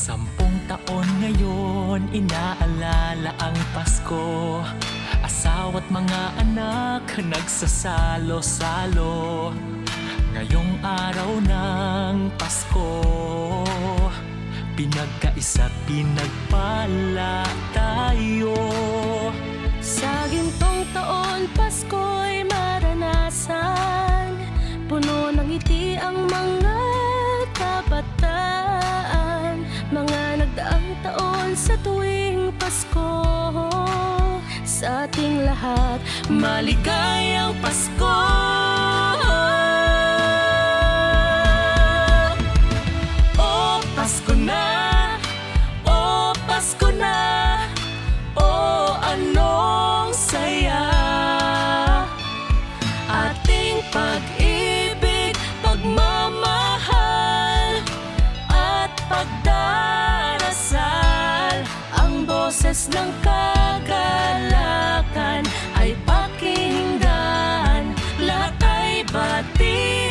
10 taon ngayon, inaalala ang Pasko. Asawa't mga anak nagsasalo-salo. Ngayong araw ng Pasko, pinagkaisa't pinagpala tayo. Sa gintong taon, Pasko'y maranasan. Puno ng ngiti ang mga kabataan. Mga nagdaang taon sa tuwing Pasko. Sa ating lahat, maligayang Pasko! Oh, Pasko na! Oh, Pasko na! Oh, anong saya! Ating pag-ibig, pagmamahal at pagdarasal. Ang boses ng kagalakan ay pakinggan. Lahat ay batiin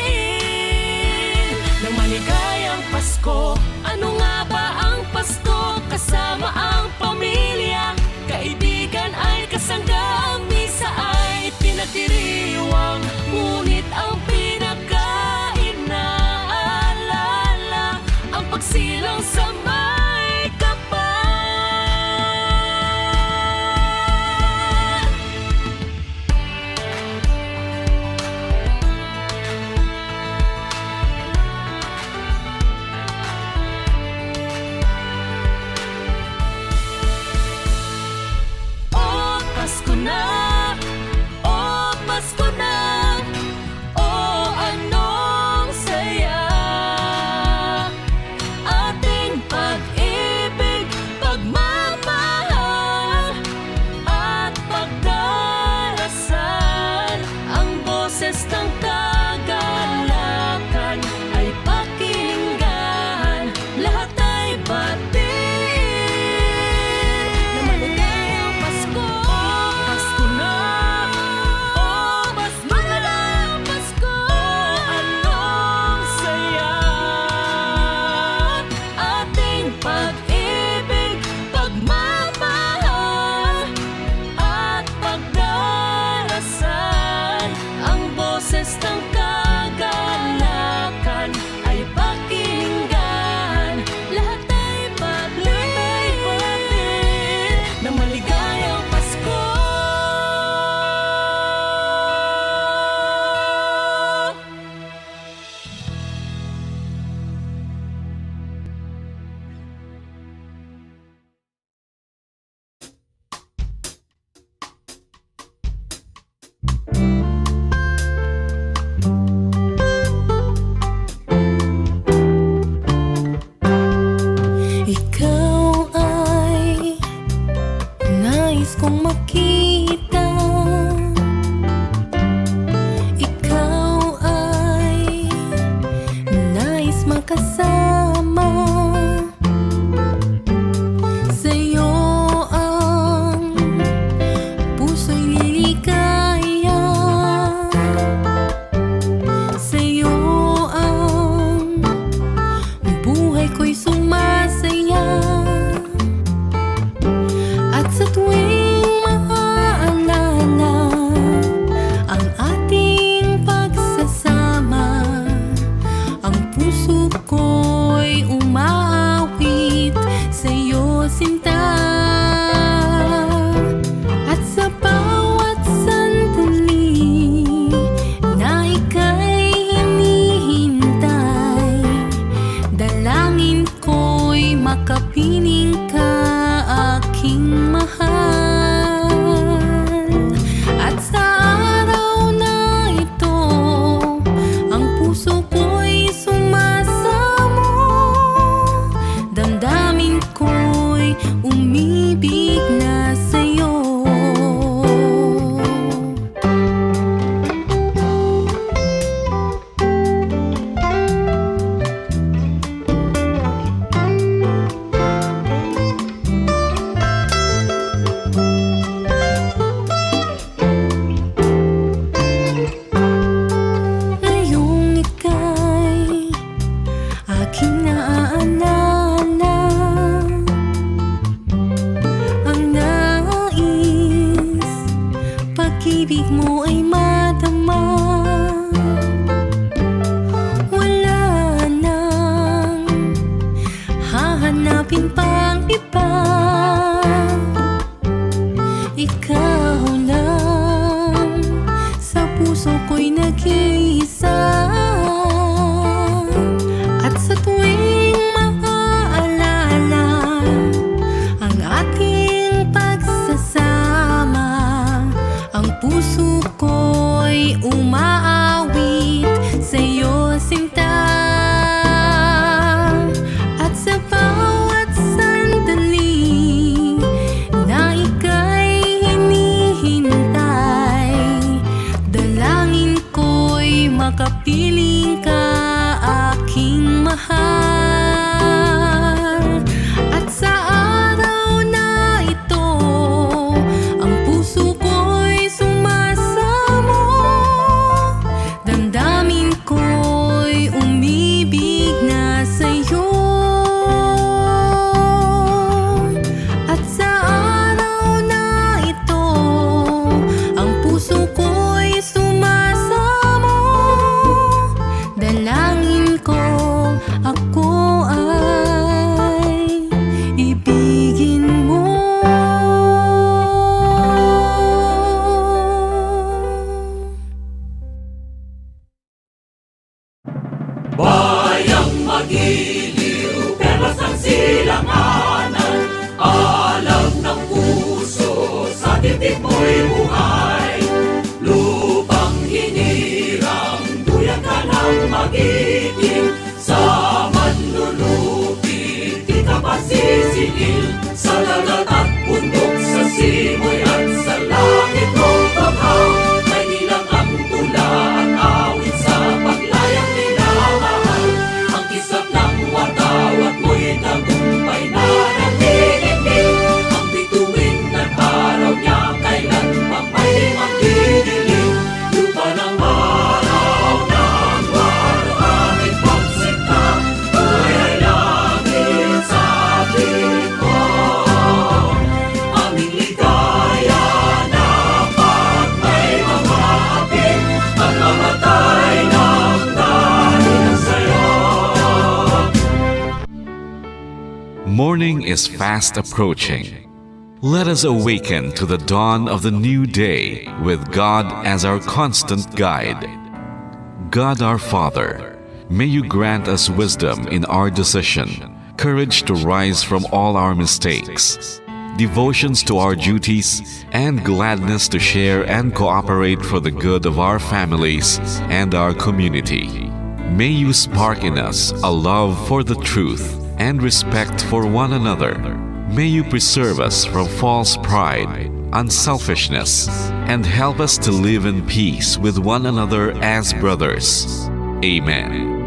ng maligayang Pasko. Ano nga ba ang Pasko? Kasama ang pamilya, kaibigan ay kasangga. Ang misa ay pinagdiriwang, ngunit ang pinaka-inaalala ang pagsilang sa may kapal. Oh, Pasko na! Oh, Pasko na! Oh, anong saya! Ating pag-ibig, pagmamahal at pagdarasal. Ang boses ng kagalakan ay pakinggan. Lahat ay batiin na maligayang Pasko. Pasko na! Oh, Pasko na! Pasko! Oh, anong saya! Ating pag-ibig, pagmamahal at pagdarasal. Ang boses ng kagalakan ay pakinggan. Lahat ay batiin ng maligayang Pasko. Ikaw ay nais kong makita. Ikaw ay nais makasama. Sa'yo ang puso'y liligaya. pag-ibig mo ay madama. Wala nang hahanapin pang iba. Ikaw lang sa puso ko'y nag-iisa. At sa tuwing maaalala ang ating pagsasama, ang puso ko'y umaawit sa'yo, sinta. At sa bawat sandali na ika'y hinihintay, dalangin ko'y makapiling ka, aking mahal. At sa araw na ito, ang puso ko'y sumasamo, damdamin ko'y umibig na sa'yo. At sa araw na ito, ang puso ko'y sumasamo, dalangin ko ako ay ibigin mo. Bayang magiliw, perlas ng silanganan, alam ng puso, sa dibdib mo'y buhay. Lupang hinirang, duyan ka ng magiting, sa manlulupi, di ka pa sisilil. Sa dagat at bundok, sa simoy at sa langit mong paghaw, may nilang ang tula at awit sa paglayang minamahal. Ang kisap ng watawat mo'y tagumpay na nagdidikit, ang bituin ng araw niya kailan pa may magdidilim. Lupa ng araw ng walo aming pagsinta, buhay ay langit sa ating ko. Aming ligaya na pag may mamapit, at mamatay ng dahil sa'yo. Morning is fast approaching. Let us awaken to the dawn of the new day with God as our constant guide. God our Father, may you grant us wisdom in our decision, courage to rise from all our mistakes, devotions to our duties, and gladness to share and cooperate for the good of our families and our community. May you spark in us a love for the truth and respect for one another. May you preserve us from false pride, unselfishness, and help us to live in peace with one another as brothers. Amen.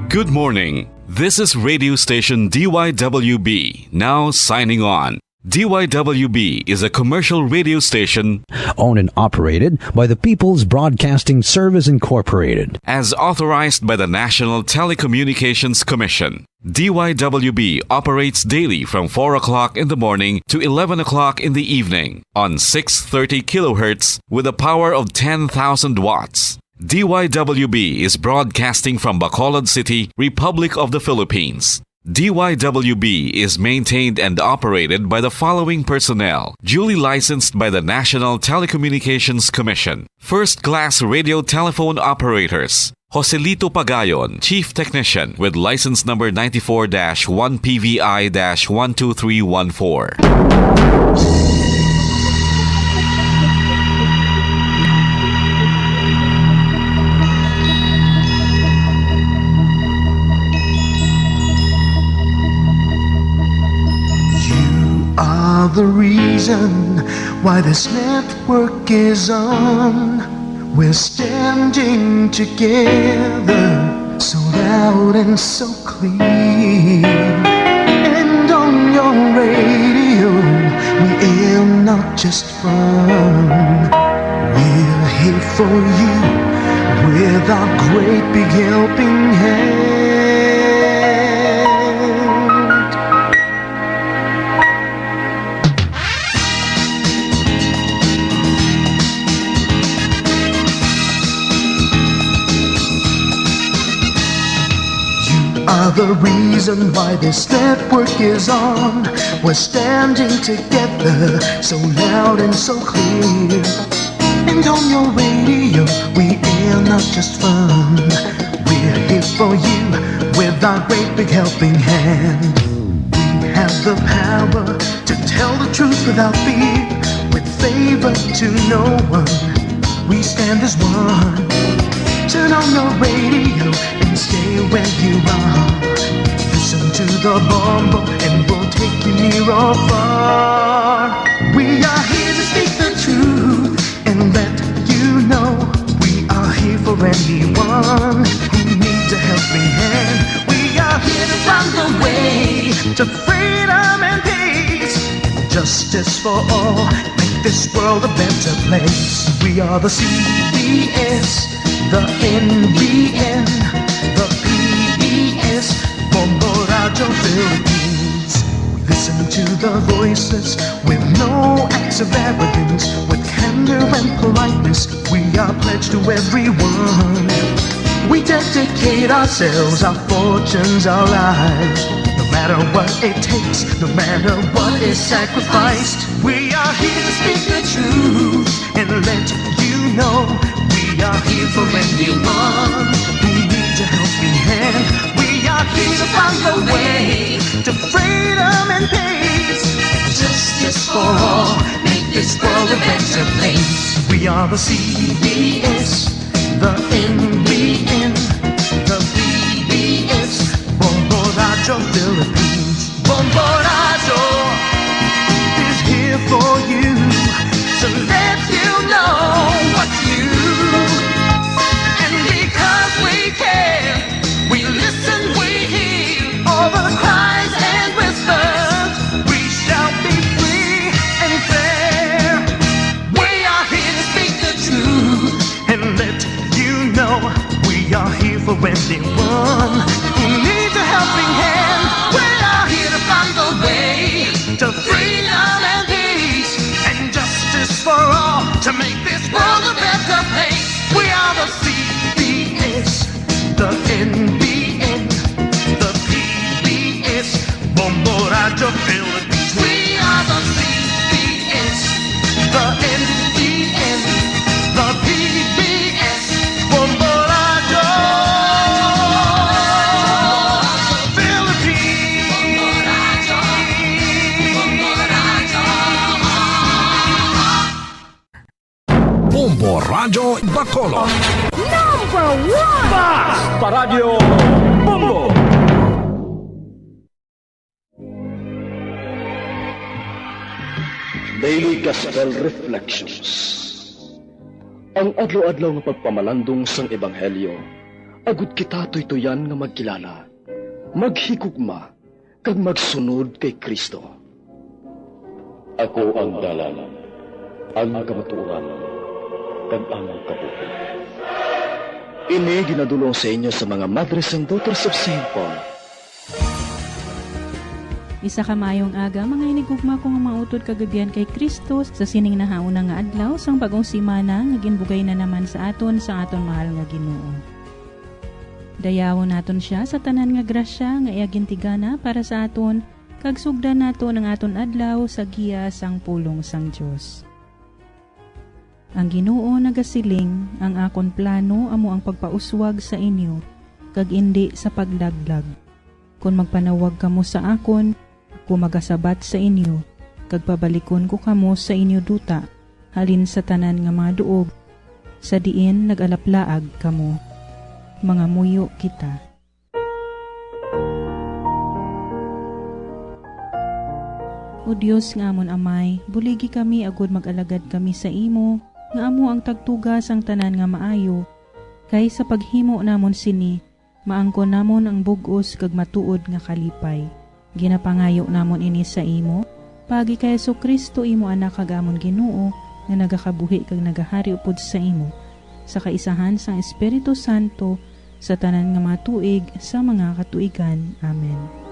Good morning. This is radio station DYWB, now signing on. DYWB is a commercial radio station owned and operated by the People's Broadcasting Service Incorporated. as authorized by the National Telecommunications Commission. DYWB operates daily from 4 o'clock in the morning to 11 o'clock in the evening on 630 kilohertz with a power of 10,000 watts. DYWB is broadcasting from Bacolod City, Republic of the Philippines. DYWB is maintained and operated by the following personnel, duly licensed by the National Telecommunications Commission. First-class radio telephone operators. Joselito Pagayon, Chief Technician with license number 94-1PVI-12314. Are the reason why this network is on. We're standing together, so loud and so clear. And on your radio, we aim not just fun. We're here for you with our great big helping hand. the reason why this network is on. We're standing together, so loud and so clear. And on your radio, we air not just fun. We're here for you with our great big helping hand. We have the power to tell the truth without fear, with favor to no one. We stand as one. Turn on your radio and stay where you are. Listen to the Bombo and we'll take you near or far. We are here to speak the truth and let you know we are here for anyone who needs a helping hand. We are here to find the way to freedom and peace, justice for all, make this world a better place. We are the CBS, the NBN, the PBS, Bombo Radio Philippines. We listen to the voices with no acts of arrogance, with candor and politeness. We are pledged to everyone. We dedicate ourselves, our fortunes, our lives. No matter what it takes, no matter what is sacrificed. We are here to speak the truth and let you know we are here for anyone who needs a helping hand. We are here to find the way to freedom and peace, justice for all, make this world a better place. We are the CBS, the NBN, the PBS, Bombo Radio Philippines. Bombo Radio is here for you, to let you know what's new. And because we care, we listen, we hear all the cries and whispers. We shall be free and fair. We are here to speak the truth and let you know we are here for anyone who needs a helping hand. We are here to find the way to freedom and peace and justice for all, to make this world a better place. We are the CBS, the NBN, the PBS, Bombo Radio Philippines. We are the CBS, the NBN, the PBS, Bombo Radio Bombo Radio Bacolod. Paradyo Bombo! Daily Gospel Reflections. Ang adlaw-adlaw nga pagpamalandong sang Ebanghelyo, agud kita tuytoyan nga magkilala, maghigugma, kag magsunod kay Kristo. Ako ang dalan, ang kamatuoran, kag ang kabuhi. Ini ginadulong sa inyo sa mga Mothers and Daughters of St. Paul. Isa ka mayong aga, mga inigugma ko nga mautod kagabihan kay Kristo sa sining nahauna nga adlaw sang bagong simana nga ginbugay na naman sa aton mahal nga Ginoo. Dayawon naton siya sa tanan nga grasya nga iagintigana para sa aton, kag sugdan naton ang aton adlaw sa giya sang pulong sang Dios. Ang Ginoo nagasiling, ang akon plano amo ang pagpauswag sa inyo, kag indi sa paglaglag. Kung magpanawag kamo sa akon, ako magasabat sa inyo, kag pabalikon ko kamo sa inyo duta, halin sa tanan nga mga duog, sa diin nagalaplaag kamo. Mga muyo kita. O Dios nga amon amay, buligi kami agud mag-alagad kami sa imo, nga amo ang tagtugas ang tanan nga maayo, kay sa paghimo namon sini, maangkon namon ang bug-os kag matuod nga kalipay. Ginapangayo namon ini sa imo, pagi kay Jesucristo imo anak kag amon Ginoo, nga nagakabuhi kag nagahari upod sa imo, sa kaisahan sang Espiritu Santo, sa tanan nga matuig sa mga katuigan. Amen.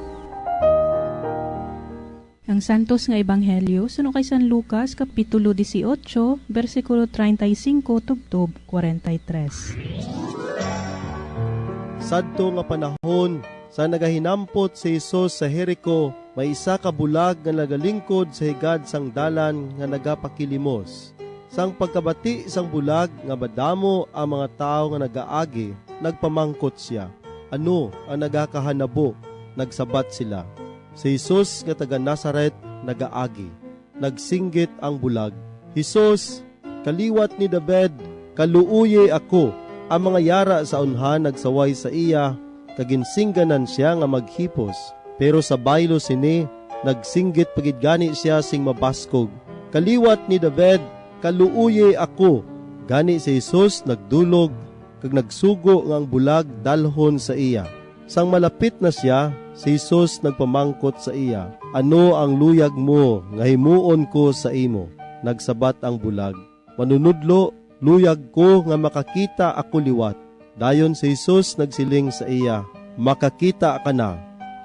Ang santos nga ebanghelyo suno kay San Lucas kapitulo 18 bersikulo 35 tubtob 43. Sadto nga panahon, Sa nagahinampot si Jesus sa Jericho, may isa ka bulag nga nagalingkod sa higad sang dalan nga nagapakilimos. Sang pagkabati sang bulag nga madamo ang mga tao nga nagaagi, nagpamangkot siya. Ano ang nagakahanabo? Nagsabat sila. Si Jesus nga taga Nazaret nagaagi. Nagsinggit ang bulag. Jesus, kaliwat ni David, kaluuye ako. Ang mga yara sa unhan nagsaway sa iya, kaginsingganan siya nga maghipos. Pero sa baylo sini, nagsinggit pagid gani siya sing mabaskog. Kaliwat ni David, kaluuye ako. Gani si Jesus nagdulog, kag nagsugo nga ang bulag dalhon sa iya. Sang malapit na siya, si Jesus nagpamangkot sa iya. Ano ang luyag mo nga himuon ko sa imo? Nagsabat ang bulag. Manunudlo, luyag ko nga makakita ako liwat. Dayon si Jesus nagsiling sa iya, makakita ka na.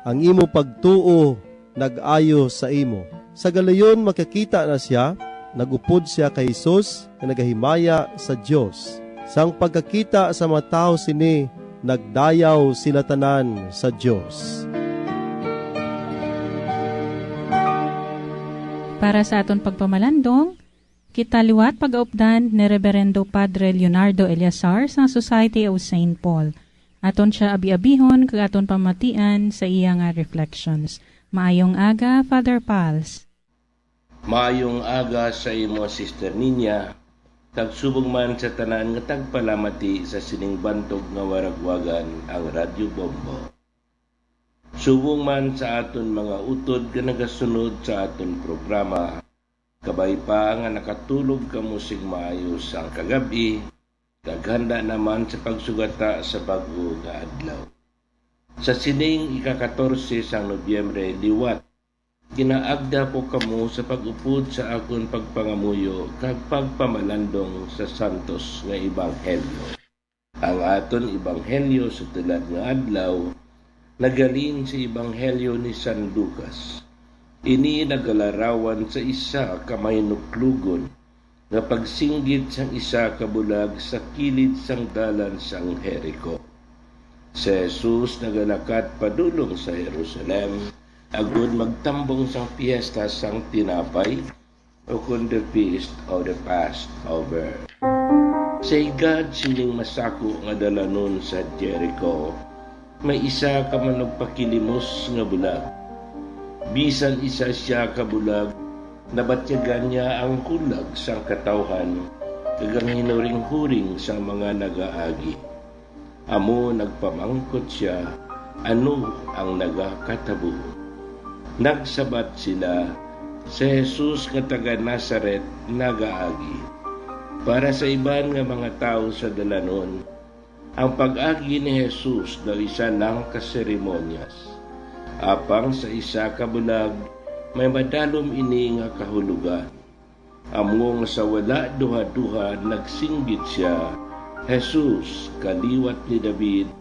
Ang imo pagtuo nag-ayo sa imo. Sa galayon makakita na siya, nagupod siya kay Jesus na nagahimaya sa Dios. Sang pagkakita sa mga tao sini, nagdayaw sila tanan sa Dios. Para sa aton pagpamalandong, kita liwat pag-aupdan ni Reverendo Padre Leonardo Eliazar sa Society of St. Paul. Aton siya abi-abihon kag aton pamatian sa iya nga reflections. Maayong aga, Father Pals. Maayong aga sa imo, Sister Ninya. Tagsubong man sa tanan nga tagpalamati sa sining bantog nga waragwagan ang Radyo Bombo. Subong man sa aton mga utod nga nagasunod sa aton programa. Kabay pa nga nakatulog kamo sing maayos ang kagabi, kaghanda naman sa pagsugata sa bag-o nga adlaw. Sa sining ika-14 sang Nobyembre, liwat, ginaagda po kamo sa pag-upod sa akon pagpangamuyo kag pagpamalandong sa santos nga ebanghelyo. Ang aton ebanghelyo sa tulad nga adlaw, nagaling sa ebanghelyo ni San Lucas. Ini nagalarawan sa isa ka mahinuklugon nga pagsinggit sang isa ka bulag sa kilid sang dalan sang Jericho. Si Jesus nagalakat padulong sa Jerusalem agud magtambong sang piyesta sang tinapay o kun the feast of the Passover. Sa higad sining masako nga dalanon sa Jericho, may isa ka managpakilimos nga bulag. Bisan isa siya kabulag, nabatyagan niya ang hulag sang katawhan, kagang hinuring-huring sang mga nagaagi. Amo nagpamangkot siya, ano ang nagakatabo. Nagsabat sila, si Jesus nga taga Nazaret nagaagi. Para sa iban nga mga tao sa dalanon, ang pag-agi ni Jesus daw isa lang kaseremonyas. Apang sa isa ka bulag, may madalom ini nga kahulugan. Amo nga sa wala duha-duha nagsinggit siya, Jesus, kaliwat ni David,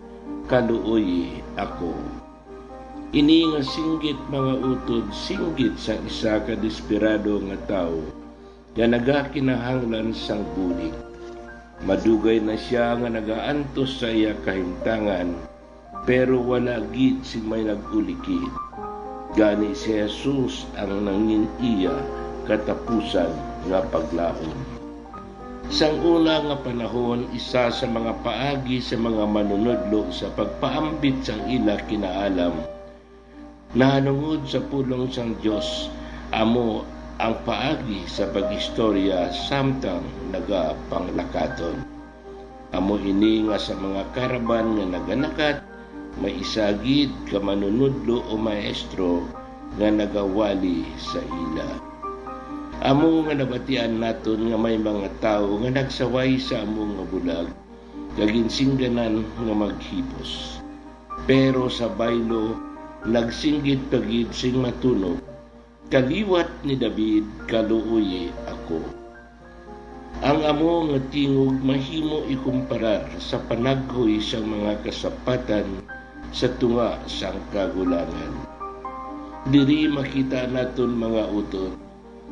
kaluoy ako. Ini nga singgit mga utod, singgit sa isa ka desperado nga tao, nga nagakinahanglan sang bulig. Madugay na siya nga nagaantos sa iya kahintangan, pero wala gid si may nagulikid. Gani si Jesus ang nangin iya katapusan nga paglaom. Sang una nga panahon, isa sa mga paagi sa mga manunodlo sa pagpaambit sang ila kinaalam, nahanungod sa pulong sang Dios, amo ang paagi sa pagistorya samtang nagapanglakaton. Amo ini nga sa mga karaban nga naganakat, may isagid ka manunudlo o maestro nga nagawali sa ila. Amo nga nabatian naton nga may mga tao nga nagsaway sa amo nga bulag, kaginsingganan nga maghipos. Pero sa baylo, nagsinggit pagid sing matunog, kaliwat ni David, kaluoy ako. Ang amo nga tingog mahimo ikumparar sa panaghoy sa mga kasapatan sa tunga sang kagulangan. Diri makita naton mga utod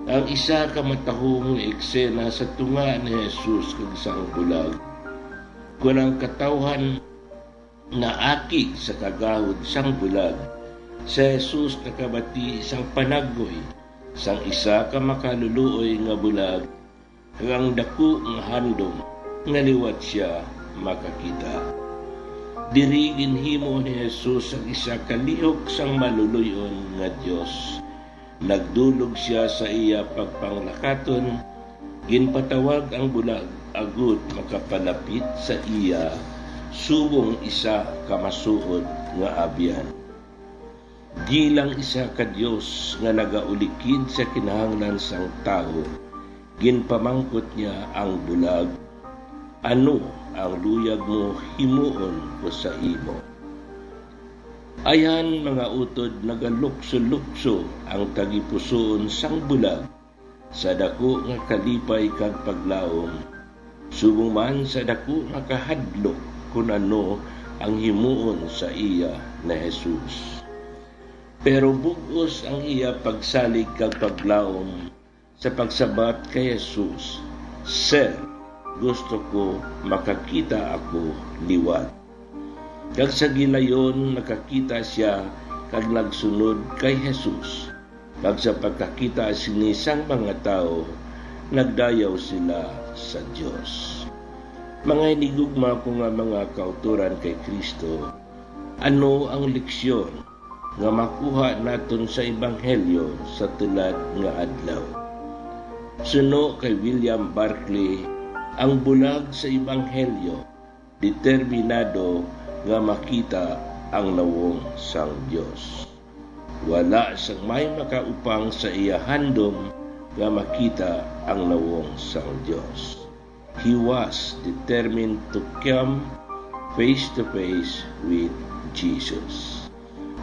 ang isa ka matahong eksena sa tunga ni Jesus kag sang bulag. Kunang katawhan naaki sa kagahod sang bulag. Si Jesus nakabati isang panaggoy, sang isa ka makaluluoy nga bulag, hang dako nga handom, nga liwat siya makakita. Diri ginhimo ni Jesus ang isa ka lihok sang maluluyon nga Dios. Nagdulog siya sa iya pagpanglakaton, ginpatawag ang bulag agud makapalapit sa iya, subong isa ka masuod nga abyan. Di lang isa ka Dios nga nagaulikid sa kinahanglan sang tao, ginpamangkot niya ang bulag, ano ang luyag mo himuon ko sa imo. Ayan mga utod, nagalukso-lukso ang tagipusoon sang bulag sa dako nga kalipay kag paglaom, subong man sa dako nga kahadlok kung ano ang himuon sa iya na Jesus. Pero bugos ang iya pagsalig kag paglaom sa pagsabat kay Jesus, Sir, gusto ko makakita ako liwat. Kag sa gilayon nakakita siya kag nagsunod kay Jesus. Kag sa pagkakita sinisang mga tao, nagdayaw sila sa Dios. Mga inigugma ko nga mga kauturan kay Kristo, ano ang leksyon nga makuha naton sa Ebanghelyo sa tulad nga adlaw? Suno kay William Barclay, ang bulag sa Ebanghelyo, determinado nga makita ang nawong sang Dios. Wala sang may makaupang sa iya handom nga makita ang nawong sang Dios. He was determined to come face to face with Jesus.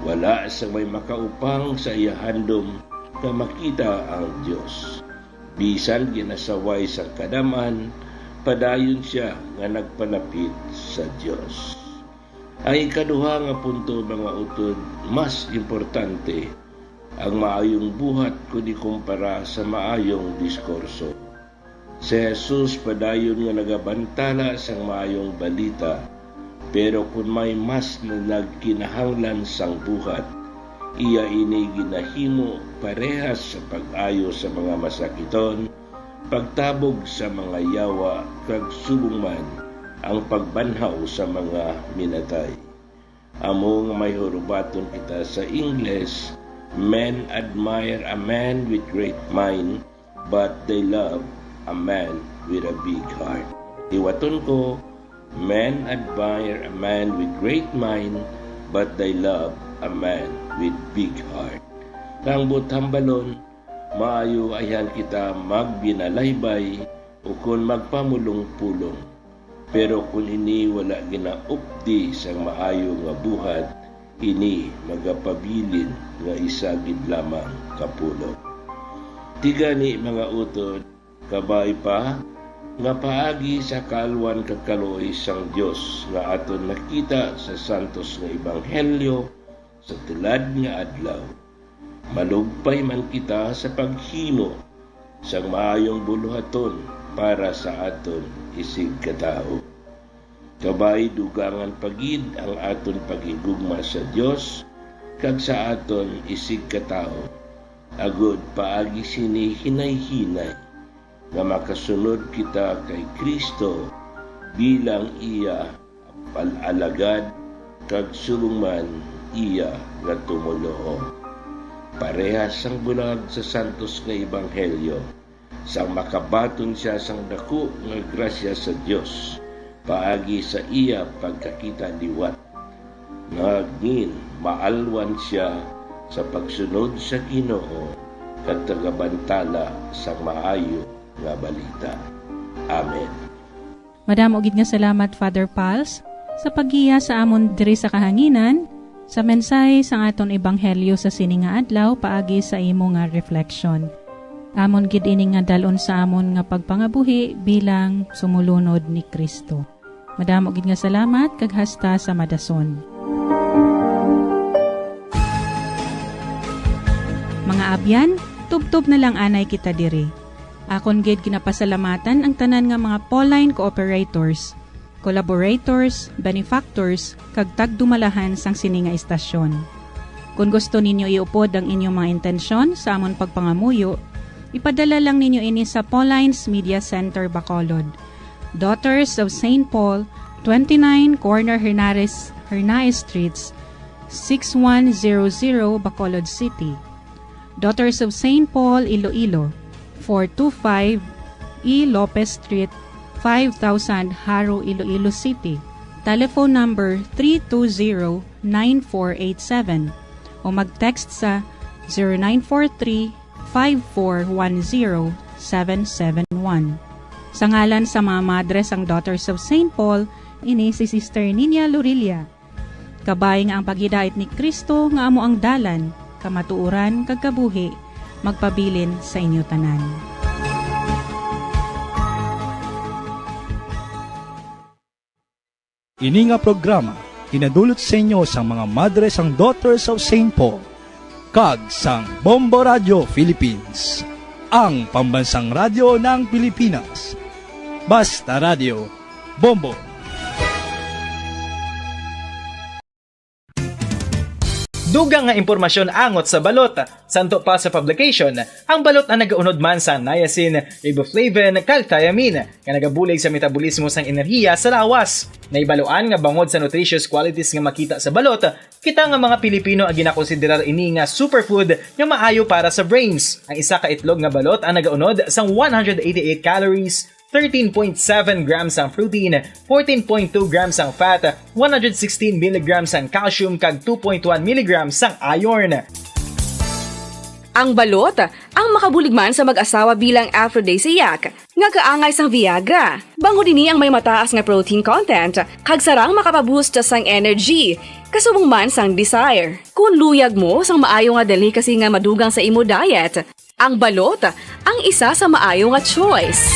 Wala sang may makaupang sa iya handom nga makita ang Dios. Bisan ginasaway sa kadaman, padayon siya nga nagpalapit sa Dios. Ang ikaduha nga punto mga utod, mas importante ang maayong buhat kung ikumpara sa maayong diskurso. Si Jesus padayon nga nagabantala sang maayong balita, pero kung may mas na nagkinahanglan sang buhat, iya ini ginahimo parehas sa pag-ayo sa mga masakiton, pagtabog sa mga yawa, kag subong man ang pagbanhaw sa mga minatay. Amo nga may hurubaton kita sa Ingles, men admire a man with great mind, but they love a man with a big heart. Iwaton ko, men admire a man with great mind, but they love a man with big heart. Kang buthambalon, maayo ayan kita magbinalaybay o kung magpamulong-pulong. Pero kung ini wala ginaupdi sa maayo nga buhat, ini magapabilin nga isa gid lamang kapulong. Tigani mga utod, kabay pa nga paagi sa kalwan kakaloy sang Dios nga aton nakita sa santos nga Ebanghelyo sa tulad nga adlaw. Malugpay man kita sa paghimo sang maayong buluhaton para sa aton isig katao. Kabay dugangan pagid ang aton pagigugma sa Dios kag sa aton isig katao. Agud paagi sini hinay-hinay nga makasunod kita kay Kristo bilang iya alagad kag subong man iya nga tumoluo. Parehas sang bulag sa santos nga Ebanghelyo, sang makabaton siya sang dako nga grasya sa Dios paagi sa iya pagkakita liwat. Ngagin maalwan siya sa pagsunod sa Ginoo kat tagabantala sa maayo nga balita. Amen. Madamo gid nga salamat Father Pals sa paggiya sa amon diri sa kahanginan sa mensahe sa aton Ebanghelyo sa sini nga adlaw paagi sa imo nga reflection. Amon gid ini nga dalon sa amon nga pagpangabuhi bilang sumulunod ni Kristo. Madamo gid nga salamat kag hasta sa madason. Mga abyan, tubtob na lang anay kita diri. Akon gid ginapasalamatan ang tanan nga mga Pauline cooperators. collaborators, benefactors, kag tagdumalahan sang sini nga istasyon. Kung gusto ninyo iupod ang inyong mga intensyon sa amon pagpangamuyo, ipadala lang ninyo ini sa Paulines Media Center, Bacolod. Daughters of St. Paul, 29 Corner Hernaez Streets, 6100 Bacolod City. Daughters of St. Paul, Iloilo, 425 E. Lopez Street, 5000 Haro, Iloilo City. Telephone number 320-9487 o mag-text sa 0943-5410-771. Sa ngalan sa mga madres ang Daughters of St. Paul, ini si Sister Nina Lurilia. Kabay nga ang paghidait ni Kristo nga amo ang dalan, kamatuuran kag kabuhi, magpabilin sa inyo tanan. Ini nga programa tinadulot sa inyo sa mga madres ang Daughters of St. Paul kag sang Bombo Radio Philippines, ang pambansang radyo ng Pilipinas. Basta Radio, Bombo. Dugang nga impormasyon angot sa balot. Santo pa sa publication, ang balot na nagaunod man sa niacin, riboflavin, kag thiamine, nga nagabulig sa metabolismo sang enerhiya sa lawas. Naibaluan nga bangod sa nutritious qualities nga makita sa balot, kita nga mga Pilipino ang ginakonsiderar ini nga superfood nga maayo para sa brains. Ang isa ka itlog nga balot ang nagaunod sang 188 calories, 13.7 grams ang protein, 14.2 grams ang fat, 116 mg ang calcium kag 2.1 mg ang iron. Ang balot, ang makabuligman sa mag-asawa bilang aphrodisiac, nga kaangay sang Viagra. Bango dini ang may mataas nga protein content, kag sarang makapaboost sang energy, kasubong man sang desire. Kung luyag mo sang maayo nga delicacy nga madugang sa imo diet, ang balot, ang isa sa maayo nga choice.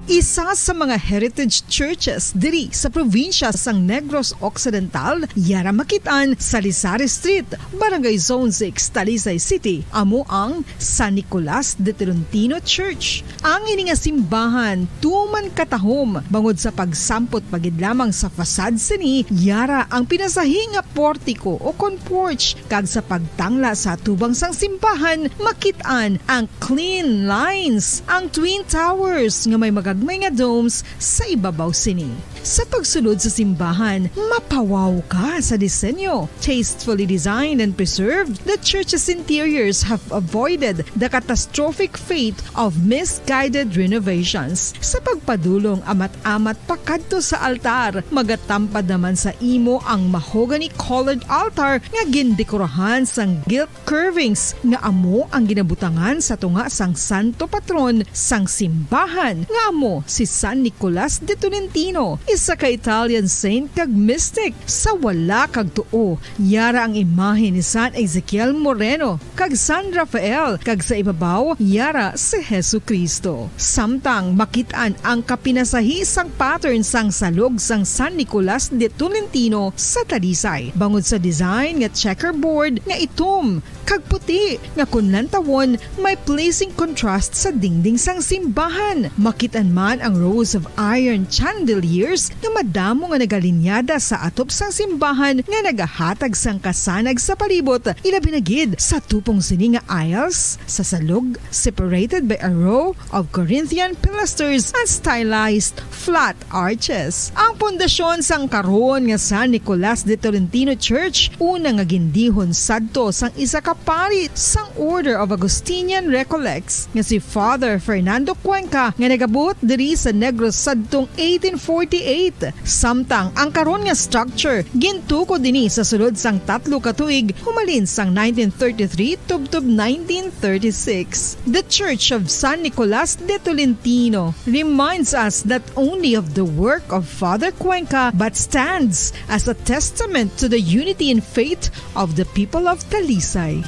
Isa sa mga heritage churches diri sa probinsya sang Negros Occidental, yara makitaan sa Lizares Street, Barangay Zone 6, Talisay City, amo ang San Nicolas de Tolentino Church. Ang ini nga simbahan tuman katahom bangod sa pagsampot pagid lamang sa fasad sini, yara ang pinasahi nga portico o porch, kag sa pagtangla sa tubang sang simbahan makitaan ang clean lines, ang twin towers nga may may nga domes sa ibabaw sini. Sa pagsunod sa simbahan, mapawaw ka sa disenyo. Tastefully designed and preserved, the church's interiors have avoided the catastrophic fate of misguided renovations. Sa pagpadulong amat-amat pakadto sa altar, magatampad naman sa imo ang mahogany colored altar nga gindekorahan sang gilt curvings nga amo ang ginabutangan sa tunga sang santo patron sang simbahan nga amo si San Nicolas de Tolentino, isa ka Italian saint kag mystic. Sa wala kag tuo, yara ang imahe ni San Ezekiel Moreno kag San Rafael, kag sa ibabaw yara si Hesu Kristo. Samtang makitaan ang kapinasahi sang pattern sang salog sang San Nicolas de Tolentino sa Talisay, bangod sa design nga checkerboard nga itom kag puti nga kunlantawon may pleasing contrast sa dingding sang simbahan. Makitaan man ang rows of iron chandeliers nga madamo nga nagalinyada sa atop sang simbahan nga nagahatag sang kasanag sa palibot, ilabi na gid sa tupong sini nga aisles sa salog, separated by a row of Corinthian pilasters and stylized flat arches. Ang pundasyon sang karon nga San Nicolas de Tolentino Church una nga gindihon sadto sang isa ka pari sang Order of Augustinian Recollects nga si Father Fernando Cuenca nga nagabot diri sa Negros sadtong 1848. Samtang ang karon nga structure gintuko dinhi sa sulod sang 3 ka tuig humalin sang 1933 tubtob 1936. The Church of San Nicolas de Tolentino reminds us not only of the work of Father Cuenca but stands as a testament to the unity and faith of the people of Talisay.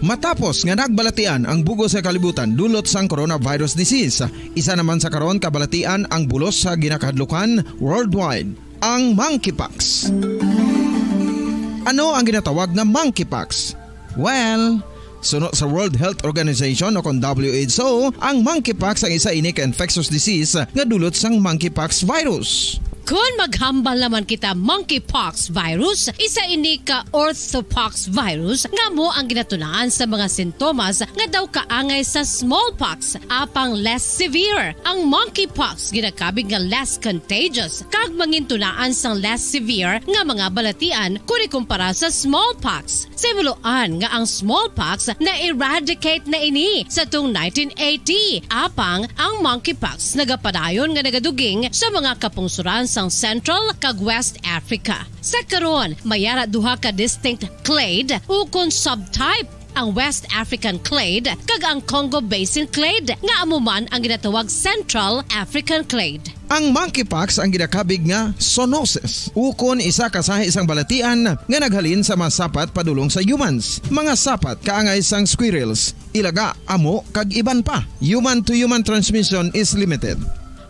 Matapos nga nagbalatian ang bugos sa kalibutan dulot sang coronavirus disease, isa naman sa karon kabalatian ang bulos sa ginakahadlukan worldwide. ang monkeypox. Ano ang ginatawag na monkeypox? Well, sunod sa World Health Organization o kung WHO, ang monkeypox ang isa ini ka infectious disease nga dulot sang monkeypox virus. Kung maghambal naman kita monkeypox virus, isa ini ka orthopox virus nga mo ang ginatunaan sa mga sintomas nga daw kaangay sa smallpox, apang less severe. Ang monkeypox ginakabig nga less contagious, kag mangintunaan sang less severe nga mga balatian kung ikumpara sa smallpox. Simuloan nga ang smallpox na-eradicate na ini sa tung 1980, apang ang monkeypox nagapadayon nga nagaduging sa mga kapungsuran sang Central kag West Africa. Sa karon, mayara duha ka distinct clade ukon subtype, ang West African clade kag ang Congo Basin clade nga amuman ang ginatawag Central African clade. Ang monkeypox ang ginakabig nga zoonosis, ukon isa kasahi isang balatian nga naghalin sa mga sapat padulong sa humans. Mga sapat kaangay sang squirrels, ilaga, amo kag iban pa. Human to human transmission is limited.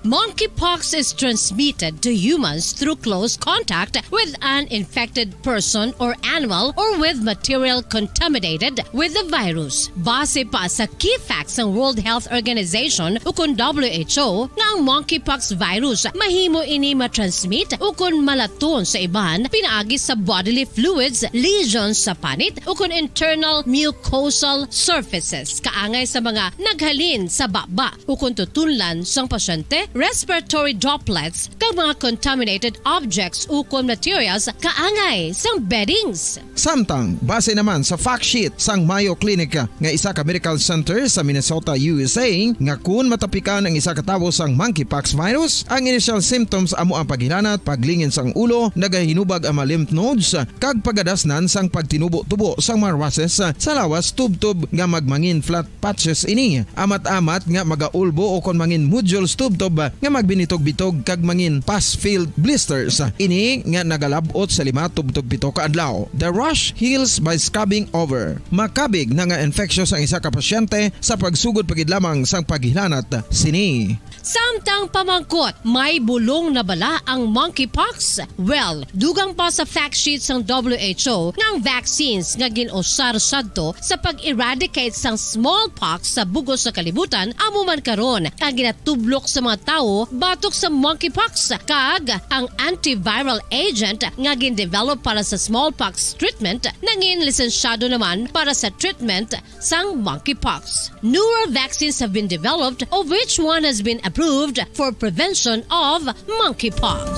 Monkeypox is transmitted to humans through close contact with an infected person or animal or with material contaminated with the virus. Base pa sa key facts ng World Health Organization ukon WHO nga ang monkeypox virus mahimo ini matransmit ukon malaton sa iban pinaagi sa bodily fluids, lesions sa panit ukon internal mucosal surfaces kaangay sa mga naghalin sa baba ukon tutunlan sang pasyente, respiratory droplets kag mga contaminated objects ukon materials kaangay sang beddings. Samtang, base naman sa fact sheet sang Mayo Clinic nga isa ka medical center sa Minnesota, USA, nga kun matapikan ang isa ka tawo sang monkeypox virus, ang initial symptoms amo ang paghilanat, paglingin sang ulo, nagahinubag ang mga lymph nodes, kag pagadasnan sang pagtinubo-tubo sang mga rashes sa lawas tubtob nga magmangin flat patches ini. Amat-amat nga magaulbo o kon mangin nodules tubtob nga magbinitog-bitog kag mangin pus-filled blisters. Ini nga nagalabot sa 5 tubtob 7 ka adlaw. The rash heals by scabbing over. Makabig na nga infectious ang isa ka pasyente sa pagsugod pagid lamang sang paghilanat sini. Samtang pamangkot, may bulong na bala ang monkeypox? Well, dugang pa sa fact sheets ng WHO nga ang vaccines nga ginusar sadto sa pag-eradicate sang smallpox sa bugos sa kalibutan amo man karon ang ginatublok sa mga tao batok sa monkeypox kag ang antiviral agent nga gin-develop para sa smallpox treatment nangin lisensyado naman para sa treatment sang monkeypox. Newer vaccines have been developed, of which one has been approved for prevention of monkeypox.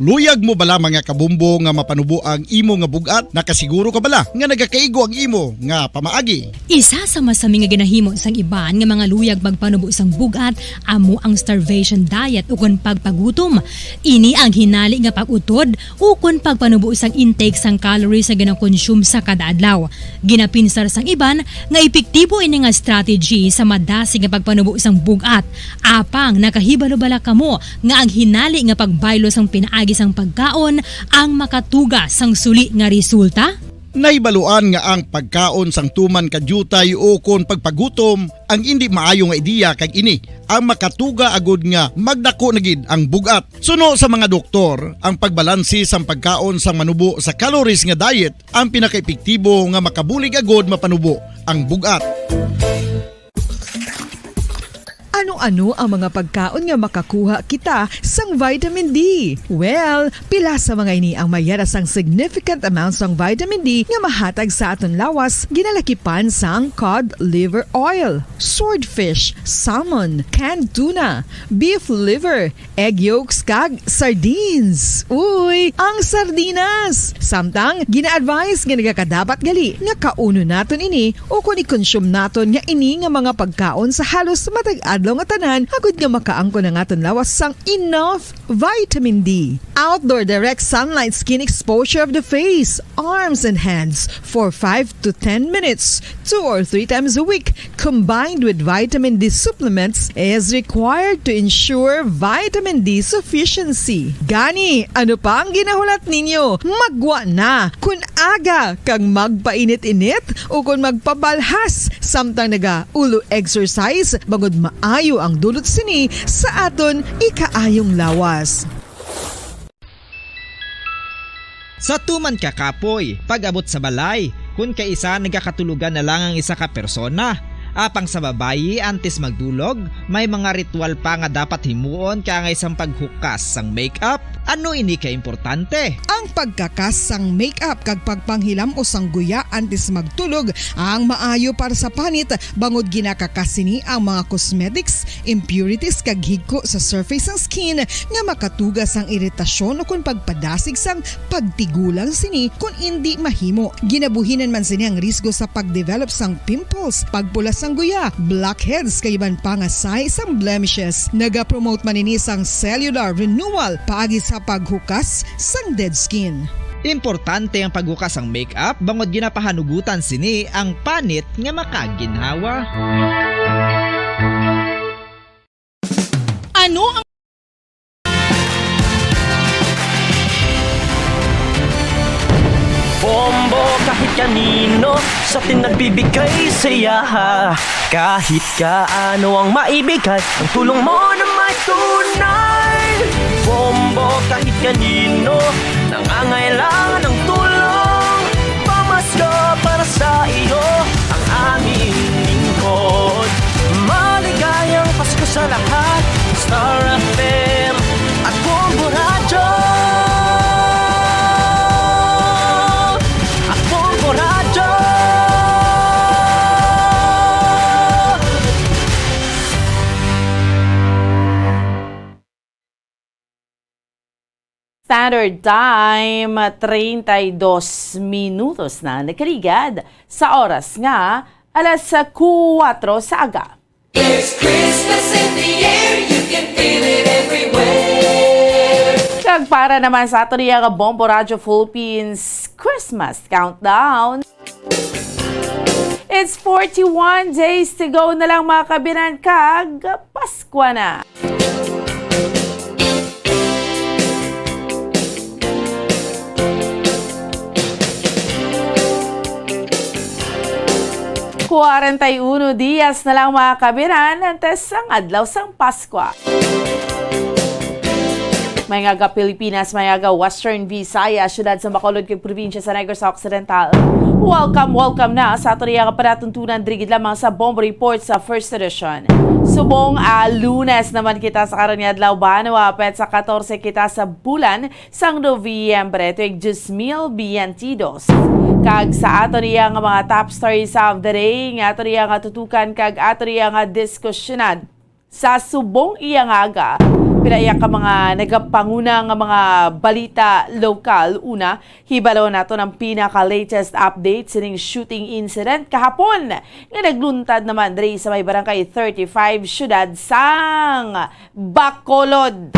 Luyag mo bala mga kabumbo nga mapanubo ang imo nga bugat? Nakasiguro ka bala nga nagakaigo ang imo nga pamaagi? Isa sa masami nga ginahimo sang iban nga mga luyag magpanubo sang bugat amo ang starvation diet ukon pagpagutom. Ini ang hinali nga pag-utod ukon pagpanubo sang intake sang calories nga gina-consume sa kada adlaw. Ginapinsar sang iban nga epektibo ini nga strategy sa madasi nga pagpanubo sang bugat. Apang nakahibalo bala kamo nga ang hinali nga pagbaylo sang pinaagi sang pagkaon ang makatuga sang suli nga resulta? Naibaluan nga ang pagkaon sang tuman kadyutay o kon pagpagutom ang hindi maayo nga ideya kag ini ang makatuga agud nga magdako na gid ang bugat. Suno sa mga doktor, ang pagbalansi sang pagkaon sang manubo sa calories nga diet ang pinakaepektibo nga makabulig agud mapanubo ang bugat. Ano-ano ang mga pagkaon nga makakuha kita sang vitamin D? Well, pila sa mga ini ang mayara sang significant amount sang vitamin D nga mahatag sa aton lawas ginalakipan sang cod liver oil, swordfish, salmon, canned tuna, beef liver, egg yolks kag sardines. Uy, ang sardinas! Samtang gina-advise nga nagakadapat gali nga kauno naton ini o kung i-consume naton nga ini nga mga pagkaon sa halos matag adlaw nga tanan agud nga makaangko na aton lawas sang enough vitamin D. Outdoor direct sunlight skin exposure of the face, arms and hands for 5 to 10 minutes 2 or 3 times a week combined with vitamin D supplements is required to ensure vitamin D sufficiency. Gani, ano pa ang ginahulat ninyo? Magwa na kun aga kang magpainit-init o kun magpabalhas samtang naga ulo exercise bangod maayo mayo ang dulot sini sa aton ikaayong lawas. Sa tuman ka kapoy, pag-abot sa balay, kung kaisa nagakatulugan na lang ang isa ka persona. Apang sa babayi antes magdulog, may mga ritual pa nga dapat himuon kaya isang paghukas sang makeup. Ano ini ka importante? Ang pagkakas sang makeup kag pagpanghilam o sang guya antes magtulog ang maayo para sa panit bangod ginakakasini ang mga cosmetics, impurities kag higko sa surface sang skin nga makatugas sang iritasyon o kung pagpadasig sang pagtigulang sini kung hindi mahimo. Ginabuhinan man sini ang risgo sa pagdevelop sang pimples, pagpula sang guya, blackheads kay iban pa nga say sang blemishes. Naga-promote man ini sang cellular renewal paagi sa paghukas sang dead skin. Importante ang paghukas ang makeup bangod ginapahanugutan sini ang panit nga makaginhawa. Ano ang Bombo kahit kanino sa atin nagbibigay saya. Kahit kaano ang maibigay, ang tulong mo na may tunay. Bombo kahit kanino nangangailangan ng tulong. Pamasko para sa iyo ang aming lingkod. Maligayang Pasko sa lahat, Star FM at Bombo Radio. Standard Time, 32 minutos na nakaligad sa oras nga alas 4 sa aga. It's Christmas in the air, you can feel it everywhere. Kag para naman sa ato niya nga Bombo Radio Philippines Christmas Countdown. It's 41 days to go na lang mga kabinan, kag Pasko na. Kuwarentayuno dias na lang mga kabinan antes ang adlaw sang Pasko. May nga Pilipinas, may nga Western Visayas, syudad sa Bacolod kay probinsya sa Negros Occidental. Welcome na sa ato niya kapanatuntunan drigid lamang sa Bombo Report sa First Edition. Subong Lunes naman kita sa karon nga adlaw Banwa pet sa 14 kita sa bulan sang Nobyembre tuig 2022. Kag sa ato niya nga mga top stories of the day nga ato niya nga tutukan kag ato niya nga diskusyonan sa subong iyang aga. Pinaiyak ka mga nagapanguna nga mga balita lokal. Una, hibalo nato ng pinaka-latest update sining shooting incident kahapon nga nagluntad naman diri sa may barangay 35 syudad sang Bacolod.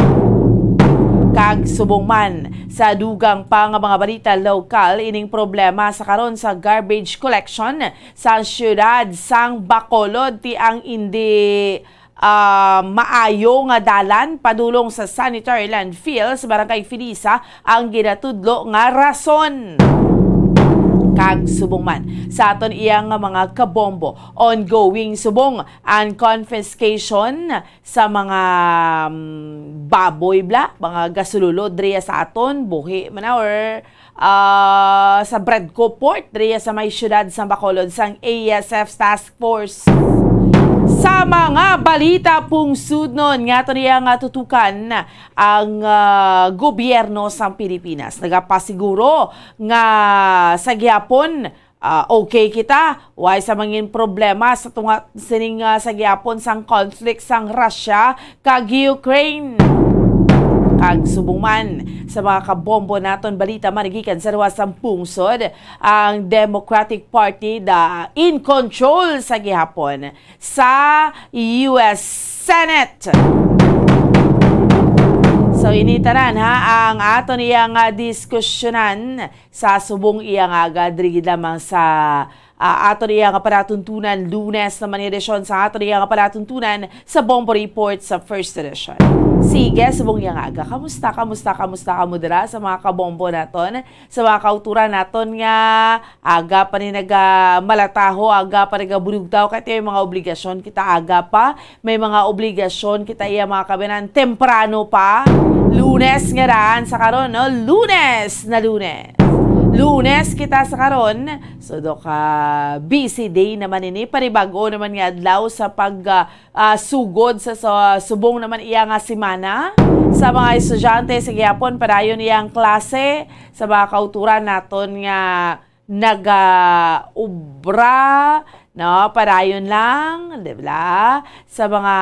Kag subong man sa dugang pa nga mga balita lokal ining problema sa karon sa garbage collection sa syudad sang Bacolod ti ang hindi maayo nga dalan padulong sa sanitary landfill sa barangay Filisa ang ginatudlo nga rason. Kag subong man sa aton iyang mga kabombo, ongoing subong ang confiscation sa mga baboy mga gasululod driya sa aton buhi man or sa Bredco Port driya sa may syudad sa Bacolod sang ASF Task Force. Sa mga balita pong sudnon nga ito niya nga tutukan ang gobyerno sa Pilipinas. Nagapasiguro nga sa gihapon okay kita. Why sa mangin problema sa tunga sining sa gihapon sang conflict sang Russia kag Ukraine. Kag subong man sa mga kabombo naton balita marigikan sa ruwasang pungsod ang Democratic Party in control sa gihapon sa US Senate. So initaran ang aton iyang diskusyonan sa subong iyang aga diri lamang sa ato iyang panatuntunan Lunes naman edisyon sa ato iyang panatuntunan sa Bombo Report sa First Edition. Sige, subong yang aga. Kamusta ka mo dira sa mga kabombo naton? Sa mga kauturan naton nga aga pa ni malataho, aga pa nagabulugtaw kaya yung mga obligasyon kita aga pa. May mga obligasyon kita iya mga kabinan temprano pa. Lunes nga raan sa karon, no? Lunes. Lunes kita sa karon. So do ka busy day naman ini, panibago naman nga adlaw sa sugod sa subong naman iya nga semana. Sa mga estudyante sa gyapon padayon iyang klase, sa mga kauturan naton nga nag-ubra, no, padayon lang, di ba? Sa mga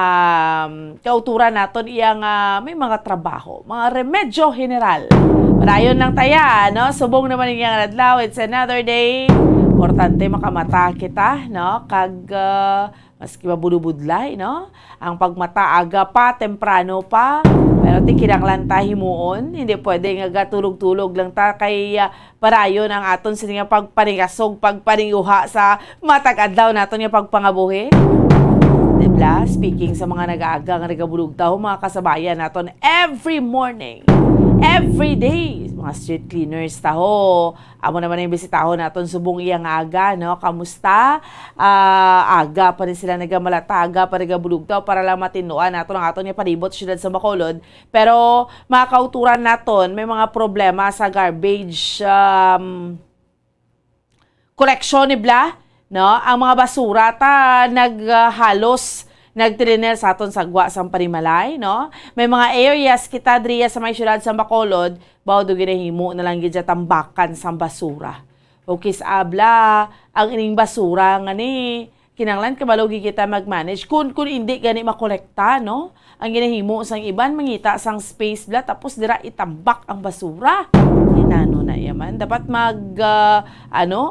kauturan naton iyang may mga trabaho, mga remedyo general. Padayon lang taya, no? Subong naman iyang adlaw, it's another day. Importante makamata kita, no? Maski mabudubudlay, no? Ang pagmata aga pa, temprano pa. Pero kinanglan ta himuon, hindi pwede nga tulog-tulog lang ta kay parayon ang aton sa nga pagpaningasog, pagpaninguha sa matag adlaw naton nga pagpangabuhi. Diba? Speaking sa mga nag-aaga nga nagabulog taho, mga kasabayan naton every morning, every day, mga street cleaners taho. Amo naman yung bisitaho naton subong iyang aga, no? Kamusta? Aga pa rin sila nagamalata, aga pa nagabulog taho para lang matinuan naton ang aton yung palibot siyudad sa Bacolod. Pero mga kauturan naton, may mga problema sa garbage collection nibla. No, ang mga basura ta naghalos nagtriner sa aton sagwa sa Panimalay, no? May mga areas kita driya sa may syudad sa Bacolod, bawo do ginahimo na lang gid tambakan sa basura. Okay, sa abla ang ining basura nga ni kinanglan kabalogi kita mag-manage kung hindi gani makolekta, no? Ang ginahimo sang iban mangita sang space bla tapos dira itambak ang basura. Inano na yaman dapat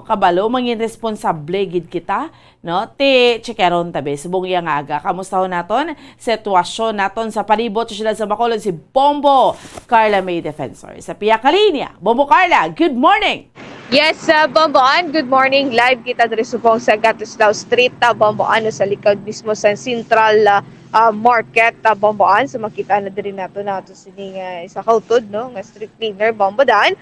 kabalo mangin responsable gid kita, no? Checkeron tabi subong yang aga. Kamusta ho naton sitwasyon naton sa palibot sila sa Bacolod si Bombo Carla May Defensor sa Pia Kalinya. Bombo Carla, good morning. Yes, Bomboan, good morning. Live kita diri subong sa Gatuslao Street, Bomboan, sa likod mismo sa Central Market, Bomboan. So makita na diri nato sining isa kautod, no, nga street cleaner Bomboan,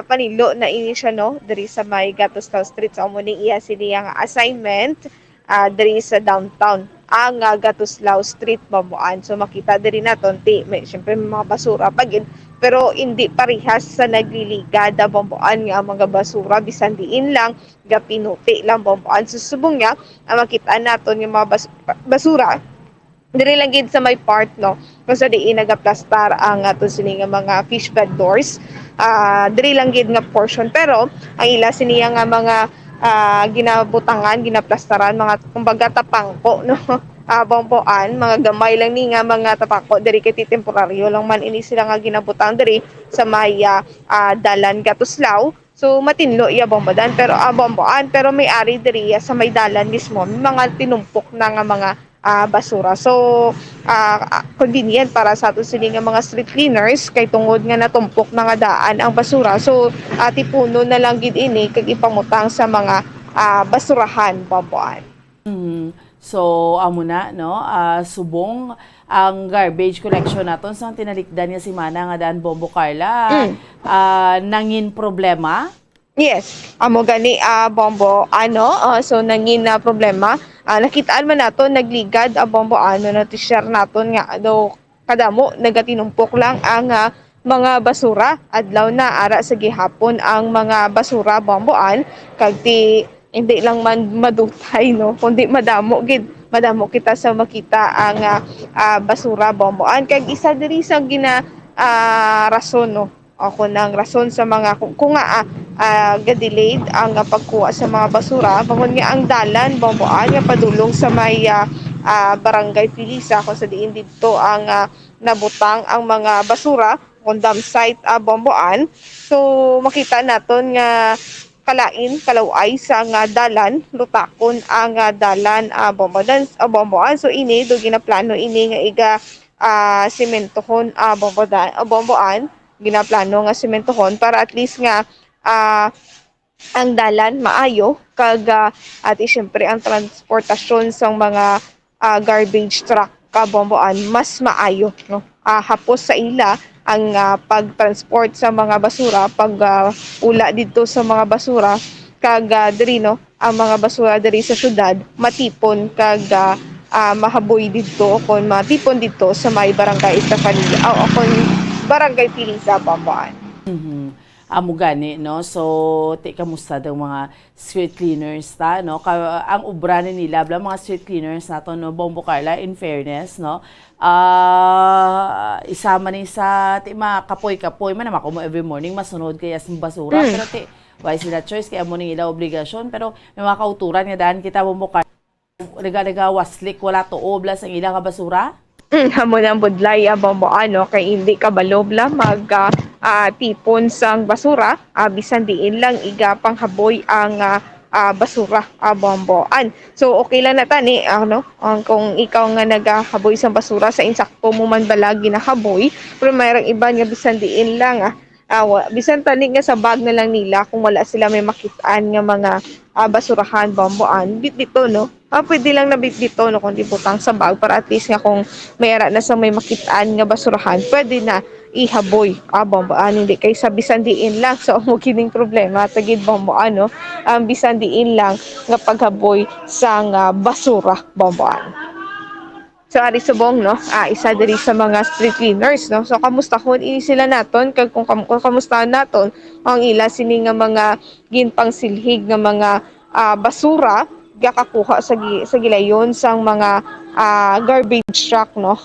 panilo na ini siya, no, diri sa may Gatuslao Street. So amo ni iya siniyang assignment diri sa downtown ang Gatuslao Street, Bomboan. So makita diri naton may syempre may mga basura pagin, pero hindi parihas sa nagliligada, Bomboan, nga mga basura bisan diin lang gapinuti lang, Bomboan. Susubong nga makita naton yung mga basura diri lang gid sa may part, no, kung sa diin nagaplastar ang aton sini nga mga fish bed doors, diri lang gid nga portion, pero ang ila siniya nga mga ginabutangan, ginaplastaran, mga kumbaga tapangko, no. Bomboan, mga gamay lang ni nga mga tapako diri kay temporaryo lang man ini sila nga ginabutang diri sa may dalan Gatuslao. So matinlo iya Bomboan, pero may ari diri sa may dalan mismo may mga tinumpok na nga mga basura. So convenient para sa ato sini nga mga street cleaners kay tungod nga natumpok na nga daan ang basura. So tipuno na lang gid ini kag ipamutang sa mga basurahan, Bomboan. So, amo na, no, subong ang garbage collection naton sa tinalikdan niya si Mana nga daan, Bombo Carla. Nangin problema? Yes, amo gani Bombo, so nangin na problema. Nakitaan man nato nagligad Bombo, na t-share naton nga kadamo nagatinumpok lang ang mga basura adlaw na ara sa gihapon ang mga basura, Bomboan, kag hindi lang man madutay, no, kundi madamo kita sa makita ang basura, Bomboan. Kag isa diri sa rason, no, ako nang rason sa mga kung ga-delayed ang pagkuha sa mga basura, bangon nga ang dalan, Bomboan, nga padulong sa may barangay Pilisa kung sa diin dito ang nabutang ang mga basura on dam site, Bomboan. So makita naton nga kalaway sa nga dalan, lutakon ang dalan, Bomboan. So ini do ginaplano ini nga iga sementohon, Bomboan, ginaplano nga sementohon para at least nga ang dalan maayo kag at syempre ang transportasyon sa mga garbage truck, bomboan mas maayo no. Hapos sa ila ang pagtransport sa mga basura pag ula dito sa mga basura kag diri no ang mga basura diri sa syudad matipon kag mahaboy dito o kon matipon dito sa may barangay Estefanía o kon barangay Piliza bomboan. Amo gani no, so kamusta daw mga street cleaners ta no, ang ubranan nila bla mga street cleaners nato no Bombo Carla, in fairness no, isama ni sa mga kapoy man ako mo every morning masunod kaya sa basura pero why sila choice kaya mo ning ila obligasyon pero may mga kauturan nga daan kita Bombo Carla nega waslik wala tuo bla sa ilang basura. Hamon ang budlay bomboan no kay hindi ka balobla mag tipon sang basura bisan diin lang iga panghaboy ang basura bomboan. So okay lang na tani kung ikaw nga nagahaboy sang basura sa insakto mo man bala ginahaboy pero mayroong iba nga bisan diin lang bisan tani nga sa bag na lang nila kung wala sila may makitaan nga mga basurahan bomboan bit dito no. Pwede lang na bit dito no kung di butang sa bag para at least nga kung mayara na sa may makitaan nga basurahan pwede na ihaboy bomboan hindi kay sa bisan diin lang so mo kining problema tagid bomboan no bisan diin lang nga paghaboy sa basura bomboan. So ari subong no isa diri sa mga street cleaners no so kamustahon ini sila naton kag kung kamustahan naton ang ila sini nga mga ginpangsilhig nga mga basura gakakuha sa gilayon sang mga garbage truck no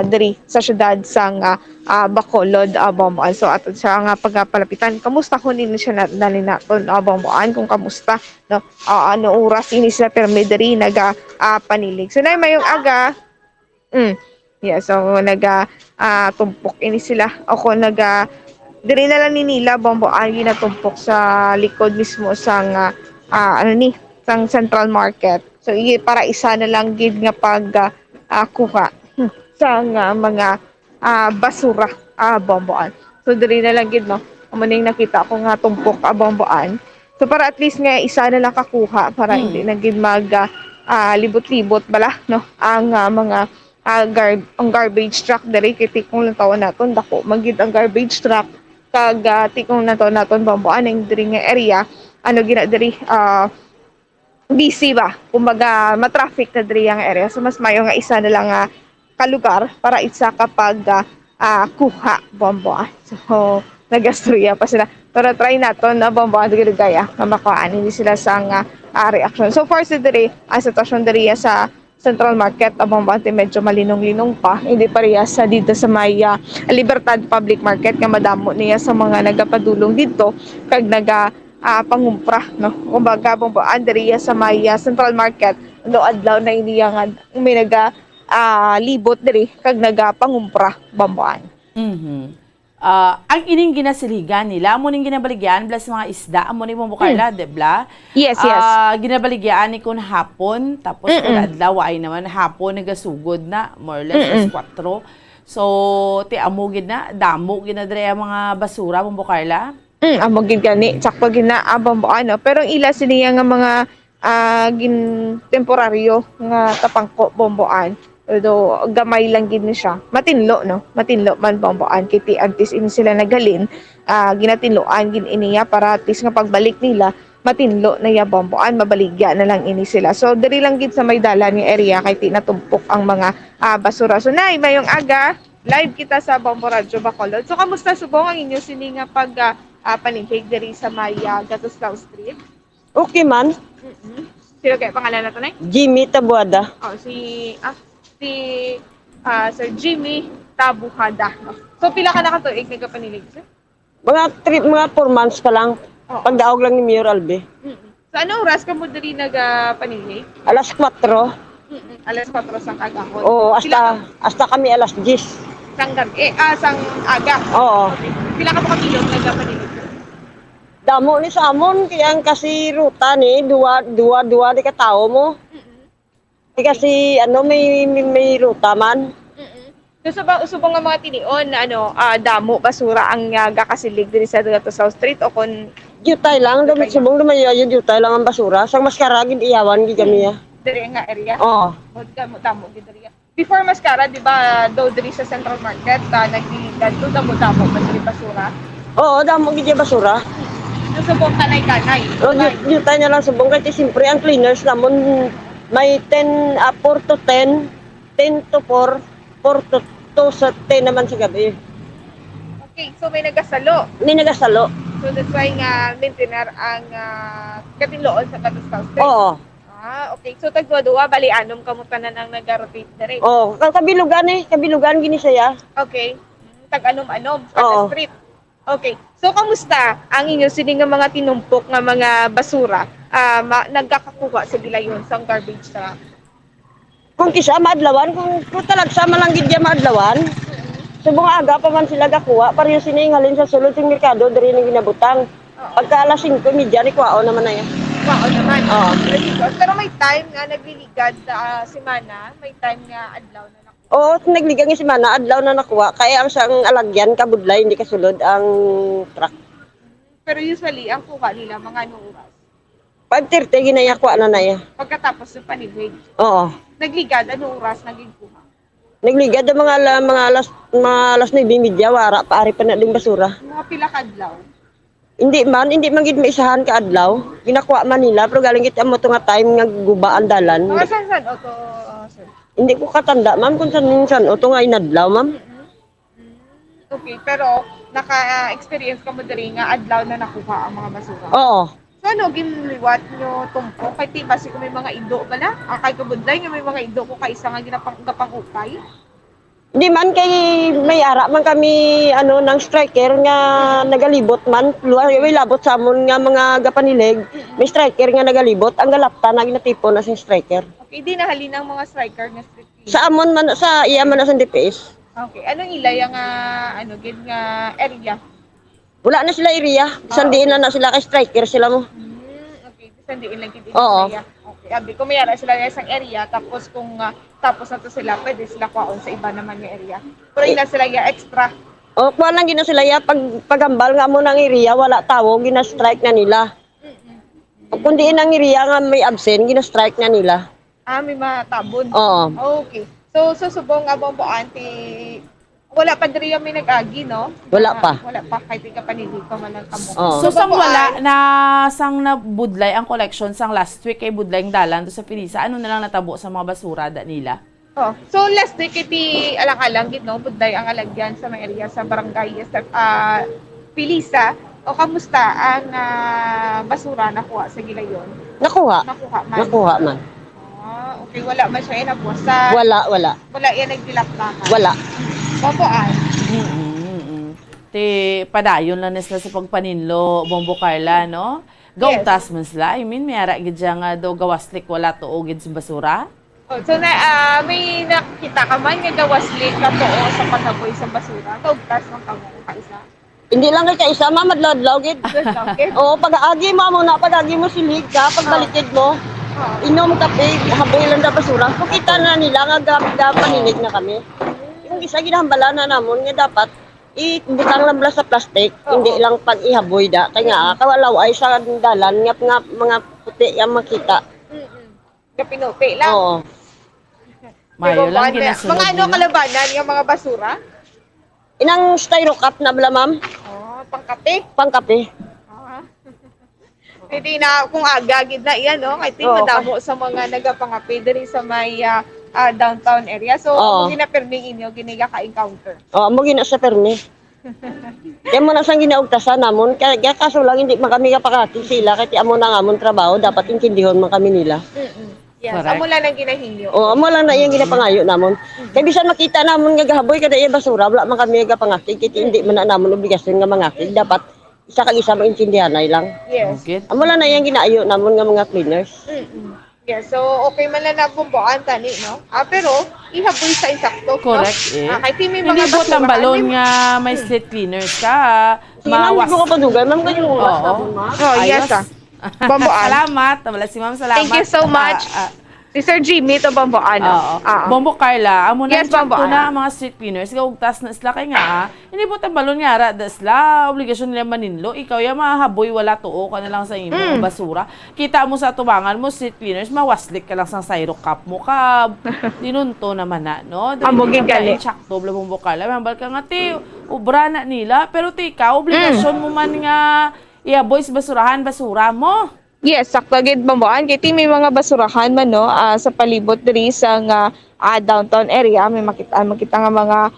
diri sa syudad sang Bacolod bomboan. So ato sa nga pagpalapitan kamustahon ini siya dali naton bomboan kung kamusta no ano oras ini sila permi diri naga panilig. So nay mayong aga yeah so tumpok ini sila ako diri na lang ni nila bomboan ginatumpok sa likod mismo sang sang Central Market. So para isa na lang gid nga pag kuha sa mga basura bomboan. So diri na lang gid no. Amo ning nakita ko nga tumpok bomboan. So para at least nga isa na lang kakuha para hindi na gid mag libot-libot bala no ang mga ang garbage truck diri kay tikong lang tawon naton dako magid ang garbage truck kag tikong lang tawon naton bomboan ning diri nga area gina diri busy ba kumbaga matraffic na diri ang area so mas mayo nga isa na lang kalugar para isa kapag kuha bomboan. So nagastorya pa sila pero try naton na bomboan diri gaya nga makuhaan hindi sila sang reaction. So far sa diri ang sitwasyon diri sa Central Market bomboan medyo malinong-linong pa hindi pareha sa dito sa may Libertad Public Market nga madamo niya sa mga nagapadulong dito kag pangumpra no kumbaga bomboan diri sa may Central Market do adlaw na iniya nga may libot diri kag pangumpra bomboan. Ang ining ginasiligan nila amo ning ginabaligyan plus mga isda amo ni Bombo Carla debla. Yes. Ginabaligyan ni kun hapon tapos adlaw ay naman hapon nagasugod na more or less 4. So ti amo gid na damo ginadre mga basura Bombo Carla. Amo gid gani sakto gina bomboan no pero ila siniya nga mga temporaryo nga tapangko bomboan do gamay lang gid ni siya matinlo man bomboan kiti antes ini sila nagalin ginatinloan gin iniya para at least nga pagbalik nila matinlo na ya bomboan mabaligya na lang ini sila. So diri lang gid sa may dalan nga area kay tinatumpok ang mga basura. So nay mayong aga live kita sa Bombo Radio Bacolod. So kamusta subong ang inyo sini nga pag paninhig diri sa may Gatoslaw Street? Okay man. Sino kay pangalan nato nay? Jimmy Tabuada. Si Sir Jimmy Tabuada. So pila ka nakatuig nagapanilig sir? Mga 4 months pa lang. Pagdaog lang ni Mayor Albe. So anong oras ka mo diri nagapanilig? Alas 4. Alas 4 sang agahon. Oo, hasta kami alas 10. Sang gabi, sang aga. Oo. Pila ka mo katilog nagapanilig? Damo ni sa amon kaya kasi ruta ni dua di ka tao mo. Kasi may ruta man. So subong nga mga tinion na damo basura ang gakasilig diri sa Gatoslaw Street o kon jutay lang subong dumayo jutay lang ang basura sang maskaragid iyawan gid kami ya. Diri nga area. Oo. Mod ka mo damo gid diri. before Mascara, di ba, daw diri sa Central Market, nagliligan to, damo-damo pa diri basura. Oo, damo gid basura. Susubok kanay-kanay. O, yun tayo na lang subong kasi siyempre ang cleaners namon may 10, 4 to 10, 10 to 4, 4 to 2 sa 10 naman sa gabi. Okay, so may nagasalo. May nagasalo. So that's why nga maintainer ang katinloon sa Katustaw Street. Oo. Okay. So tagduwa-duwa, bali anom kamo tanan ang nag-rotate dire. Oo, kabilugan gini siya. Okay. Tag-anom-anom sa street. Okay. So kamusta ang inyo sining nga mga tinumpok nga mga basura nagkakakuha sa gilayon sa garbage truck? Kung kisa maadlawan, kung talagsa malanggid ya maadlawan, subong aga pa man sila gakuha, pareho siningalin sa sulod ng merkado, diri ning ginabutang. Pagka alas 5, media ni kuwao naman na yan. Kuwao naman. Oo. Pero may time nga nagliligad sa semana, may time nga adlaw na nakuha. Oo, nagligang si Mana, adlaw na nakuha. Kaya ang sang alagyan, kabudlay, hindi kasulod ang truck. Pero usually, ang kuha nila, mga anong oras? 5:30, ginayakuha na ya. Pagkatapos ng panibig. Oo. Nagligad, anong oras naging kuha? Nagligad ang mga alas 9:30, wara, paari pa na ding basura. Mga pila kadlaw. Hindi man gid maisahan ka adlaw. Ginakuha man nila, pero galing kita mo nga time nga guba ang dalan. Mga saan o to, sir? Hindi ko katanda, ma'am, kung saan o to nga inadlaw, ma'am. Okay, pero naka-experience ka mo diri nga adlaw na nakuha ang mga basura? Oo. So ano, ginliwat nyo tumpo? Kay tiba si kung may mga indo ba na? Kay kabudlay nga may mga indo ko kaisa nga ginapang ukay? Hindi man kay may ara man kami ng striker nga nagalibot man. May labot sa amon nga mga gapanilig. May striker nga nagalibot. Ang galapta na ginatipon na si striker. Okay, di nahalin ang mga striker na street cleaner? Sa amon man, sa iya man na sa DPS. Okay, anong ilay nga area? Wala na sila area. Sandiin na sila kay striker sila mo. Okay, sandiin lang kita Oo. area. Okay, abi kung may ara sila sa isang area, tapos kung tapos na to sila, pwede sila kuhaon sa iba naman nga area. Pero ina sila extra. O, kuha lang gina sila ya. Pagambal nga mo ng area, wala tawo, gina-strike na nila. Kung diin ang area nga may absent, gina-strike na nila. May matabon? Oo. Okay. So, susubong nga bomboan, wala pa diri yung may nag-agi, no? Wala pa. Wala pa, kahit di ka panili pa man ang kamo. So sang wala na sang nabudlay ang collection sang last week kay budlay ang dalan do sa Pilisa, ano na lang natabo sa mga basura da nila? So last week iti alang-alang gid no, budlay ang alagyan sa mga area sa barangay sa Pilisa. O kamusta ang basura nakuha sa gilayon? Nakuha. Nakuha man. Okay, wala man siya inabuwasan. Wala. Wala yan nagdilak-lakan. Wala. Bomboan. Ti padayon lang nila sa pagpaninlo, Bombo Carla, no? Gawtas man sila. I mean, may ara gid nga do gawaslik wala tuo gid sa basura. So may nakita ka man nga gawaslik ka tuo sa paghaboy sa basura. Gawtas man kamo kaisa. Hindi lang kay kaisa, madlaw-dlaw gid. Oo, pag-agi mo silig ka, pagbalikid mo. Inom kape, haboy lang da basura. Kung kita na nila nga panilig na kami. Yung isa ginahambala na namon nga dapat ibutang lang sa plastic, hindi lang pag ihaboy da. Kaya nga kawalaw ay sa dalan nga mga puti yang makita. Kapinope lang. Oo. Mayo lang ginasunod. Mga kalabanan yung mga basura? Inang styro cup na bala, ma'am? Pangkape? Pangkape. Hindi na kung agagid na iyan, no? Kahit madamo sa mga nagapangape diri sa may downtown area. So, kung ginaperming inyo, giniga ka-encounter. Oo, mo gina sa permi. Kaya mo na sang ginaugtasan namon, kaya kaso lang hindi man kami kapakati sila, kaya amo na nga mong trabaho, dapat intindihon man kami nila. Yes, amo lang ang ginahingyo. Oo, amo lang na iyang ginapangayo namon. Kaya bisan makita namon nga gahaboy kada iya basura, wala man kami gapangakig, kaya hindi man na namon obligasyon nga mangakig, dapat isa kag isa maintindihan ay lang. Yes. Amo lang na iyang ginaayo namon nga mga cleaners. Yes, so okay man lang na bumbuan tani, no? Pero ihaboy sa insakto. Correct, no? Kahit may mga hindi basura. bot ang balon nga may slit cleaners ka. Mawas. Hindi ko padugay, ma'am, kayo oras na po, ma'am. Yes, Bumbuan. Salamat. Wala si ma'am, salamat. Thank you so much. Si Sir Jimmy to Bombo ano. Bombo Carla, amo na Yes, Bombo, na ang mga street cleaners, ugtas na sila kay nga, hindi po tambalon nga ra sila, obligasyon nila maninlo, ikaw ya mahaboy wala tuo ka na lang sa imo basura. Kita mo sa tubangan mo street cleaners, mawaslik ka lang sa syro cup mo ka. Dinunto naman na, no? Amo gigali. Sakto bla Bombo Carla, mambal ka nga ti ubra na nila, pero ti ikaw obligasyon mo man nga iaboy sa basura mo. Yes, sakto gid Bomboan kay may mga basurahan man no sa palibot diri sa downtown area may makita nga mga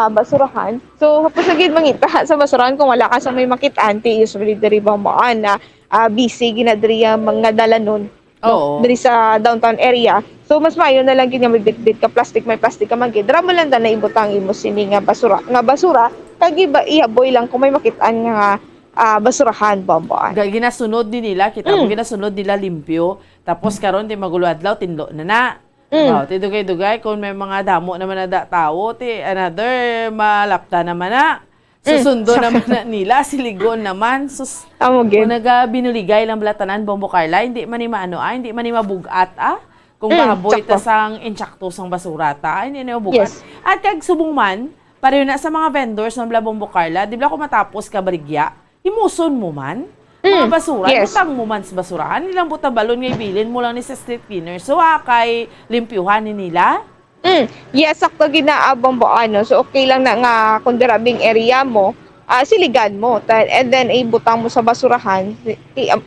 basurahan. So hapos gid mangita sa basurahan kung wala ka sa may makitaan ti usually diri Bomboan na busy ginadri mga dalanon. No, diri sa downtown area. So mas mayo na lang gid nga may bit-bit ka plastic ka man gid. Dra mo lang na ibutang imo sini nga basura kag ihaboy lang kung may makitaan nga basurahan Bomboan. Ginasunod din nila, kita mo ginasunod nila limpyo. Tapos karon di magulo adlaw tinlo na. Ti dugay-dugay kung may mga damo naman na tawo, ti another malapta naman na. Susundo naman na nila, siligon naman. Sus, binuligay lang blatanan Bombo Carla, hindi man ni hindi man ni mabugat kung baboy ta sang inchakto sang basura ta, hindi na mabugat. At kag subong man, pareho na sa mga vendors ng Bombo Carla, di ba kung matapos ka barigya, imuson mo man mga basura, butang mo man sa basurahan, nilang butang balon nga ibilin mo lang ni sa street cleaner. So, kay limpyuhan ni nila? Yes, sakto ginaabang mo ano. So, okay lang na nga kung dirabing area mo, siligan mo. And then, ibutang mo sa basurahan,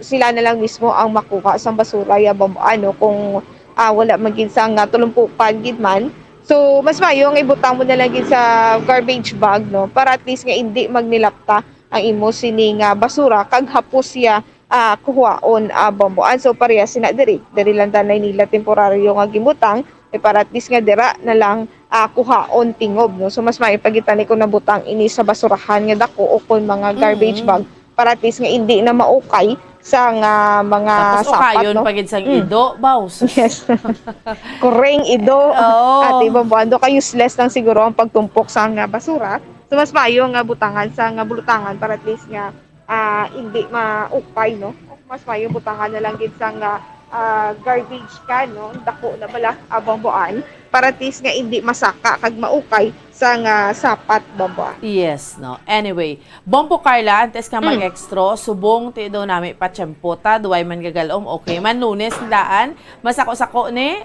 sila na lang mismo ang makuha sa basura yabang mo ano kung wala maging sang tulumpukan gid man. So, mas mayo nga ibutang mo na lang gid sa garbage bag, no? Para at least nga hindi magnilapta ang imo sining basura kag hapos siya kuhaon Bomboan. So pareha sina diri lang tanay nila temporaryo nga gimutang para at least nga dira na lang kuhaon tingob, no. So mas maipagitan ko na butang ini sa basurahan nga dako o kon mga garbage bag para at least nga hindi na maukay sa mga tapos sapat, ukayon no. pagid sang ido baus. Yes. Kureng ido. At Bomboan do ka useless lang siguro ang pagtumpok sa basura. So mas mayo nga butangan sa bulutangan para at least nga hindi maupay, no. Mas mayo butangan na lang gid sa garbage can, no. Dako na bala Bomboan para at least nga hindi masaka kag maukay sa sapat Bomboan. Yes, no. Anyway, Bombo Carla, antes ka mag-extra, subong ti do nami patsyempo ta, duway man gagalom, okay man Lunes daan, masako-sako ni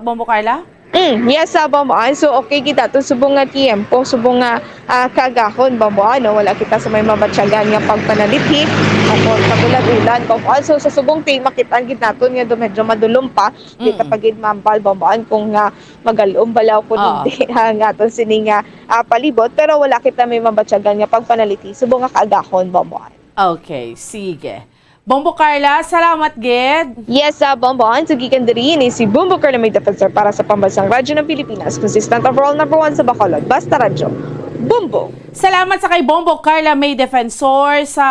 Bombo Carla? Yes, Bomboan. So, okay kita to subong nga tiempo, subong nga kagahon, Bomboan, no? Wala kita sa may mabatsyagan nga pagpanalithi, ako kagulat-ulan, Bomboan. So, sa subong ting makitaan kita to nga medyo madulom pa, kita pagid mambal, Bomboan, kung magalom balaw ko hindi nga to sining palibot, pero wala kita may mabatsyagan nga pagpanalithi, subong nga kagahon, Bomboan. Okay, sige. Bombo Carla, salamat, Ged. Yes, Bomboan. So, gikan diri ni si Bombo Carla may defensor para sa pambansang radyo ng Pilipinas. Consistent overall #1 sa Bacolod. Basta radyo. Bombo! Salamat sa kay Bombo Carla May Defensor sa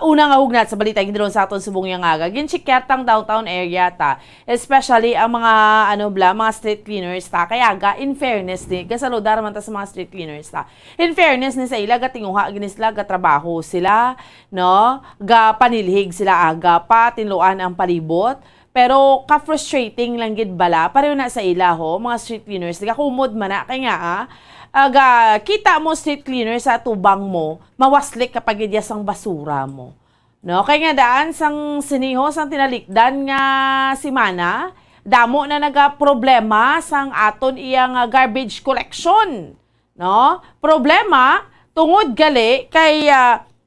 unang hugnat sa balita gindron sa aton subong yang aga. Ginchikyatang downtown area ta. Especially ang mga mga street cleaners ta. Kaya in fairness ni gasaludar man ta sa mga street cleaners ta. In fairness ni sa ila gatinguha ginisla gatrabaho sila, no? Ga panilhig sila aga pa tinluan ang palibot. Pero ka-frustrating lang gid bala pareho na sa ila ho mga street cleaners. Nagakumod man na kay nga kita mo street cleaner sa tubang mo, mawaslik kapag idya sang basura mo. No, kay nga daan sang siniho sang tinalikdan nga si Mana, damo na naga-problema sang aton iyang garbage collection. No? Problema tungod gali kay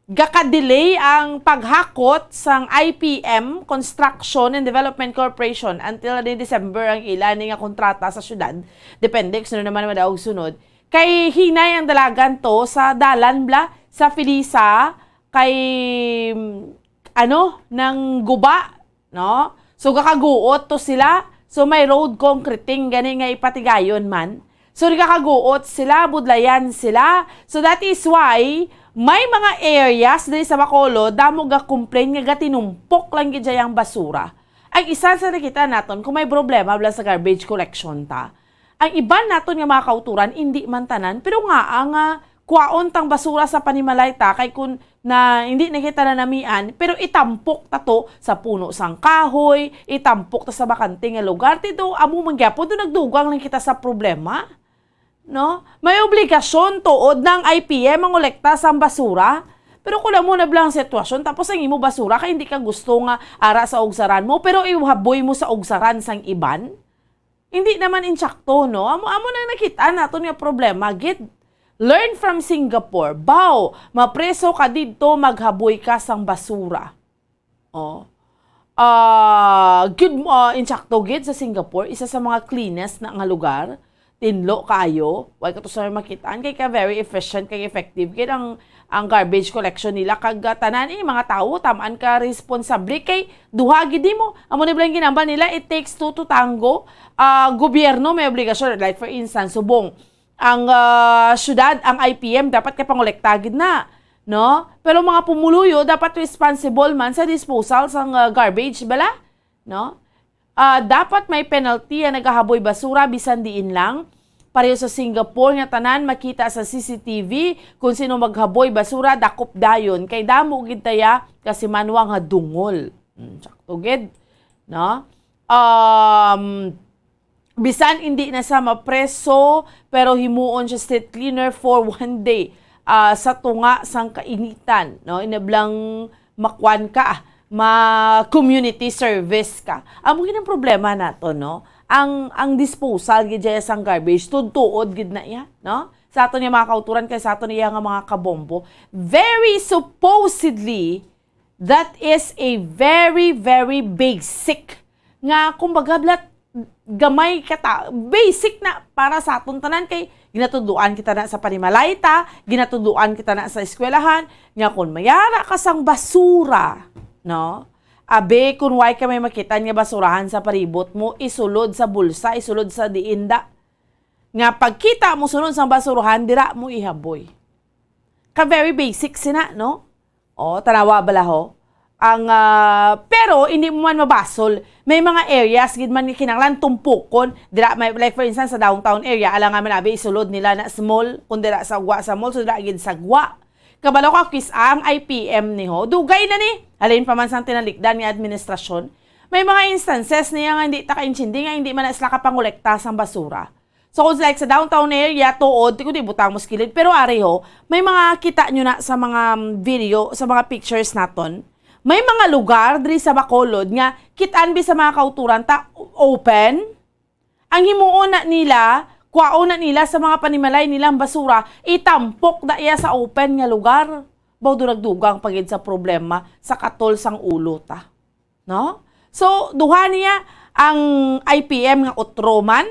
gaka-delay ang paghakot sang IPM, Construction and Development Corporation, until ni December ang ilan nga kontrata sa syudad. Depende kung naman madaog sunod. Kay hinay ang dalagan to sa dalan bla, sa Felisa, kay ng guba, no? So kakaguot to sila, so may road concreting gani nga ipatigayon man. So kakaguot sila, budlayan sila. So that is why may mga areas diri sa Bacolod damo ga complain nga gatinumpok lang gid ang basura. Ang isa sa nakita naton kung may problema bla sa garbage collection ta. Ang iban naton nga mga kauturan hindi man tanan pero nga ang Kuwaon tang basura sa panimalay ta kay kun na hindi nakita na namian, pero itampok ta to sa puno sang kahoy, itampok ta sa bakante nga lugar. Tito, amo mangyapon do nagdugang lang kita sa problema. No? May obligasyon tuod ng IPM ang kolekta sa basura. Pero kung mo na blang sitwasyon, tapos ang imo basura, kaya hindi ka gusto nga ara sa ugsaran mo, pero ihaboy mo sa ugsaran sang iban, hindi naman insakto, no? Amo nang nakita naton nga problema, gid. Learn from Singapore. Baw, mapreso ka dito, maghaboy ka sang basura. Oh. Good insakto gid sa Singapore, isa sa mga cleanest na nga lugar. Tinlo kayo, why ka to sa makitaan, kay ka very efficient, kay effective, kay ang garbage collection nila, kag tanan mga tao, tamaan ka responsable, kay duha gid mo, amo ni blang ginambal nila, it takes two to tango, gobyerno may obligasyon, like for instance, subong, ang syudad, ang IPM, dapat kay pangolekta gid na, no? Pero mga pumuluyo, dapat responsible man sa disposal sang garbage, bala? No? Dapat may penalty ang nagahaboy basura bisan diin lang. Pareho sa Singapore nga tanan makita sa CCTV kung sino maghaboy basura dakop dayon kay damo gid taya kasi manwa nga dungol. Sakto gid, no? Bisan hindi na sa mapreso pero himuon siya street cleaner for one day sa tunga sang kainitan, no? Inablang makwan ka ma-community service ka. Amo gid ang problema nato, no? Ang disposal gid sang garbage tuod gid na iya, no? Sa ato niya mga kauturan kay sa ato niya nga mga kabombo, very supposedly that is a very very basic nga kumbaga blat gamay kata basic na para sa aton tanan kay ginatuduan kita na sa panimalay ta, ginatuduan kita na sa eskwelahan nga kun mayara ka sang basura, no? Abe, kung why ka may makita nga basurahan sa paribot mo, isulod sa bulsa, isulod sa diinda. Nga pagkita mo sunod sa basurahan, dira mo ihaboy. Ka very basic sina, no? O, tanawa bala ho. Pero, hindi mo man mabasol. May mga areas, gid man kinanglan tumpukon. Dira, may, like for instance, sa downtown area, alang nga man abe, isulod nila na small, kung dira sa gwa sa mall, so dira gid sa gwa. Kabalo ka kis ang IPM ni ho, dugay na ni. Halin pa man sang tinalikdan ni administrasyon. May mga instances niya nga hindi taka-intindi nga hindi man na sila kapangolekta sang basura. So kung like sa downtown area, tuod, di butang mo skilid. Pero ari ho, may mga kita nyo na sa mga video, sa mga pictures naton. May mga lugar diri sa Bacolod nga kitaan bi sa mga kauturan ta open. Ang himuon na nila, kuwaon na nila sa mga panimalay nilang basura, itampok na iya sa open nga lugar. Bawdo nagdugang pagid sa problema sa katol sang ulo ta. No? So, duha niya ang IPM nga utroman,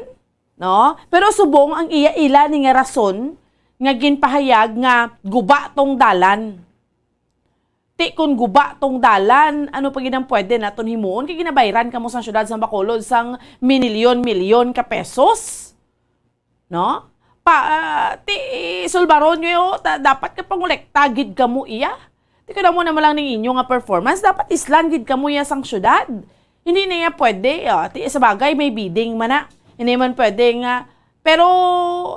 no? Pero subong ang iya ila ni nga rason nga ginpahayag nga guba tong dalan. Ti kun guba tong dalan, ano pa ginang pwede naton himuon kay ginabayran kamo sa syudad sa Bacolod sang milyon ka pesos. No? Ti sulbaron nyo dapat ka pangolekta gid kamo iya. Ti kada mo na lang ning inyo nga performance, dapat islan gid kamo iya sang syudad. Hindi na iya pwede. Ti sa bagay may bidding man na. Hindi man pwede nga. Pero,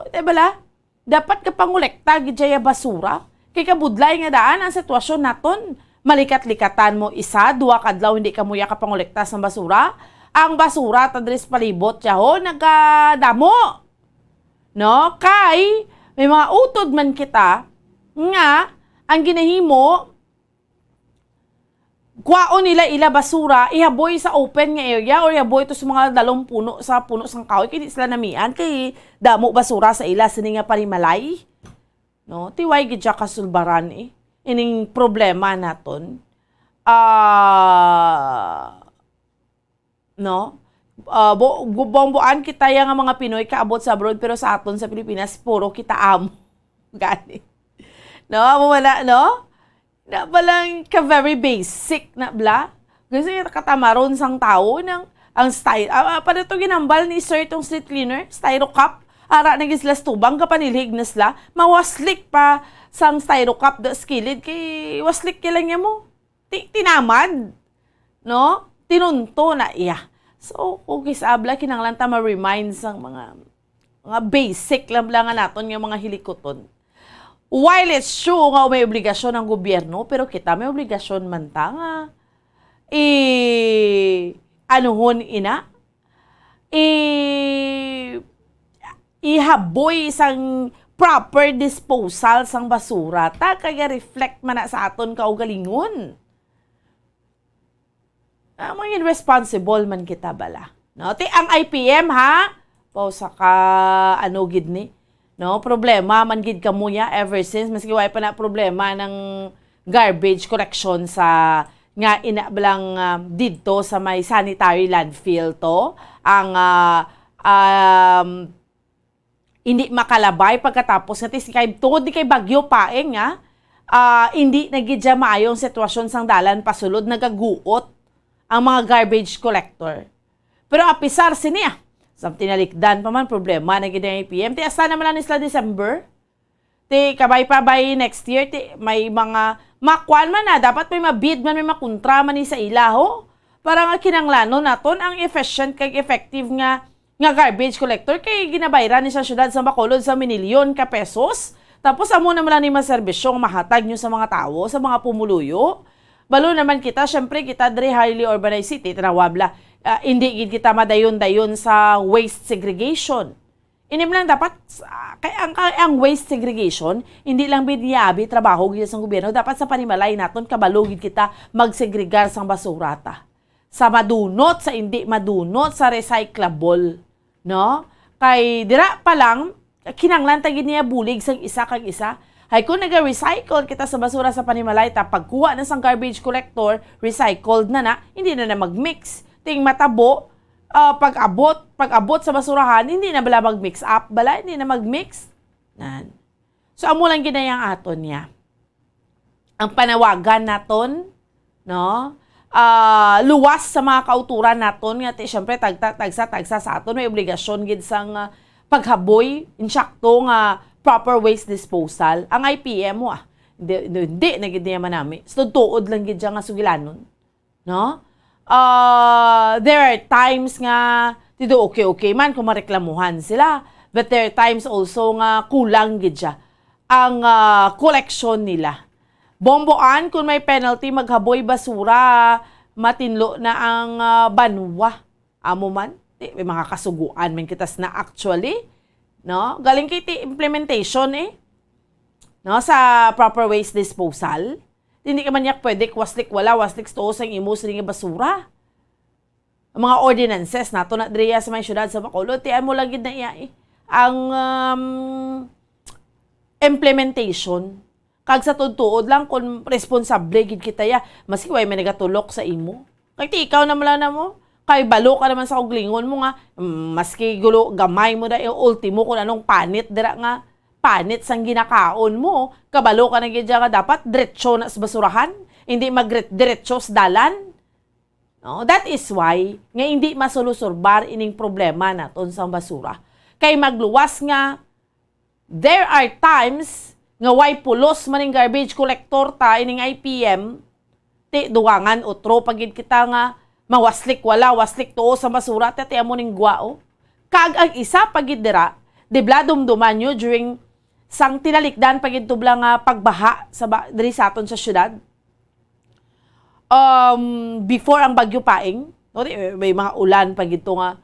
bala, dapat ka pangolekta gid iya basura. Kay kabudlay nga daan ang sitwasyon naton. Malikat-likatan mo isa, duwa kadlaw hindi ka muya ka pangolekta sa basura. Ang basura tadres palibot siya ho, nagdamo. No? Kay, may mga utod man kita nga, ang ginahimo, kwaon nila ila basura, ihaboy sa open nga area or ihaboy to sa mga dalong puno sa puno sang kahoy. Kaya di sila namian, kay damo basura sa ila, sini nga panimalay. No? Tiway gidya kasulbaran eh. Ining problema naton. No? Buong-buan kita yang mga Pinoy kaabot sa abroad pero sa aton sa Pilipinas puro kita amo. Gani. No, wala no? Na balang ka very basic na bla. Kasi katamaron sang tao ng ang style. Para to ginambal ni sir tong street cleaner, styro cup. Ara nagislas tubang ka panilhig na sila, mawaslik pa sang styro cup da skilid kay waslik lang niya mo. Tinamad. No? Tinunto na iya. So, kung kisabla, kinanglan ta ma-remind sang mga basic lang nga naton yung mga hilikoton. while it's true nga may obligasyon ng gobyerno, pero kita may obligasyon man ta nga anuhon ina ihaboy isang proper disposal sang basura ta kaya reflect man na sa aton kaugalingon. Mga irresponsible man kita bala. No, ang IPM ha, pausa ka gid ni. No, problema man gid kamuya ever since maski way pa na problema ng garbage collection sa nga inablang didto sa may sanitary landfill to ang hindi makalabay pagkatapos nga tungod di kay bagyo paeng hindi nagidya maayong sitwasyon sang dalan pasulod nagaguot ang mga garbage collector. Pero apisar siniya sa tinalikdan pa man problema na gid ang IPM. Ti asa naman lang isla December. Ti kabay pa by next year ti may mga makwan man na dapat may mabid man may makontra man ni sa ilaho para nga kinanglanon naton ang efficient kay effective nga garbage collector kay ginabayran ni sa syudad sa Bacolod sa minilyon ka pesos. Tapos amo naman lang ni maserbisyong mahatag nyo sa mga tao, sa mga pumuluyo. Balo naman kita, syempre kita diri highly urbanized city, tinawabla. Hindi gid kita madayon-dayon sa waste segregation. Inim lang dapat ang waste segregation hindi lang biniyabi trabaho gid sa gobyerno, dapat sa panimalay naton kabalo gid kita magsegregar sang basura ta. Sa madunot, sa hindi madunot, sa recyclable, no? Kay dira pa lang kinanglan ta gid niya bulig sang isa kag isa. Hay kung naga-recycle kita sa basura sa panimalay ta pagkuha na sang garbage collector, recycled na hindi na mag-mix. Ting matabo, pag-abot sa basurahan, hindi na bala mag-mix up, hindi na mag-mix. So, amo lang ginayang aton niya. Ang panawagan naton, no? Luwas sa mga kauturan naton, nga syempre, tagsa sa aton, may obligasyon gid sang paghaboy, insakto nga proper waste disposal. Ang IPM mo, hindi na gid niya manami. So, tuod lang gid nga sugilanon. No? There are times nga dito okay man kung mareklamuhan sila, but there are times also nga kulang gid siya ang collection nila. Bomboan kung may penalty maghaboy basura, matinlo na ang banwa. Amo man, may mga kasuguan man kitas na actually, no? Galing kay implementation no, sa proper waste disposal. Hindi ka man yak pwede waslik to sa imos ring basura. Ang mga ordinances nato na driya sa may syudad sa Bacolod, tiyan mo lang gid na iya ang implementation. Kag sa tuod lang kung responsable gid kita ya, maski way may nagatulok sa imo. Kay ti ikaw naman na mo, kay balo ka naman sa uglingon mo nga, maski gulo gamay mo da ultimo kung anong panit dira nga panit sang ginakaon mo, kabalo ka na gid nga dapat diretso na sa basurahan, hindi magdiretso sa dalan. No, that is why nga hindi masolusurbar ining problema naton sa basura. Kay magluwas nga there are times nga way pulos maning garbage collector ta ining IPM ti duwangan utro pagid kita nga mawaslik waslik to sa basura ti amo ning gwao. Kag ang isa pagid dira debladom dumanyo during sang tinalikdan pagid tublang pagbaha sa diri sa aton sa syudad. Before ang bagyo paing, no, may mga ulan pagid to nga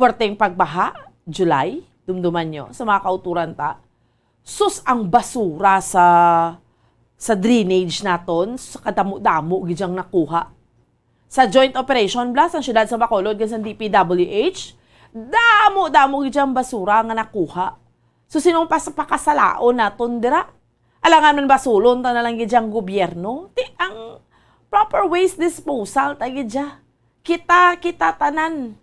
puwerteng pagbaha, July, dumduman nyo sa mga kauturan ta. Sus ang basura sa drainage naton, sa kadamo-damo gidyang nakuha. Sa joint operation blast ang syudad sa Bacolod sa DPWH, damo-damo gidyang basura nga nakuha. So sinong pakasalaon naton dira? Alangan man basulon ta na lang gidyang gobyerno? Ti ang proper waste disposal ta gidya. Kita tanan.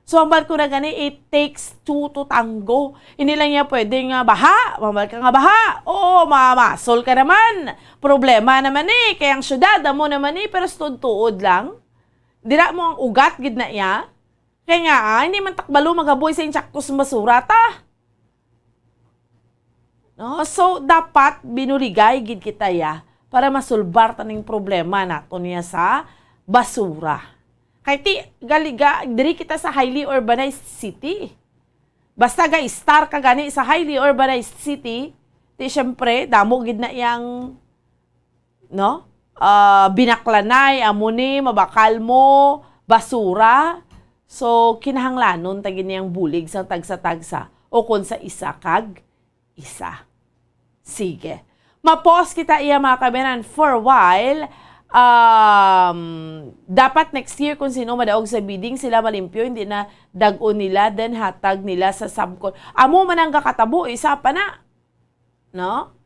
So ang barko na gani, it takes two to tango. Hindi lang niya pwedeng baha, mamal ka nga baha. Oo, mamasol ka naman. Problema naman kaya ang syudad mo naman pero tuod lang. Dira mo ang ugat gid na iya. Kaya nga hindi man takbalo magaboy sa inchakos basura ta. No? So, dapat binuligay gid kita ya para masulbar taning problema nato niya sa basura. Kay ti galiga diri kita sa highly urbanized city. Basta ga-star ka gani sa highly urbanized city, Di syempre, damo gid na yang no? Binaklanay, amuni, mabakal mo, basura. So, kinahanglanon tagin niyang bulig sa tagsa-tagsa o kung sa isa kag isa. Sige. Mapos kita iya mga kabinan for a while. Dapat next year kung sino madaog sa bidding, sila malimpyo, hindi na dagon nila, then hatag nila sa subcon. Amo man ang kakatabo, isa pa na. No?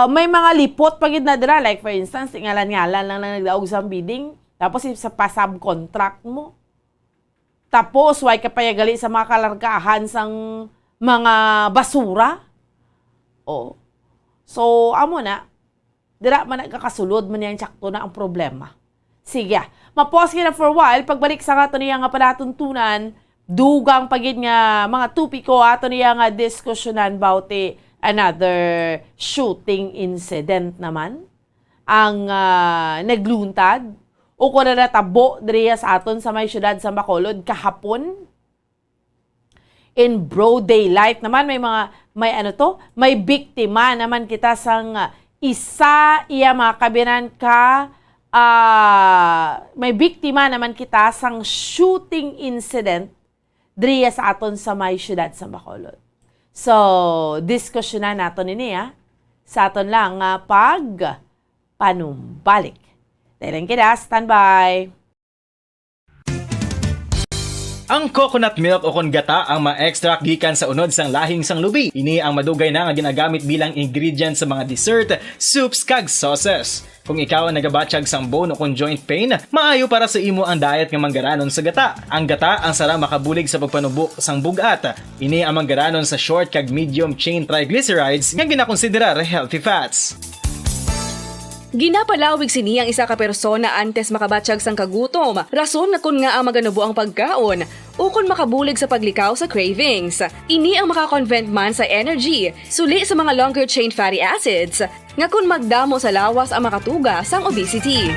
May mga lipot pagid na dira, like for instance, ngalan-ngalan lang nagdaog sa bidding, tapos sa pa-subcontract mo. Tapos, why ka payagali sa mga kalargahan sang mga basura? Oh. So, amo na, dira man nagkakasulod man yang tsakto na ang problema. Sige, mapos na for a while, pagbalik sa nga ito niya nga palatuntunan, dugang pagid nga mga tupiko ato niya nga diskusyonan about another shooting incident naman ang nagluntad o kung na natabo diriya sa aton sa may syudad sa Bacolod kahapon in broad daylight naman may biktima naman kita sang isa iya mga kabinan ka may biktima naman kita sang shooting incident diriya sa aton sa may syudad sa Bacolod. So, diskusyonan nato nini sa aton lang pag panumbalik. Dahil kita, standby. Ang coconut milk o kon gata ang ma-extract gikan sa unod sang lahing sang lubi. Ini ang madugay na nga ginagamit bilang ingredient sa mga dessert, soups kag sauces. Kung ikaw ang nagabatsyag sang bone o kon joint pain, maayo para sa imo ang diet nga manggaranon sa gata. Ang gata ang sara makabulig sa pagpanubok sang bugat. Ini ang manggaranon sa short kag medium chain triglycerides nga ginakonsiderar healthy fats. Ginapalawig sini ang isa ka persona antes makabatsyag sang kagutom. Rason na kun nga ang maganubo ang pagkaon o kun makabulig sa paglikaw sa cravings. Ini ang makakonvent man sa energy, suli sa mga longer chain fatty acids, nga kun magdamo sa lawas ang makatuga sang obesity.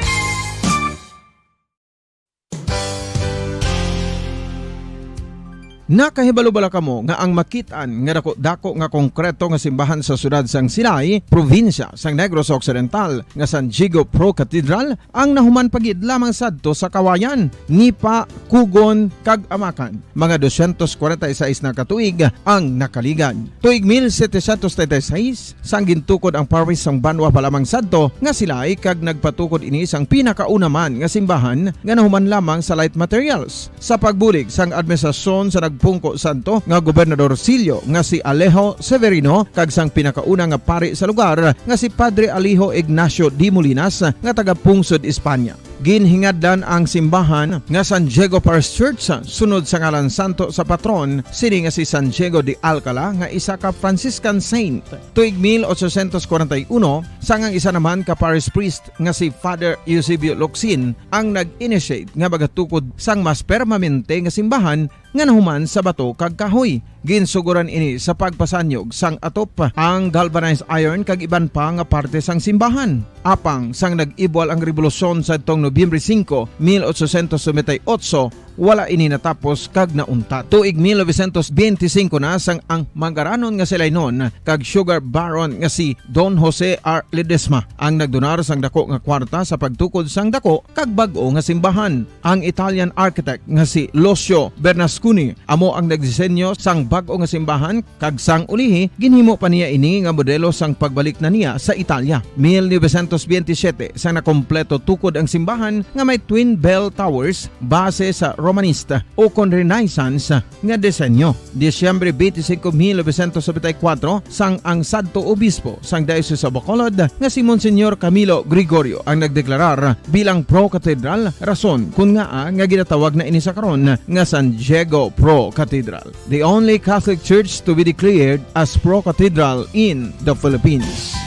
Nakahibalo-bala kamo nga ang makitaan nga dako nga konkreto nga simbahan sa sudad sang Sinay, probinsya sang Negros Occidental nga San Diego Pro Cathedral ang nahuman pagid lamang sadto sa Kawayan, Nipa, Kugon kag Amakan. Mga 246 na katuig ang nakaligan. Tuig 1736 sang gintukod ang parish sang Banwa pa lamang sadto nga sila kag nagpatukod ini sang pinakauna man nga simbahan nga nahuman lamang sa light materials. Sa pagbulig sang administrasyon sa pungko santo nga Gobernador Silio nga si Alejo Severino kag sang pinakauna nga pari sa lugar nga si Padre Alijo Ignacio D. Molinas nga taga Pungsod, Espanya. Ginhingadlan ang simbahan nga San Diego Parish Church sunod sa ngalan santo sa patron sini nga si San Diego de Alcala nga isa ka Franciscan saint. Tuig 1841 sangang isa naman ka parish priest nga si Father Eusebio Locsin ang nag-initiate nga bagatukod sang mas permanente nga simbahan nga nahuman sa bato kag kahoy. Ginsuguran ini sa pagpasanyog sang atop ang galvanized iron kag iban pa nga parte sang simbahan. Apang sang nag-ibwal ang revolusyon sa tong Nobyembre 5, 1898, wala ini natapos kag nauntat. Tuig 1925 na sang ang manggaranon nga sila noon kag sugar baron nga si Don Jose R. Ledesma ang nagdonar sang dako nga kwarta sa pagtukod sang dako kag bag-o nga simbahan. Ang Italian architect nga si Lucio Bernasconi amo ang nagdisenyo sang bag-o nga simbahan kag sang ulihi ginhimo pa niya ini nga modelo sang pagbalik na niya sa Italia. 1927 sang nakompleto tukod ang simbahan nga may twin bell towers base sa Romanista o kon Renaissance nga disenyo. Disyembre 25, 1974 sang ang sadto obispo sang Diocese sa Bacolod nga si Monsignor Camilo Gregorio ang nagdeklarar bilang pro cathedral, rason kun nga ginatawag na ini sa karon nga San Diego Pro Cathedral, the only Catholic church to be declared as pro cathedral in the Philippines.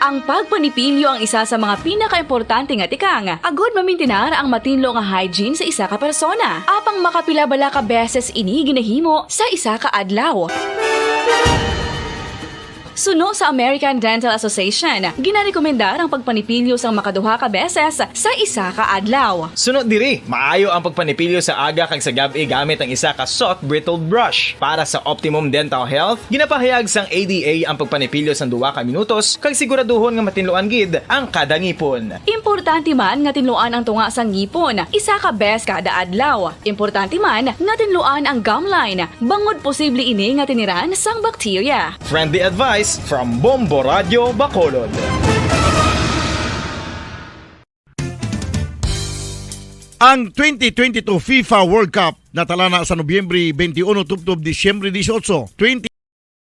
Ang pagpanipilyo ang isa sa mga pinaka-importante nga tikang. Agod mamintinar ang matinlo nga hygiene sa isa ka persona. Apang makapilabala ka beses ini ginahimo sa isa ka adlaw. Suno sa American Dental Association, ginarekomendar ang pagpanipilyo sang makaduha ka beses sa isa ka adlaw. Sunod diri, maayo ang pagpanipilyo sa aga kag sa gabi gamit ang isa ka soft brittle brush. Para sa optimum dental health, ginapahayag sang ADA ang pagpanipilyo sang 2 ka minutos kag siguraduhon nga matinluan gid ang kada ngipon. Importante man nga tinluan ang tunga sang ngipon, isa ka bes kada adlaw. Importante man nga tinluan ang gum line, bangod posible ini nga tiniran sang bakterya. Friendly advice from Bombo Radio Bacolod. Ang 2022 FIFA World Cup natala na sa Nobyembre 21 tubtob Disyembre 18, 20.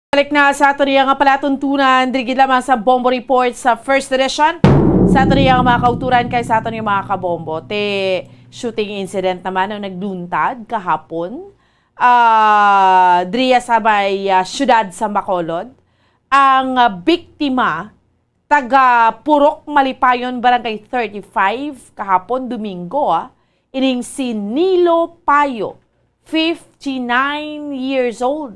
Balik na sa ato nga palatuntunan, dirigid lamang sa Bombo Report sa first edition. Sa ato nga mga kauturan kay sa ato nga mga kabombo. Te shooting incident naman ang nagduntad kahapon. Driya sa may syudad sa Bacolod. Ang biktima, taga Purok Malipayon, Barangay 35, kahapon, Domingo, ining si Nilo Payo, 59 years old.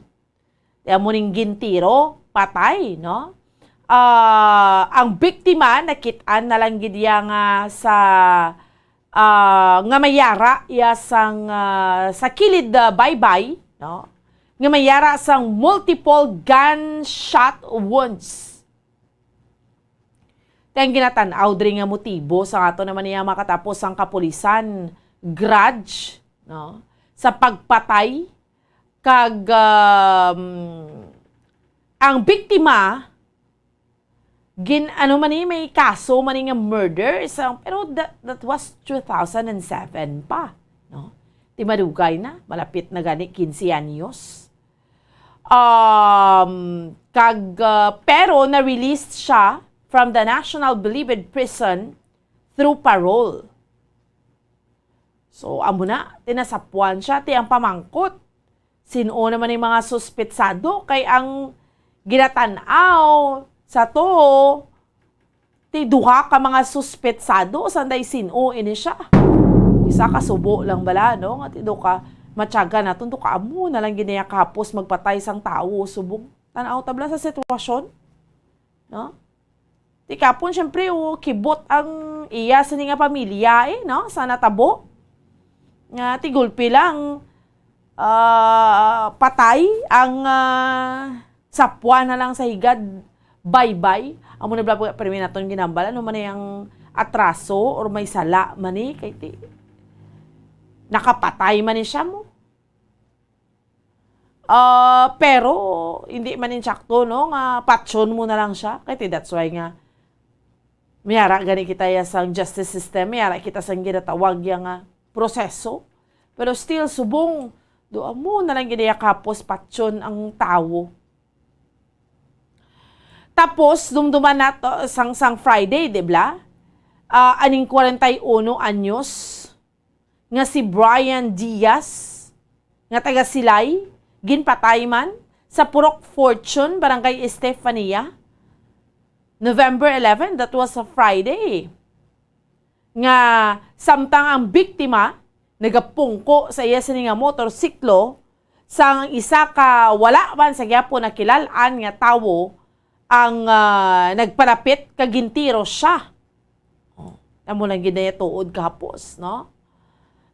Kaya mo ning gintiro, patay, no? Ang biktima, nakitaan na lang gidya nga sa nga mayara, sang sa kilid baybay, no? Nga mayara sang multiple gunshot wounds. Tayang ginatanaw diri nga motibo sa ato naman niya makatapos ang kapulisan grudge, no, sa pagpatay kag ang biktima may kaso man nga murder pero that was 2007 pa, no. Ti madugay na malapit na gani 15 anyos. Pero na-released siya from the National Bilibid Prison through parole. So, amo na, tinasapuan siya, ti ang pamangkot. Sino naman yung mga suspetsado, kay ang ginatanaw sa to, ti duha ka mga suspetsado, sanday sino ini siya. Isa ka subo lang bala, no? Nga ti do ka, matyaga na, tundo ka amo, nalang ginaya kapos magpatay sang tao, subong. Tanaw tabla sa sitwasyon, no? Ti kapon, syempre, kibot ang iya sa nga pamilya, no? Sa natabo. Nga, ti gulpi lang, patay, ang sapwa na lang sa higad, bye-bye. Amo na bla permi naton ginambala, ano man yung atraso, or may sala man kay ti, nakapatay man siya mo. Pero, hindi man insakto, no? Nga, patsyon mo na lang siya. Kaya that's why nga, mayara gani kita sa justice system, mayara kita sa ginatawag yung proseso. Pero still, subong, doon mo na lang ginaya kapos patsyon ang tao. Tapos, dumduman na to, sang Friday, dibla? Aning 41 anyos, nga si Brian Diaz, nga taga Silay, ginpatay man, sa Purok Fortune, Barangay Estefania, November 11, that was a Friday. Nga, samtang ang biktima, nagapungko sa iya nga motorsiklo, sang isa ka wala man sa gyapo na kilalaan nga tawo, ang nagpalapit kagintiro siya. Amo lang ginaya tuod kahapos, no?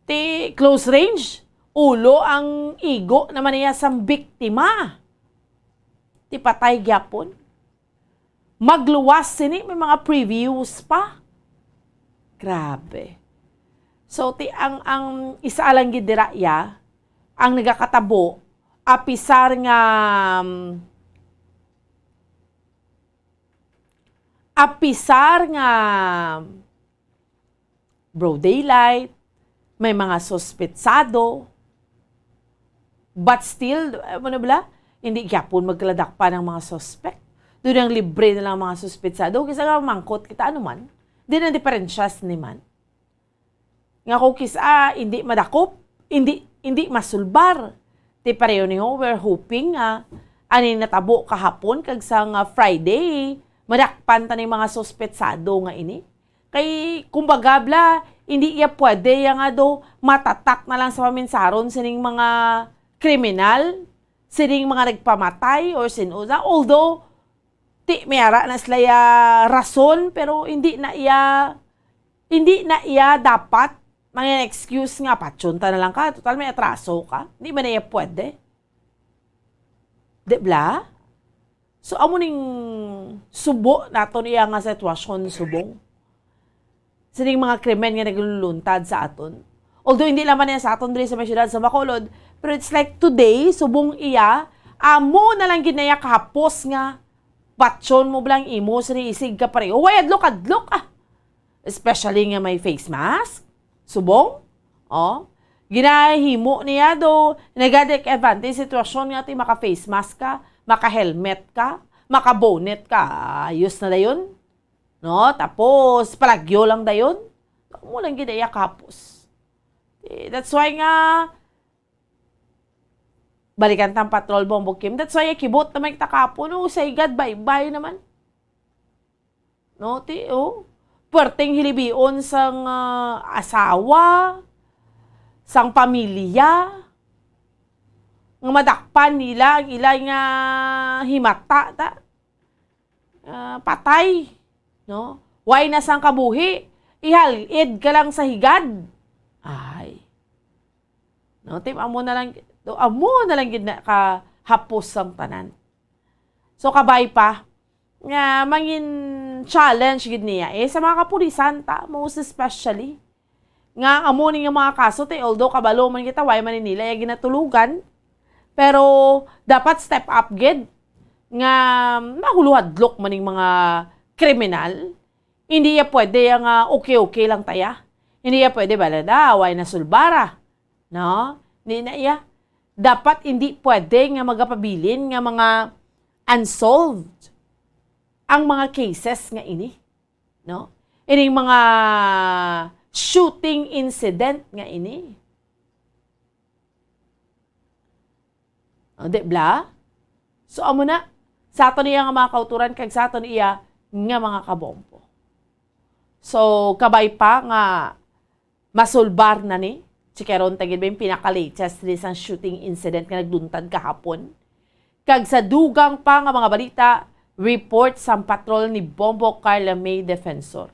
Ti close range, ulo ang igo naman niya sa biktima. Ti patay gyapon. Magluwas sini, may mga previews pa. Grabe. So ti ang isa lang gid dira ya, ang nagakatabo apisar nga broad daylight, may mga suspetsado, but still, ano bala, hindi gyapon magladak pa ng mga suspect. Doon ang libre na lang mga suspetsado. Kisa nga mangkot kita, ano man, hindi na diferensyas ni man. Nga ko kisa, hindi madakop, hindi masulbar. Di pareho niyo, we're hoping aning natabo kahapon kag sang Friday, madakpan ta ng mga suspetsado nga ini. Kay kumbaga bla, hindi iya pwede nga do matatak na lang sa paminsaron sining mga kriminal, sining mga nagpamatay or sinuza. Although ti mayara na sila ya rason pero hindi na iya dapat mga excuse nga patsunta na lang ka, total may atraso ka, hindi ba na iya pwede? Di ba? So amo ning subo nato niya nga sitwasyon subong. Sining mga krimen nga nagluluntad sa aton. Although hindi naman niya sa aton diri sa may syudad sa Bacolod, pero it's like today subong iya amo na lang ginaya kahapos nga patson mo blang imo sa isig ka pareho. Way adlok ah. Especially nga may face mask. Subong. Oh. Ginahimo niya do nagadik advantage sitwasyon nga ti maka face mask ka, maka helmet ka, maka bonnet ka. Ayos na dayon. No? Tapos palagyo lang dayon. Mo lang ginaya kapos. That's why nga balikan tang patrol Bombo Kim. That's why kibot na may takapo. No, say God, bye-bye naman. No, puwerteng hilibion sang asawa, sang pamilya, nga madakpan nila, ang ilay nga himata, patay. No? Why na sang kabuhi? Ihalid ka lang sa higad. Ay. No, amo na lang gid na kahapos sang tanan. So kabay pa nga mangin challenge gid niya sa mga kapulisan ta, most especially nga amo ning mga kaso although kabalo man kita way man nila ya ginatulugan, pero dapat step up gid nga mahuluhadlok man ning mga kriminal. Hindi ya pwede yang okay lang taya. Hindi ya pwede balada way na sulbara. No? Hindi na iya. Dapat hindi pwede nga magapabilin nga mga unsolved ang mga cases nga ini. No? Ining mga shooting incident nga ini. Di ba? So, amo na. Sa ato niya nga mga kauturan, kag sa ato niya nga mga kabombo. So, kabay pa nga masulbar na ni si Keron tagid ba yung pinaka-latest isang shooting incident nga nagduntad kahapon. Kag sa dugang pa nga mga balita, report sa patrol ni Bombo Carla May Defensor.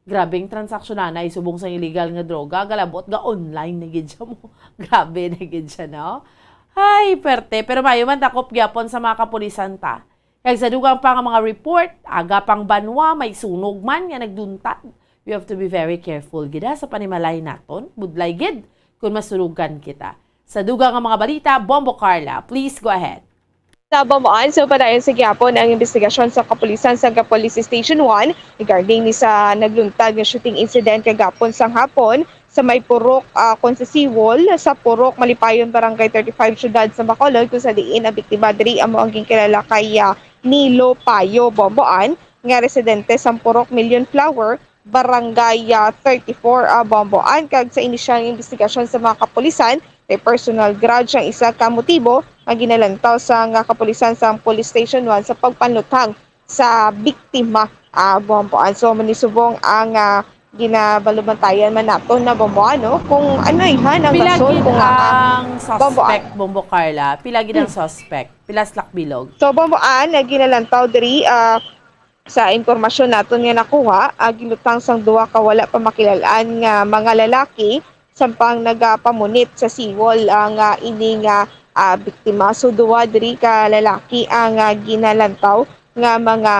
Grabing transaksyon na isubong sa illegal nga droga, galabot nga online na gid siya mo. Grabe na gid siya, no? Ay, perte. Pero mayo man takop gyapon sa mga kapulisan ta. Kag sa dugang pa nga mga report, aga pang banwa, may sunog man nga nagduntad. We have to be very careful gida sa panimalay naton. Budlay gid kung masurugan kita. Sa dugang nga mga balita, Bombo Carla, please go ahead. Sa Bamaan, so padayon sa gyapon ang investigasyon sa kapulisan sa Police Station 1 regarding ni sa nagluntad nga shooting incident kagapon sang hapon sa may Purok kon sa Seawall sa Purok Malipayon Barangay 35 Syudad sa Bacolod kung sa diin ang biktima diri amo ang kilala kay Nilo Payo Bomboan nga residente sa Purok Million Flower Barangay 34 Bomboan. Kag sa inisyal nga investigasyon sa mga kapulisan may personal grudge ang isa ka motibo ang ginalantaw sa nga kapulisan sa Police Station 1 sa pagpanlutang sa biktima Bomboan. So manisubong ang ginabalubantayan man nato na Bomboan, no? Kung ano ang rason kung ang suspect Bombo Carla, pila gid ang suspect, pila slak bilog. So Bomboan ginalantaw diri sa impormasyon naton nga nakuha, gilutang sang duha ka wala pa makilalaan nga mga lalaki sampang nagapamunit sa Seawall ang ining biktima. So duwa diri ka lalaki ang ginalantaw nga mga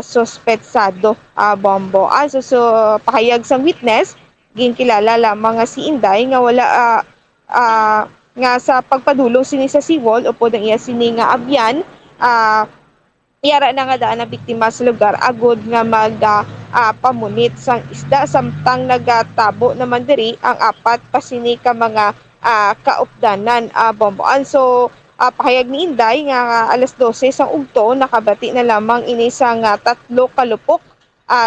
suspetsado Bombo. So pahayag sang witness ginkilala lamang nga si Inday nga wala nga sa pagpadulong sini sa Seawall upod ang iya sini nga abyan iyara na nga daan na biktima sa lugar agod nga pamunit sang isda samtang nagatabo naman diri ang apat pa sini ka mga kaupdanan Bomboan. So pahayag ni Inday nga alas 12 sang ugto nakabati na lamang ini sang tatlo kalupok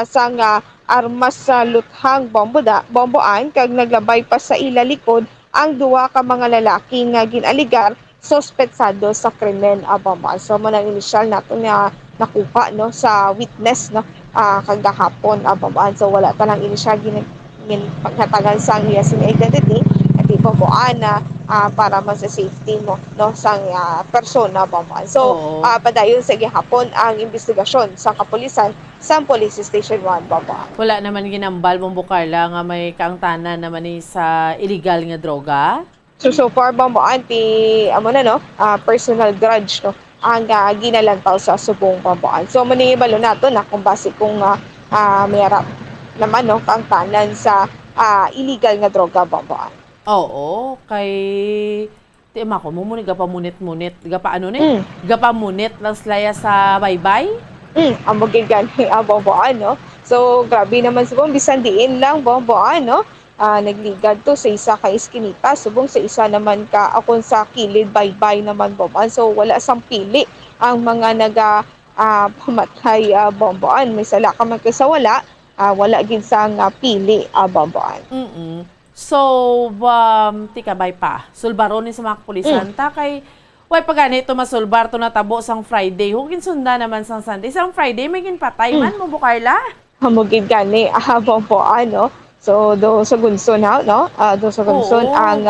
sang armas sa luthang Bomboan kag naglabay pa sa ila likod ang duwa ka mga lalaki nga ginaligar suspetsado sa krimen Bomboan. So mo nang inisyal nato nga nakuha no sa witness no kagahapon Bomboan. So wala ta lang inisyal pagkatagan sang iya sing identity at Bomboan na para man sa safety mo no sang persona Bomboan. So Oo. padayon sa gihapon ang investigasyon sa kapulisan sa Police Station 1 Bomboan. Wala naman ginambal Bombo Carla nga may kaangtanan naman ni sa illegal nga droga. So far Bomboan amo na no personal grudge no ang ginalantaw sa subong Bomboan. So manibalo nato na kung base kung mayara naman no kaangtanan sa illegal nga droga Bomboan. Oo, kay Tima ko mo muni gapamunit-munit, gapaano ni? Gapamunit lang slaya sa baybay. Amo gigani Bomboan no. So grabe naman subong bisan diin lang Bomboan no. Nagligad to sa isa ka iskinita, subong sa isa naman ka akon sa kilid baybay naman Bomboan. So wala sang pili ang mga pamatay Bomboan. May sala ka man kay sa wala gid sang pili Bomboan. So, tikabay pa. Sulbaron ni sa mga kapulisan. Kay, way pa ganito masulbar to natabo sang Friday. Hugin sunda naman sang Sunday. Sang Friday, may ginpatay man mo, Bukarla? Hamugid gani, Bomboan, no? So, do sa Gunson, no? Do sa Gunson, ang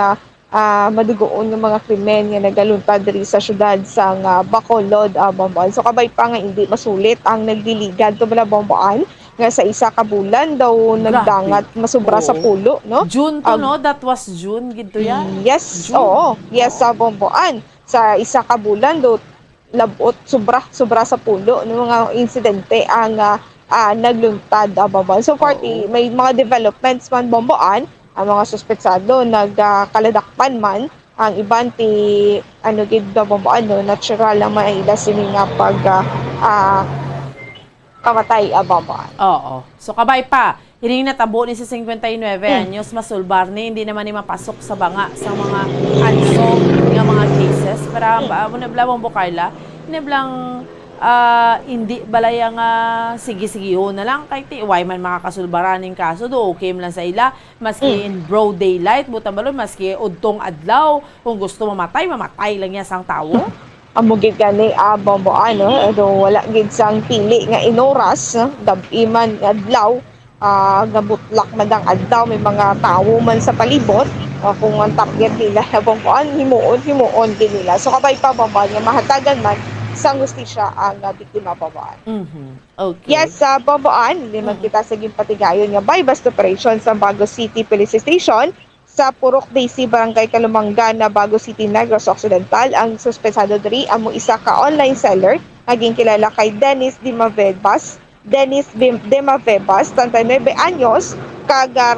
madugoon ng mga krimen nga nagaluntad diri sa syudad sang Bacolod, Bomboan. So, kabay pa nga hindi masulit ang nagdiligad to bala Bomboan. Nga sa isa ka bulan daw nagdangat masubra sa pulo, no? June to, no? That was June, gito yan? Yes, June. Oo. Yes, sa Bomboan. Sa isa ka bulan daw labot, sobra sa pulo ng mga insidente ang nagluntad Bomboan. So, may mga developments man Bomboan, ang mga suspetsado nagkaladakpan man, ang iban gid Bomboan, no? Natural lang maila sini nga pag kamatay Bomboan. Oo. So kabay pa, hining natabo ni sa 59 anyos masulbar ni hindi naman ni mapasok sa banga sa mga unsolved nga mga cases. Para mo na blawang Bukarla, niblang hindi balaya nga sige-sigiho na lang kay why man makakasulbaran ning kaso do okay man lang sa ila maski in broad daylight buta balon maski udtong adlaw kung gusto mamatay lang niya sang tawo. Amo gid gani Bomboan no, wala gid sang pili nga inoras, gabi man adlaw, gabutlak man ang adlaw may mga tawo man sa palibot, kung ang target nila Bomboan himuon din nila. So kabay pa Bomboan nga mahatagan man sang hustisya ang biktima Bomboan. Okay. Yes, Bomboan, hindi man kita sa patigayon nga by bust operation sa Bago City Police Station sa Purok Daisy, Barangay Kalumangan na Bago City, Negros Occidental. Ang suspensado diri amo isa ka online seller naging kilala kay Dennis Demavebas, 39 anyos,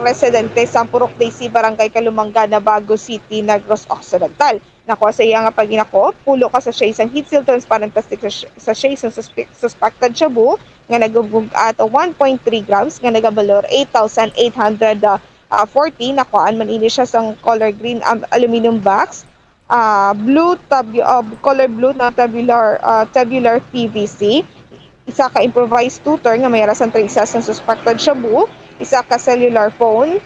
residente sa Purok Daisy, Barangay Kalumangan na Bago City, Negros Occidental. Nakuha sa iya nga paginako, pulo ka sa siya isang heat seal transparent plastic sa siya isang suspected shabu nga nagubog at 1.3 grams nga nagabalor 8,840. Nakuhaan man ini siya sa color green aluminum box, color blue na tabular PVC, isa ka improvised tutor nga may rasan trisas ng suspected shabu, isa ka cellular phone,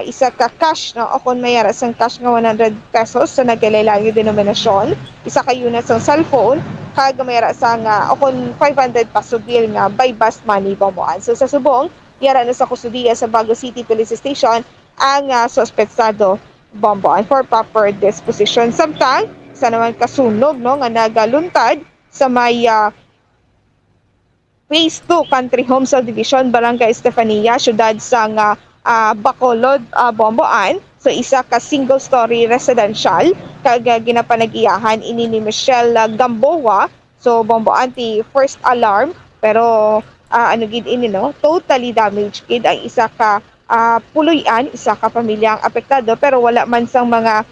isa ka cash na okon may rasan cash nga 100 pesos sa nagkailangan yung denominasyon, isa ka unit ng cellphone, kag may rasan okon 500 peso bill nga by bus money Bomboan. So sa subong yara na sa kustudiya sa Bago City Police Station ang suspetsado Bomboan for proper disposition. Samtang sa naman kasunog no nga nagaluntad sa may Phase 2 Country Home Subdivision, Barangay Estefania, syudad sa Bacolod, Bomboan. So isa ka single-story residential kag ginapanagiyahan ini ni Michelle Gamboa. So Bomboan ti first alarm pero gid ini no, totally damaged gid ang isa ka puloy-an, isa ka pamilyang apektado pero wala man sang mga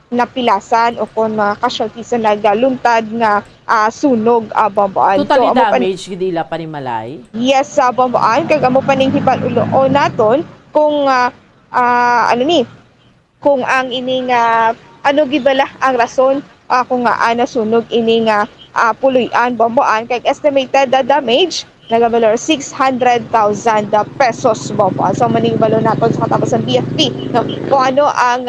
napilasan o kung mga casualties na nagaluntad nga sunog Bomboan. Totally damaged gid ila pa ni Malay. Yes, Bomboan kag amo paning hibalulo naton kung kung ang ining gibala ang rason kung nasunog ining puloy-an Bomboan kag estimated damage nagabalor 600,000 pesos Bomboan. So manibalo naton sa katapusan BFP no, kung ano ang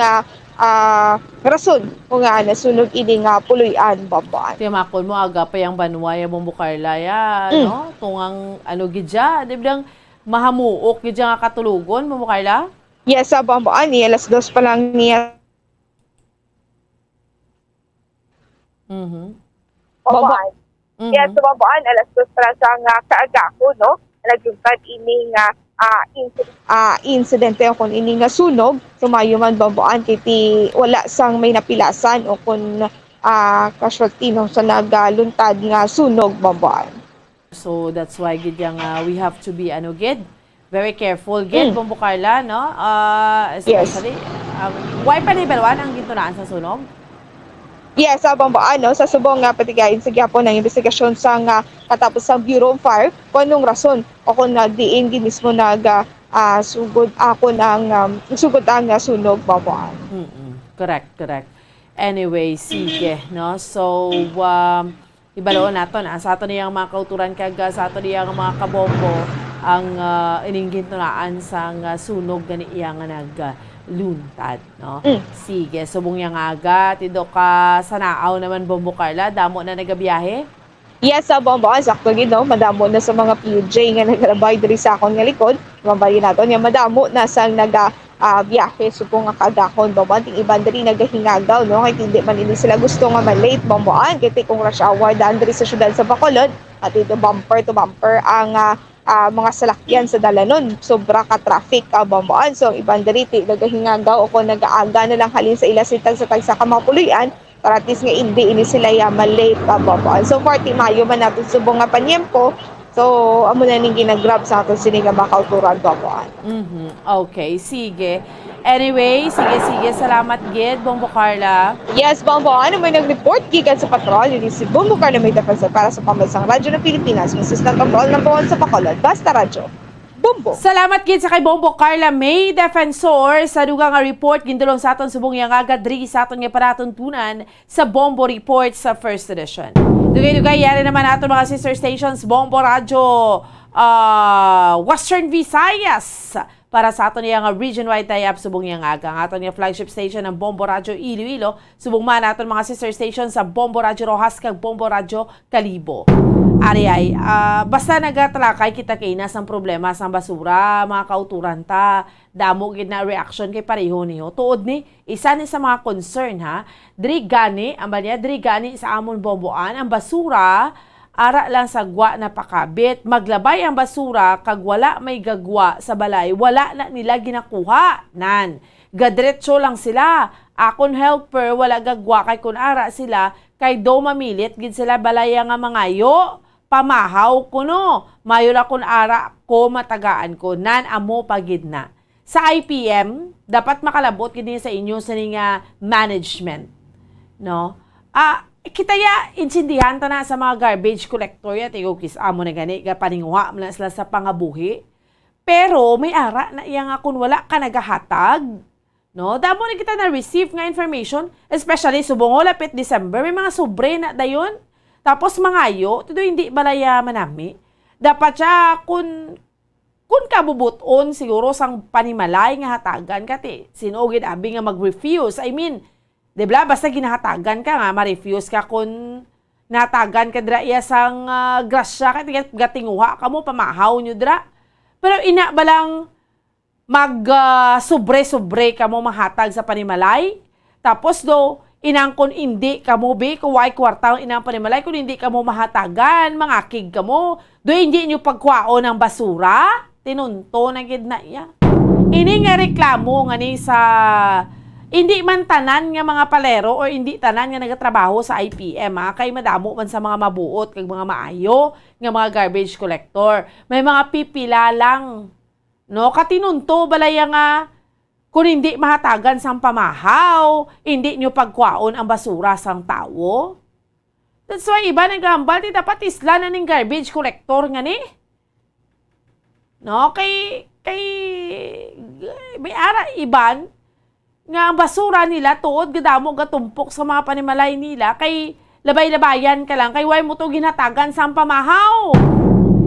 rason kung nasunog ini puloy-an Bomboan. Timakon mo aga pa yang Banwaya Bombocarlaya no, kung ang gidya dibdang mahamuok gidya nga katulugon Bombocarla. Yes, Bomboan ni alas 2 pa lang niya Bambuan. Yes, so Bambuan, alas 2 para sa kaagako, no? Naglugtad ini nga insidente o kung ini nga sunog, sumayo man Bambuan, kiti wala sang may napilasan o kung casualty no, sa nagaluntad nga sunog Bambuan. So that's why gid yang we have to be gid very careful gid Bombo Carla, no? Especially why pa level 1 ang gintunaan sa sunog? Yes, sa Bambuan, no, sa subong nga patigayin sa gyapon ng investigasyon sa katapos sa Bureau of Fire kung anong rason o kung diin gid mismo sugod ang sunog Bambuan. Correct. Anyway, sige, no? So ibaloon naton sa ato niyang mga kauturan kag sa ato niyang mga kabombo ang ininggintunaan sa sunog gani iya nga nagluntad, no? Sige, subong yang aga tido ka sa naaw naman Bombo Carla, damo na nagabiyahe? Yes, sa Bambuan, sakto gid no, madamo na sa mga PJ nga nagrabay diri sa akon nga likod. Mabayin naton nga madamo na sang biyahe subong nga kagakon Bambuan, ting iban diri nagahingagaw, no, kay hindi man ini sila gusto nga malate Bambuan, kay kung rush hour daan diri sa syudad sa Bacolod at ito bumper to bumper ang mga salakyan sa dalanon, sobra ka traffic Bambuan. So iban diri nagahingagaw o kung nagaaga na lang halin sa ilasitag sa tagsa ka mga puloy-an para at least nga hindi ini sila malate Bambuan. So 40 Mayo man natin subong nga panyempo. So amo na ning ginagrab sa aton sini nga mga kauturan Bambuan. Okay, sige. Anyway, sige, salamat gid Bombo Carla. Yes, Bambuan, may nag-report gikan sa patrol ni si Bombo Carla may defensa para sa Pambansang Radyo ng Pilipinas, Assistant Control number 1 sa Bacolod, Basta Radyo. Bombo. Salamat gid sa kay Bombo Carla May Defensor sa dugang nga report gindulong sa aton subong yang agad diri sa aton nga paratuntunan sa Bombo Report sa First Edition. Dugay-dugay yari naman aton mga sister stations Bombo Radyo Western Visayas para sa aton yang region-wide tie-up subong yang aga. Ang aton nga flagship station ng Bombo Radyo Iloilo, subong man aton mga sister stations sa Bombo Radyo Rojas kag Bombo Radyo Kalibo. Ari basta nagatalakay kita kay nasang problema sa basura, mga kauturan ta, damo gid na reaction kay pareho niyo. Tuod ni isa ni sa mga concern ha, diri gani sa amon Bomboan ang basura ara lang sa gwa na pakabit, maglabay ang basura kag wala may gagwa sa balay, wala na nila ginakuha nan. Gadretso lang sila. Akon helper wala gagwa kay kun ara sila kay do mamilit gid sila balaya nga mangayo. Pamahaw ko no. Mayo la kun ara ko matagaan ko nan amo pagid na. Sa IPM dapat makalabot gid sa inyo sa nga management. No? Kita ya insindihan ta na sa mga garbage collector ya tigokis amo na gani ga paninguha man sila sa pangabuhi. Pero may ara na iya nga kun wala ka nagahatag. No, damo na kita na receive nga information, especially subong lapit December may mga sobre na dayon. Tapos mangayo, tudo hindi balaya manami. Dapat siya kun kabubuton siguro sang panimalay nga hatagan kati sinugid abi nga mag-refuse. I mean, dibla basta ginahatagan ka nga ma-refuse ka kun natagan ka dra iya sang grasya ka gatinguha kamo pamahaw nyo dra. Pero ina balang sobre-sobre ka mo mahatag sa panimalay. Tapos do inangkon hindi ka mo be kuway kwarta inang panimalay kung hindi ka mo mahatagan, mangakig ka mo. Do hindi nyo pagkwao ng basura. Tinunto na gid na iya. Ini nga reklamo nga ni sa hindi man tanan nga mga palero or hindi tanan nga nagatrabaho sa IPM kay madamo man sa mga mabuot kag mga maayo nga mga garbage collector. May mga pipila lang. No, katinunto balaya nga kung hindi mahatagan sang pamahaw, hindi nyo pagkwaon ang basura sang tao. That's why iba naghambal di dapat isla na ning garbage collector nga ni. No, kay may ara iban nga ang basura nila tuod gadamo gatumpok sa mga panimalay nila kay labay-labayan ka lang kay way mo to ginhatagan sang pamahaw.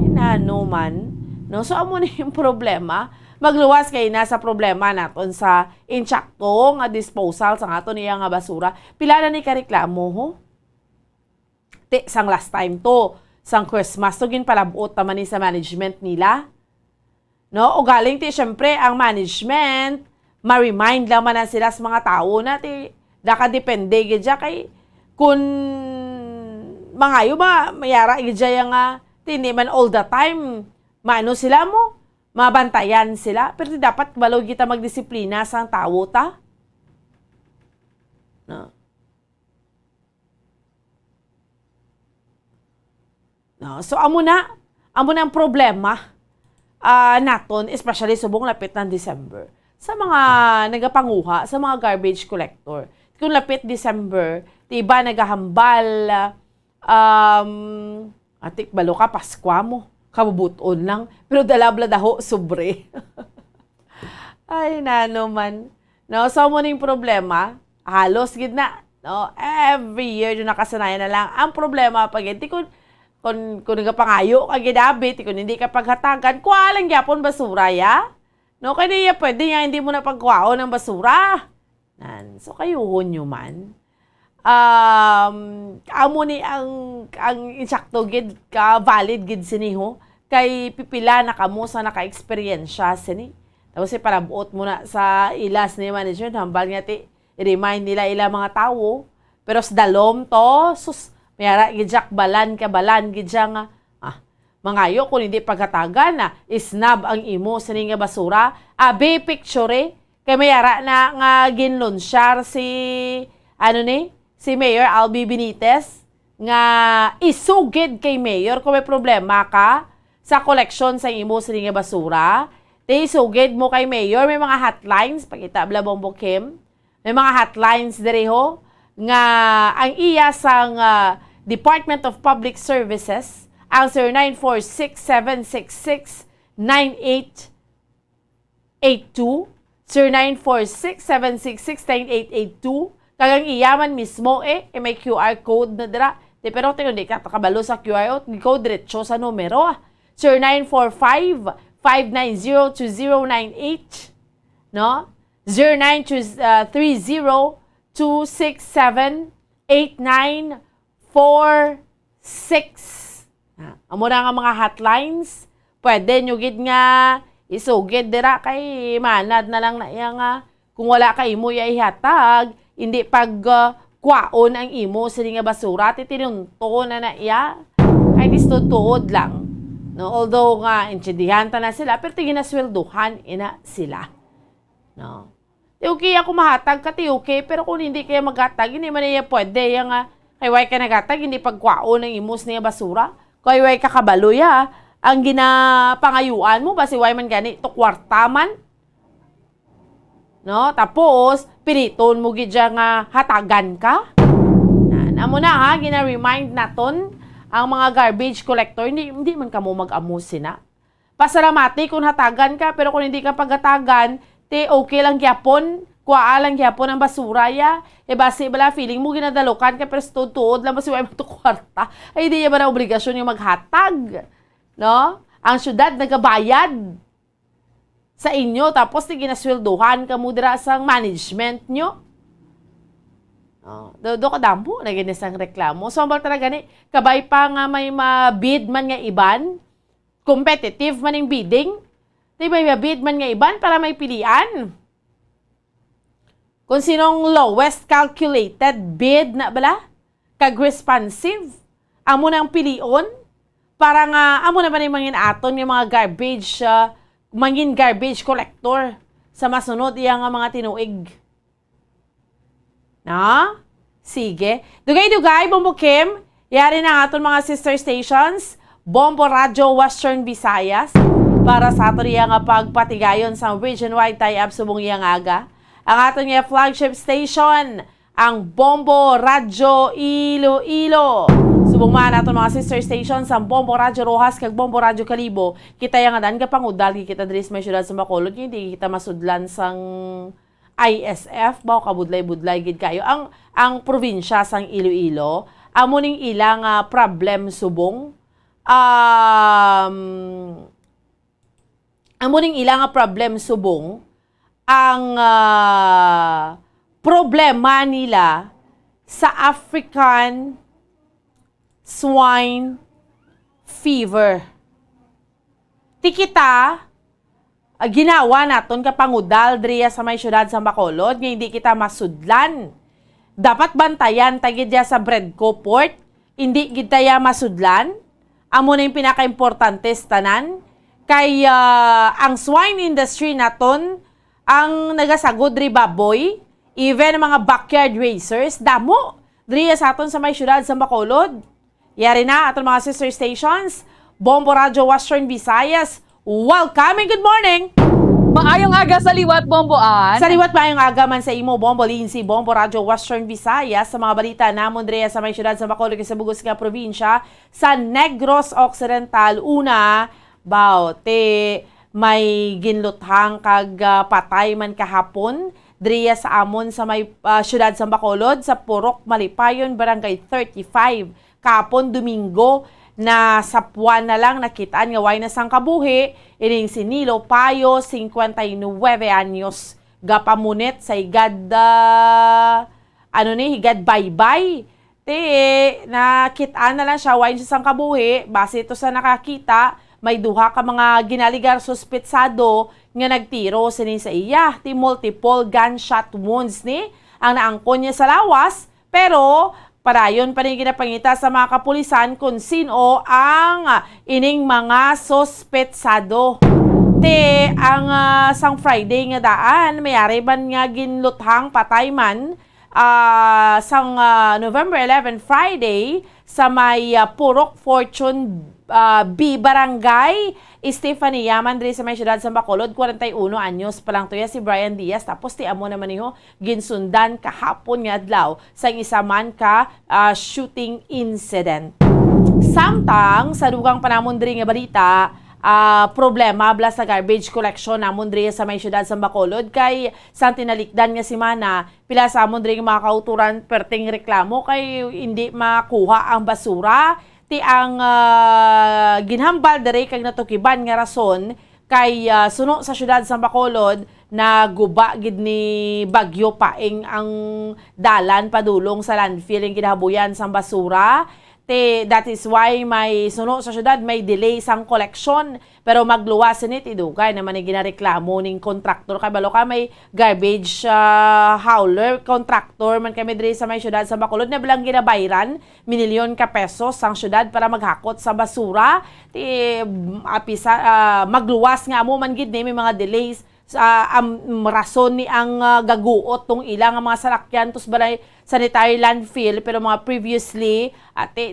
Inano man. No, so amo na yung problema. Magluwas kay na sa problema naton sa insakto nga disposal sa aton niya nga basura. Pila na ni kareklamo ho? Sang last time to, sang Christmas to ginpalabot naman ni sa management nila. No, o galing ti syempre ang management ma-remind lang man sila sa mga tao na ti nakadepende gid kay Kung mangayo mayara igdya nga hindi man all the time maano sila mo, mabantayan sila. Pero dapat balaw kita magdisiplina sa tao ta. No. No, so amo na ang problema naton, especially subong lapit ng December. Sa mga nagapanguha, sa mga garbage collector. Kung lapit December, iba nagahambal, atik balo ka, Paskwa mo, kabubuton lang. Pero dalabla daho, sobre. Ay, nano man. No, so mo ning problema, halos gid na. No, every year yung nakasanayan na lang. Ang problema pag hindi kung nagapangayo ka gidabit, kung hindi ka paghatagan, kuwalang gyapon basura ya. No, kaya niya pwede nga hindi mo na pagkuhaon ng basura. So kayuhon nyo man. Amo ni ang insakto gid ka valid gid siniho kay pipila na kamo sa naka-eksperyensya sini. Tapos parabuot mo na sa ilas ni manager hambal nga ti i-remind nila ila mga tawo. Pero sa dalom to, sus mayara gidjak balan gidya nga mangayo kung hindi pagkatagan na isnab ang imo sa nga basura. Abe picture kay mayara na nga ginlunsyar si si Mayor Albi Benitez nga isugid kay Mayor kung may problema ka sa koleksyon sa imo sa nga basura. Isugid mo kay Mayor, may mga hotlines pakita bla Bombo Kim. May mga hotlines direho nga ang iya sang Department of Public Services ang 0946-766-9882, 0946-766-9882, kagang iyaman mismo may QR code na dira. Pero hindi ka kabalo sa QR code diretso sa numero. 0945-590-2098, no? 0930-267-8946. Amo na nga mga hotlines, pwede nyo gid nga isugid dira kay manad na lang na iya nga kung wala kay imo ya ihatag, hindi pag kwaon ang imo sa nga basura, titinunto na iya. Kay tuod lang. No, although nga intindihan ta na sila, pero ginaswelduhan ina sila. No. Okay ako mahatag ka okay, pero kung hindi kaya maghatag, hindi man iya pwede yang kay way ka naghatag, hindi pagkwaon ang imo sa nga basura. Kaya way kakabalo ya, ang ginapangayuan mo, basi way man gani, to kwarta man. No? Tapos, piriton mo gidya nga hatagan ka. Amo na ha, gina-remind naton ang mga garbage collector, hindi man kamo mag-amo sina. Pasalamati kung hatagan ka, pero kung hindi ka paghatagan, okay lang gyapon, kuwaa lang gyapon ang basura ya. Basi bala feeling mo ginadalukan ka pero tuod lang basi way mo to kwarta. Ay di ba na obligasyon yung maghatag. No? Ang syudad nagabayad sa inyo tapos di ginaswelduhan ka mo dira sa management nyo. Do kadampo na ginisang reklamo. So ambal talaga ni kabay pa nga may mabid man nga iban, competitive man yung bidding. Di ba may mabid man nga iban para may pilian. Kung sinong lowest calculated bid na bala, kag-responsive, amo nang pilion, para nga, amo na ba yung mangin aton yung mga garbage, mangin garbage collector sa masunod iyang mga tinuig. Na? Sige. Dugay, Bombo Kim, yari na aton mga sister stations, Bombo Radio Western Visayas, para sa aton iyang pagpatigayon sa region-wide tie-up subong iyang aga. Ang aton nga flagship station, ang Bombo Radio Iloilo. Subong man aton mga sister stations, ang Bombo Radio Rojas kag Bombo Radio Kalibo. Kita yang adan ka pangudal kita diri sa syudad sa Bacolod, hindi kita masudlan sang ISF bao kabudlay-budlay gid kayo. Ang probinsya sang Iloilo, amo ning ilang problem subong. Amo ning ilang problem subong. Ang problema nila sa African swine fever. Ti kita ginawa naton kapangudal driya sa may syudad sa Bacolod nga hindi kita masudlan dapat bantayan tagid ya sa Bredco Port, hindi gid taya masudlan. Amo na yung pinaka-importante tanan. Kay ang swine industry naton, ang nagasagod ri baboy, even mga backyard racers, damo. Diri sa aton sa may syudad sa Bacolod. Yari na aton mga sister stations, Bombo Radio Western Visayas. Welcome and good morning! Maayong aga sa liwat, Bomboan. Sa liwat maayong aga man sa imo, Bombo Lindsay, Bombo Radio Western Visayas, sa mga balita namon diri sa may syudad sa Bacolod sa Bugos nga probinsya, sa Negros Occidental. Una, te may ginluthang kag patay man kahapon diri sa amon sa may syudad sa Bacolod sa Purok Malipayon, Barangay 35. Kahapon Domingo, na sapwan na lang nakitaan nga way na sang kabuhi ining si Nilo Payo, 59 anyos, gapamunit sa higad higad baybay. Nakitaan na lang siya way sa sang kabuhi. Base ito sa nakakita, may duha ka mga ginaligar suspetsado nga nagtiro sinin sa iya. Multiple gunshot wounds ni ang naangkon niya sa lawas, pero parayon pa rin ginapangita sa mga kapulisan kung sino ang ining mga sospetsado. Ang sang Friday nga daan, mayari man nga ginluthang patay man sang November 11 Friday sa may Purok Fortune B Barangay Estefania man diri sa may syudad sa Bacolod. 41 anyos pa lang to si Brian Diaz, tapos ti amo naman niyo ginsundan kahapon nga adlaw sa isa man ka shooting incident. Samtang sa dugang panamon diri nga balita, problema bla sa garbage collection namon diri sa may syudad sa Bacolod, kay sang tinalikdan nga semana pila sa amon diri mga kauturan perting reklamo kay hindi makuha ang basura. Ang ginhambal dere kag natukiban nga rason kay suno sa syudad sa Bacolod na guba gid ni bagyo paing ang dalan padulong sa landfill ang ginahabuyan sang basura. That is why may suno sa syudad, may delay sang collection, pero magluwas nit idugay naman ni ginareklamo ning contractor. Kay balo ka may garbage hauler contractor man kami diri sa may syudad sa Bacolod na bilang ginabayran minilyon ka pesos sang syudad para maghakot sa basura. Magluwas nga amo man gid ni may mga delays sa rason ni ang gaguot tong ilang mga salakyan tus balay sanitary landfill, pero mga previously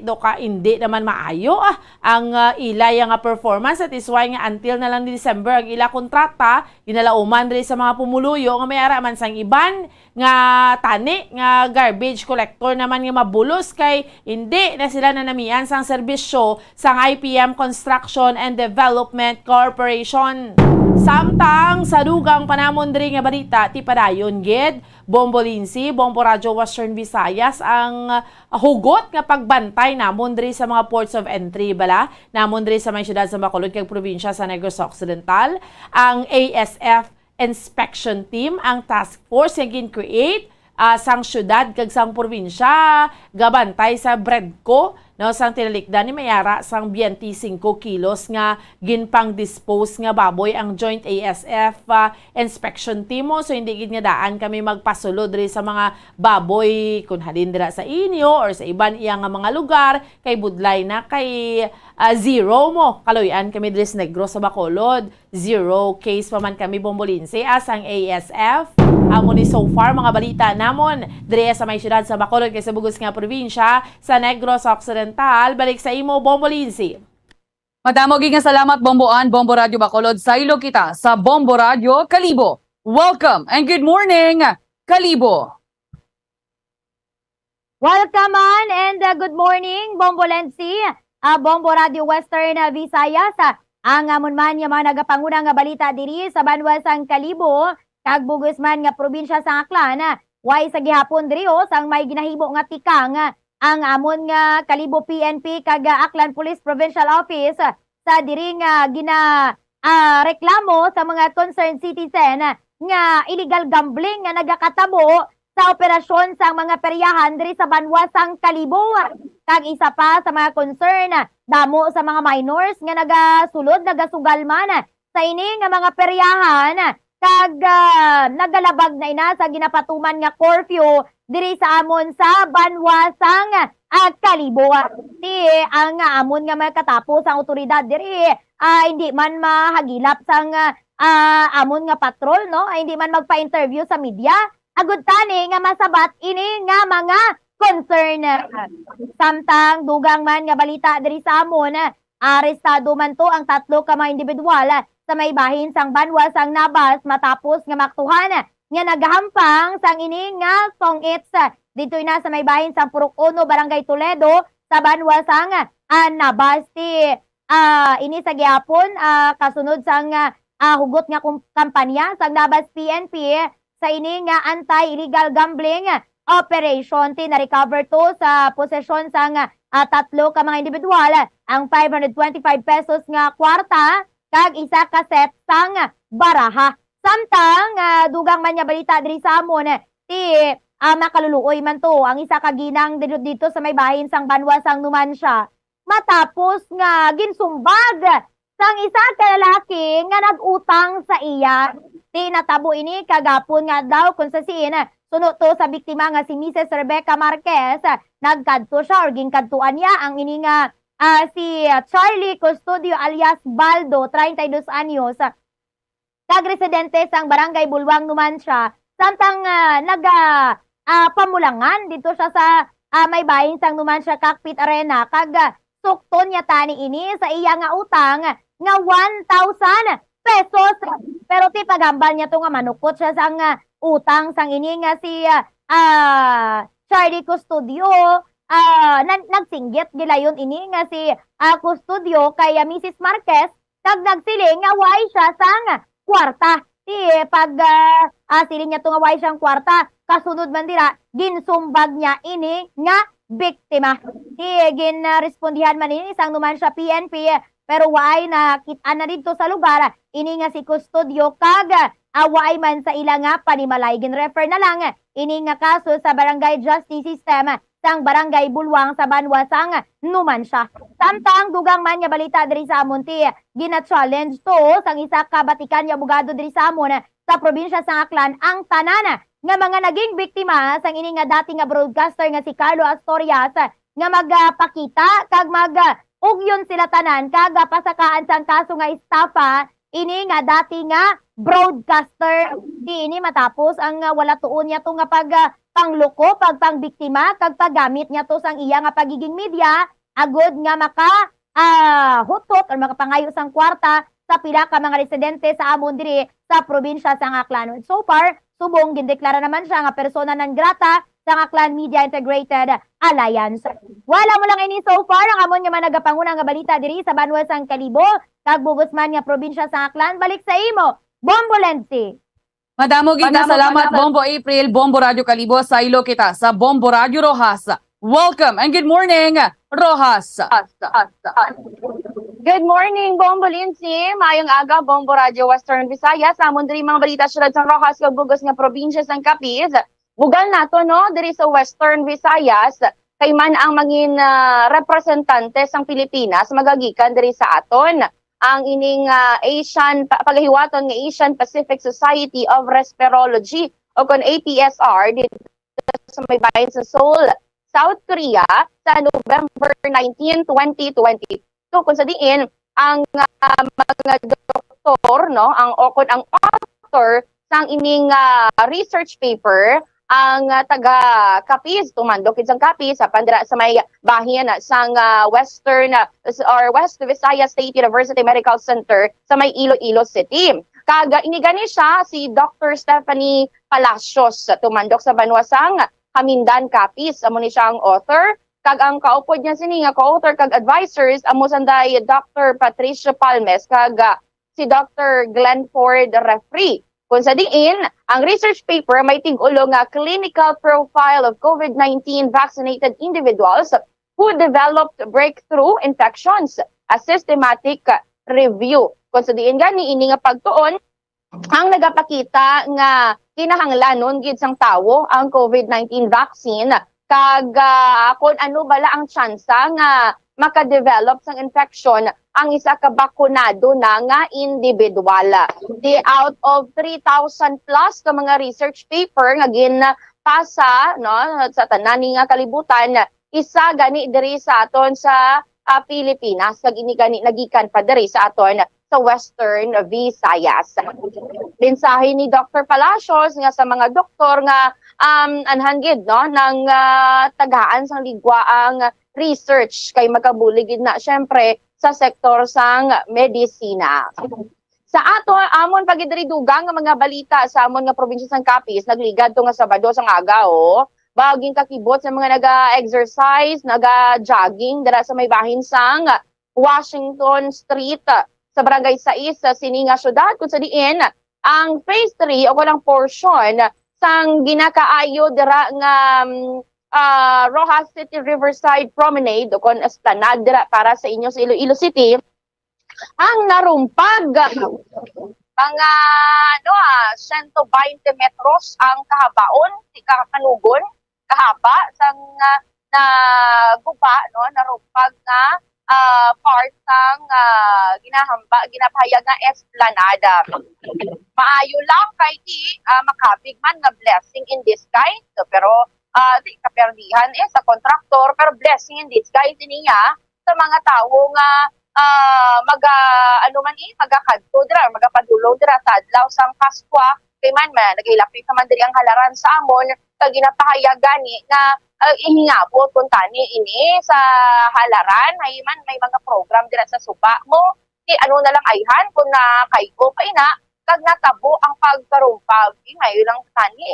do ka hindi naman maayo ang ilay nga performance. That is why nga until na lang ni December ang ila kontrata ginalauman diri sa mga pumuluyo nga mayara man sang iban nga tani nga garbage collector naman nga mabulos kay hindi na sila nanamian sang serbisyo sang IPM Construction and Development Corporation. Samtang sa dugang panamon diri nga balita, ti padayon gid Bombo Lindsay, Bombo Radio Western Visayas ang hugot nga pagbantay namon diri sa mga ports of entry bala namon diri sa may syudad sa Bacolod kag probinsya sa Negros Occidental. Ang ASF Inspection Team, ang task force nga gin-create sang syudad kag sang probinsya gabantay sa Bredco no sang tinalikdan ni mayara sang 25 kilos nga ginpang dispose nga baboy ang Joint ASF Inspection Team. So hindi gid nga daan kami magpasulod diri sa mga baboy kun halin dira sa inyo or sa iban iya nga mga lugar kay budlay na kay zero mo kaloyan kami diri sa Negros sa Bacolod. Zero case pa man kami Bombo Lindsay as ang ASF. Amo ni so far mga balita namon diri sa may syudad sa Bacolod kay sa Bugos nga probinsya sa Negros Occidental. Balik sa imo Bombo Lindsay. Madamo nga salamat Bomboan, Bombo Radio Bacolod. Sa ilo kita sa Bombo Radio Kalibo. Welcome and good morning Kalibo. Welcome on and good morning Bombo Lindsay, Bombo Radio Western Visayas. Ang amon man nga mga nagapanguna nga balita diri sa banwa sang Kalibo kag Bugos man nga probinsya sa Aklan. Way sa gihapon diri sang may ginahibo nga tikang ang amon nga Kalibo PNP kag Aklan Police Provincial Office sa diri nga reklamo sa mga concerned citizen nga illegal gambling nga nagakatabo sa operasyon sa mga peryahan diri sa banwa sang Kalibo. Kag isa pa sa mga concern, damo sa mga minors nga nagasulod, nagasugal man sa ini nga mga peryahan kag nagalabag na ina sa ginapatuman nga curfew diri sa amon sa Banwasang Kalibo. Di ang amon nga makatapos ang otoridad diri hindi man mahagilap sang amon nga patrol, no? Hindi man magpa-interview sa media. Agud tani nga masabat ini nga mga concern. Samtang dugang man nga balita diri sa amon, arestado man to ang 3 ka mga individual sa may bahin sang Banwasang Nabas matapos nga maktuhan nga nagahampang sang ini nga songits dito na sa may bahin sang Purok 1, Barangay Toledo sa Banwasang Nabas. Ini sa gihapon kasunod sang hugot nga kampanya sang Nabas PNP sa ini nga anti-illegal gambling operation. Na-recover to sa posesyon sang 3 ka mga individual ang 525 pesos nga kwarta kag isa ka set sang baraha. Samtang dugang man nga balita diri sa amon makaluluoy man to ang isa ka ginang dito sa may bahin sang Banwasang Numancia matapos nga ginsumbag sang isa ka lalaki nga nag-utang sa iya. Natabo ini kagapon nga daw kung sa sin suno to sa biktima nga si Mrs. Rebecca Marquez. Nagkadto siya or ginkadtuan niya ang ini nga si Charlie Custodio alias Baldo, 32 anyos, kag-residente sang Barangay Bulwang Numancia. Samtang pamulangan dito siya sa may bahin sang Numancia Cockpit Arena kag sukton niya tani ini sa iya nga utang nga 1,000 pesos. Pero ti pagambal niya to nga manukot siya sang utang sang ini nga si Charlie Custodio. Nagsinggit gilayon ini nga si Custodio kay Mrs. Marquez kag nagsiling nga way siya sang kwarta. Pag siling niya to nga way siyang kwarta, kasunod man dira ginsumbag niya ini nga biktima. Ginrespondihan man ini sang Numancia PNP pero way na kita na dito sa lugar ini nga si Custodio kag waay man sa ila nga panimalay. Gin-refer na lang ini nga kaso sa Barangay Justice System sang Barangay Bulwang sa Banwasang Numancia. Samtang dugang man nga balita diri sa amon gina-challenge to sang isa ka batikan nga abogado diri sa amon sa probinsya sang Aklan ang tanan nga mga naging biktima sang ini nga dati nga broadcaster nga si Carlo Astorias nga magpakita kag ugyon sila tanan kag pasakaan sang kaso nga estafa ini nga dati nga broadcaster. Ini matapos ang wala tuon niya to nga pangloko, pangbiktima kag paggamit niya to sang iya nga pagiging media agud nga maka hutot or makapangayo sang kwarta sa pila ka mga residente sa amon diri sa probinsya sang Aklan. So far, subong gindeklara naman siya nga persona non grata sang Aklan Media Integrated Alliance. Wala mo lang ini so far ang amon nga managapanguna nga balita diri sa Banwasang Kalibo kag Bugosman nga probinsya sang Aklan. Balik sa imo, Bombo Lensi. Madamo gid nga salamat Bombo April, Bombo Radio Kalibo sa ilo kita sa Bombo Radio Rojas. Welcome and good morning, Rojas. Good morning, Bombo Lindsay. Mayong aga, Bombo Radio Western Visayas. Amon diri mga balita syudad sang Rojas kag Bugos nga probinsya sang Capiz. Bugal nato no diri sa Western Visayas kay man ang mangin representante sang Pilipinas magagikan diri sa aton. Ang ining paghiwaton nga Asian Pacific Society of Respirology o kon APSR dito sa may bayan sa Seoul, South Korea sa November 19, 2022. Kung sa diin ang mga doktor no ang author sang ining research paper ang taga Capiz tumandok sang Capiz sa pandira sa may bahin sang West Visayas State University Medical Center sa may Iloilo City. Kag inigani siya si Dr. Stephanie Palacios tumandok sa Banwasang Hamindan Capiz. Amo ni siya ang author kag ang kaupod niya sini nga co-author kag advisors amo sanday Dr. Patricia Palmes kag si Dr. Glenford Refree. Kung sa diin, ang research paper may tig-ulo nga clinical profile of COVID-19 vaccinated individuals who developed breakthrough infections, a systematic review. Kung sa diin gani ini nga pagtuon, ang nagapakita nga kinahanglanon gid sang tawo ang COVID-19 vaccine kag kung ano bala ang tsansa nga makadevelop sang infection ang isa ka bakunado na nga individual. Out of 3,000 plus ka mga research paper nga tasa no sa tanan nga kalibutan isa gani diri sa aton sa Pilipinas kag ini gani nagikan pa diri sa aton sa Western Visayas. Mensahe ni Dr. Palacios nga sa mga doktor nga anhanggid no ng tagaan sang ligwaang research kay makabuligid na syempre sa sektor sang medisina. Sa ato amon pagidiri dugang nga mga balita sa amon nga probinsya sang Capiz nagligad to nga Sabado sang aga baging kakibot sa mga naga-exercise, naga-jogging dira sa may bahin sang Washington Street sa Barangay 6 sa Sininga Syudad kung sa diin ang phase 3 o walang portion sang ginakaayo dira nga Rojas City Riverside Promenade o kon esplanade dira para sa inyo sa Iloilo City ang narumpag mga 120 metros ang kahabaon si kakanugon kahaba sang na guba no narumpag nga part sang ginapahayag nga esplanada. Maayo lang kay di makabig man nga blessing in disguise pero di kaperdihan sa kontraktor pero blessing in disguise niya sa mga tao nga magakadto dira magapadulong dira sa adlaw sang Pasko kay man nagilapit naman diri ang halaran sa amon kag ginapahayag gani nga ihingabot kun tani ini sa halaran hay man may mga program dira sa suba mo ano na lang ayhan kun na kayko pa ina kag natabo ang pagkarumpag ngayon lang tani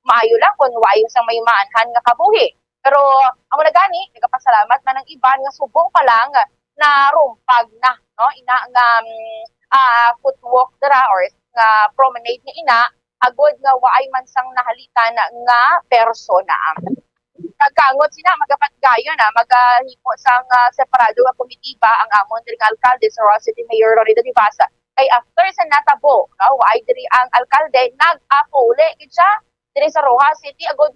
maayo lang kun wayo sang may maanhan nga kabuhi pero amo na gani nagapasalamat man ang iban nga subong pa lang na rumpag na no ina nga footwalk dira or nga promenade ni ina agod nga waay man sang nahalitan nga persona. Kagangot sina magapatgayon magahipo sang separado nga komitiba ang amon diri nga alkalde sa Rojas City Mayor Lorida Divasa kay after sa natabo waay diri ang alkalde nag-apole gid siya diri sa Rojas City agod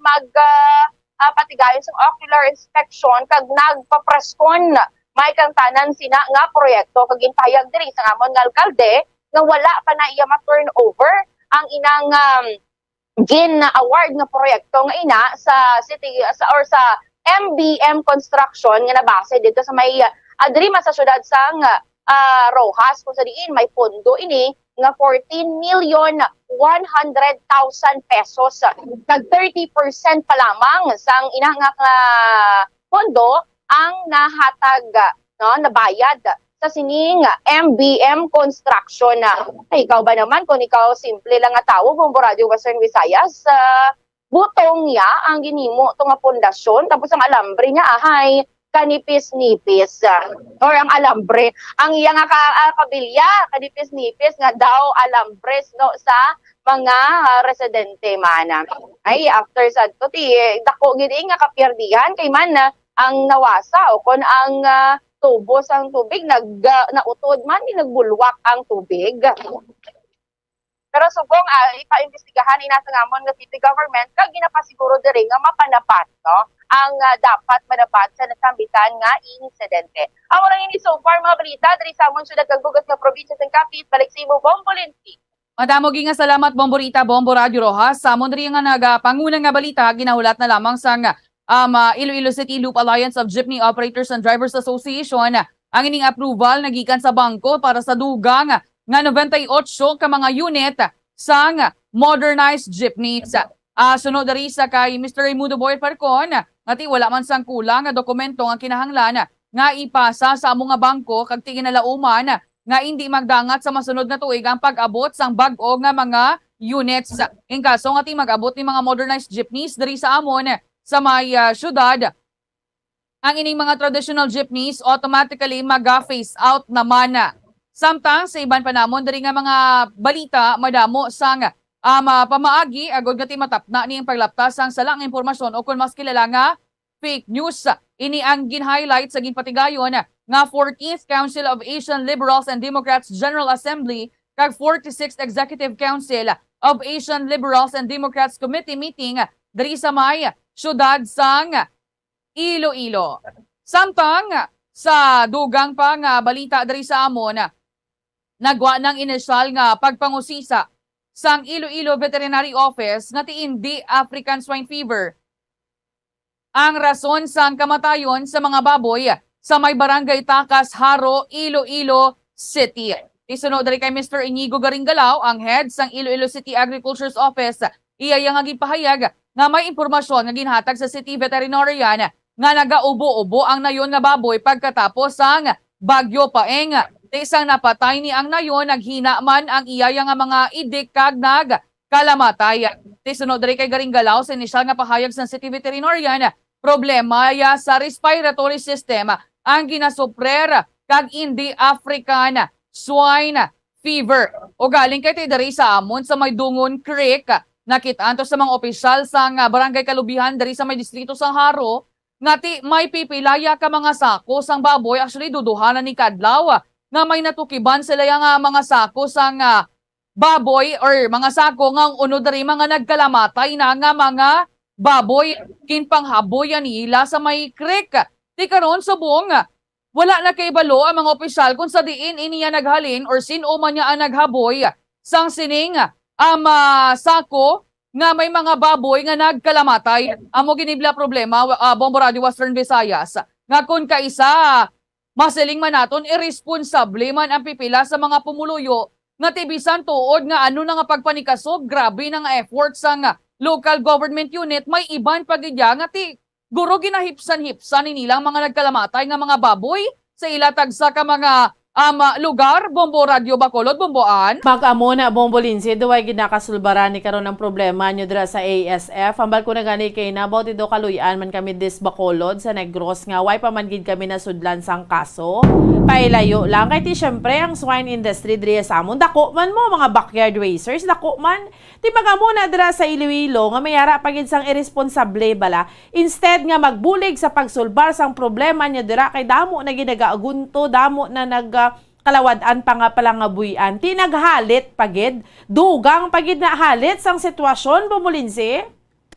patigayon sang ocular inspection kag nagpapreskon may kang tanan sina nga proyekto kag ginpahayag diri sa amon nga alkalde nga wala pa na iya ma-turn over ang inang gin-award nga proyekto nga ina sa city sa MBM Construction nga nabase dito sa may adrima sa syudad sang Rojas kung sa diin may pondo ini nga 14,100,000 pesos kag 30% pa lamang sang ina nga pondo ang nahatag no nabayad sa sining MBM Construction. Ikaw ba naman kung ikaw simple lang nga tawo Bombo Radio Western Visayas butong niya ang ginimo to nga pundasyon tapos ang alambre niya ahay kanipis-nipis or ang alambre ang iya nga kabilya kanipis-nipis nga daw alambres no sa mga residente man. Ay after sad to ti dako gid nga kapierdihan kay man ang nawasa o kon ang tubos ang tubig nautod man di nagbulwak ang tubig. Pero subong ipaimbestigahan inasa ngamon nga city government kag ginapasiguro diri nga mapanapat no ang dapat madapat sa nasambitan nga insidente. Amo lang ini so far mga balita diri sa amon syudad kag bugas nga probinsya sang Capiz balik sa imo Bombo Lensi. Madamo gi nga salamat Bomborita Bombo Radio Rojas sa amon diri nga nagapangunang nga balita ginahulat na lamang sang Iloilo City Loop Alliance of Jeepney Operators and Drivers Association ang ining approval nagikan sa bangko para sa dugang nga 98 ka mga unit sang modernized jeepneys. Sunod diri sa kay Mr. Raimundo Boy Farcon ngati wala man sang kulang nga dokumento nga kinahanglan nga ipasa sa among nga bangko kag tiginalauman nga hindi magdangat sa masunod na tuig ang pag-abot sang bag-o nga mga units. In kaso nga mag-abot ni mga modernized jeepneys diri sa amon sa may syudad, ang ining mga traditional jeepneys automatically mag-phase out naman. Samtang sa iban pa namon diri nga mga balita madamo sang pamaagi agod nga matapna ni ang paglaptas sang salang impormasyon o kung mas kilala nga fake news. Ini ang gin-highlight sa ginpatigayon nga 14th Council of Asian Liberals and Democrats General Assembly kag 46th Executive Council of Asian Liberals and Democrats Committee meeting diri sa may syudad sang Iloilo. Samtang sa dugang pa nga balita diri sa amon nagwa ng inisyal nga pagpangusisa sang Iloilo Veterinary Office nga ti hindi African swine fever. Ang rason sang kamatayon sa mga baboy sa may barangay Takas, Haro, Iloilo City. Isunod dali kay Mr. Inigo Garinggalaw, ang head sang Iloilo City Agriculture's Office. Iyayang pahayag nga may impormasyon nga ginhatag sa City Veterinarian nga nagaubo-ubo ang nayon nga baboy pagkatapos sang Bagyo Paeng. Isang napatay ni ang nayon, naghina man ang iyaya nga mga idik kag nagkalamatay. Sunod diri kay Garinggalaw sa inisyal nga pahayag sa City Veterinarian, problema ya sa respiratory system ang ginasuprer kag hindi African swine fever. O galing kay diri sa amon sa may Dungon Creek, nakitaan to sa mga opisyal sang barangay Kalubihan diri sa may distrito sang Haro, ngati may pipilaya ka mga sako sang baboy, actually duduhanan ni kadlaw nga may natukiban sila yung mga sako sang baboy or mga sako nga uno dari mga nagkalamatay na nga mga baboy kinpanghaboy nila sa may creek. Di karon subong wala na kay balo ang mga opisyal kung sa diin iniya naghalin or sino man niya ang naghaboy sang sining sako nga may mga baboy nga nagkalamatay. Amo ginibla problema Bombo Radio Western Visayas nga kung kaisa masiling man naton irresponsable man ang pipila sa mga pumuluyo nga tibisan tuod nga ano na nga pagpanikasog, grabe na nga effort sang local government unit, may iban pagidya nga ti guro ginahipsan-hipsan nilang mga nagkalamatay nga mga baboy sa ilatag sa ka mga lugar. Bombo Radio Bacolod, Bomboan. Mag-amo na Bombo Lindsay, duway ginakasulbaran ni karon ang problema nyo dira sa ASF. Ambal ko na gani kay nabaw ti do kaluyan man kami dis Bacolod sa Negros nga way pa man gid kami nasudlan sang kaso. Pailayo lang kay ti syempre ang swine industry diri sa amon dako man mo mga backyard racers, dako man. Ti mag-amo na dira sa Iloilo nga mayara pagid sang irresponsable bala. Instead nga magbulig sa pagsulbar sang problema nyo dira kay damo na ginagaagunto, damo na kalawad-an pa nga pala nga buyan. Ti naghalit pagid, dugang pagid na halit sang sitwasyon, Bumulinsi.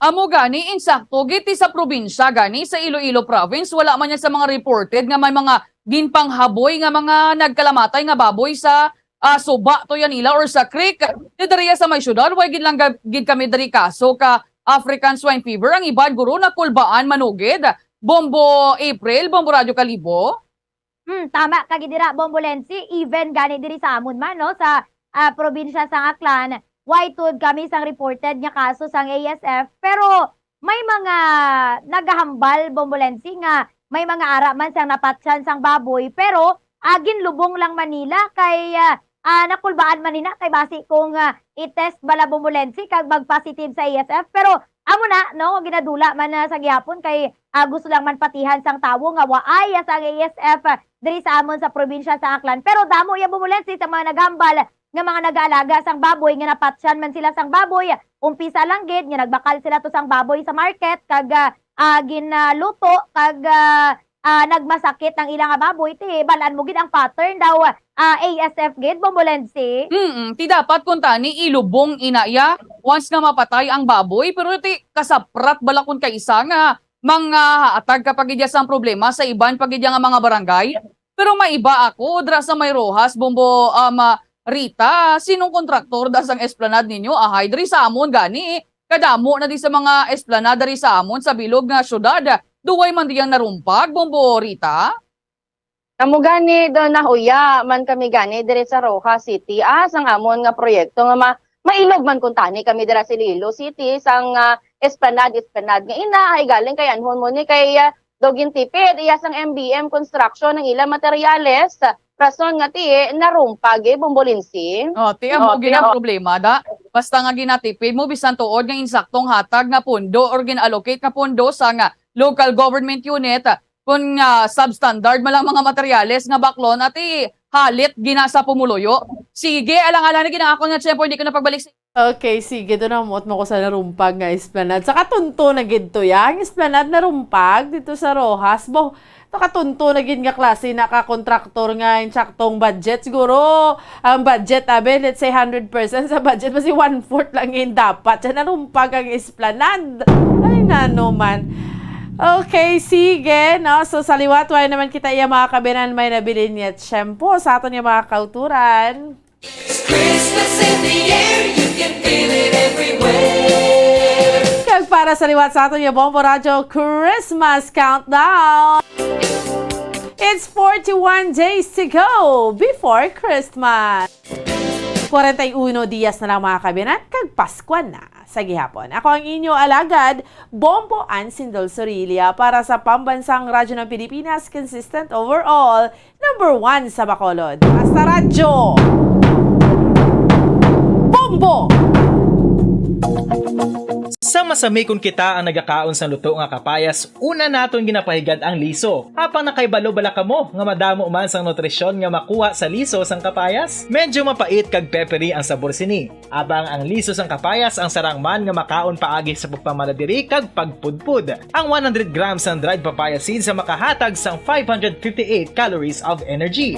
Amo gani, insakto, giti sa probinsya gani, sa Iloilo Province, wala man yan sa mga reported nga may mga ginpanghaboy nga mga nagkalamatay nga baboy sa suba to yan nila or sa creek. Didariya sa may syudad, way gid lang gid kami dari kaso ka African swine fever. Ang iban guro na kulbaan manugid. Bombo April, Bombo Radio Kalibo. Tama kagidira Bombolensi, even gani diri sa amon man no sa probinsya sang Aklan, waitud kami sang reported nga kaso sang ASF, pero may mga nagahambal Bombolensi nga may mga ara man sang napatsan sang baboy, pero agin lubong lang Manila kay nakulbaan man nina kay basi kung i-test bala Bombolensi kag mag-positive sa ASF, pero amo na no ginadula man sa gihapon kay gusto lang man patihan sang tawo nga waay sang ASF diri sa amon sa probinsya sa Aklan. Pero damo ya Bumulensi sa mga naghambal nga mga nag-aalaga sang baboy nga napatsyan man sila sang baboy. Umpisa lang gid nga nagbakal sila to sang baboy sa market kag ginluto kag nagmasakit ang ilang baboy. Ti balaan mo gid ang pattern daw ASF gid Bumulensi. Ti dapat kung tani ilubong inaya once nga mapatay ang baboy, pero ti kasaprat bala kun kaisa nga mga haatag kapag idya sang problema sa iban pagidya nga mga barangay. Pero maiba ako dra sa may Rojas, Bombo Rita, sinong kontraktor da sang esplanade ninyo? Ahay diri sa amon gani kadamo na di sa mga esplanade diri sa amon sa bilog nga syudad. Duway man diyang narumpag, Bombo Rita. Amo gani do nahuya man kami gani diri sa Rojas City sang amon nga proyekto nga mailog man kun tani kami dira sa Iloilo City sang esplanade nga ina ay galing kay anhon mo ni kay Dogin Tipid iya sang MBM Construction ng ilang materyales rason nga ti narumpag Bombolinsi. Ti amo gina problema da. Basta nga ginatipid mo bisan tuod nga insaktong hatag nga pondo or gin-allocate nga pondo sa nga local government unit kung substandard man lang mga materyales nga baklon at halit gina sa pumuluyo. Sige, alang-alang na ginaakon nga tiyempo, hindi ko na pagbalik sa... Okay, sige, doon na mo ko sa narumpag nga esplanade. Saka tunto na gid to yang esplanade narumpag dito sa Rojas. Bo, nakatunto na gid nga klase naka-kontraktor nga yung saktong budget. Siguro, ang budget, let's say 100% sa budget, kasi 1/4 lang yun dapat. Diyan narumpag ang esplanade. Ay, nano man. Okay, sige, no? So, sa liwat, naman kita iya mga kabinan may nabili niya shampoo sa aton yung mga kauturan. Christmas in the air, you can feel it everywhere. Kag para sa liwat sa aton yung Bombo Radio Christmas Countdown. It's 41 days to go before Christmas. 41 días na lang mga kabinet, kag Paskwan na sa gihapon. Ako ang inyo alagad, Bombo Ann Sindol Sorilia para sa Pambansang Radyo ng Pilipinas, consistent overall, number 1 sa Bacolod. Basta radyo! Bombo! Sa masamikon kita ang nagakaon sa luto nga kapayas, una naton ginapahigad ang liso. Apang nakaibalo bala kamo nga madamo man sang nutrisyon nga makuha sa liso sang kapayas. Medyo mapait kag peppery ang sabor sini. Abang ang liso sang kapayas ang sarangman nga makaon paagi sa pagpamaladiri kag pagpudpud. Ang 100 grams ng dried papaya seeds sa makahatag sang 558 calories of energy.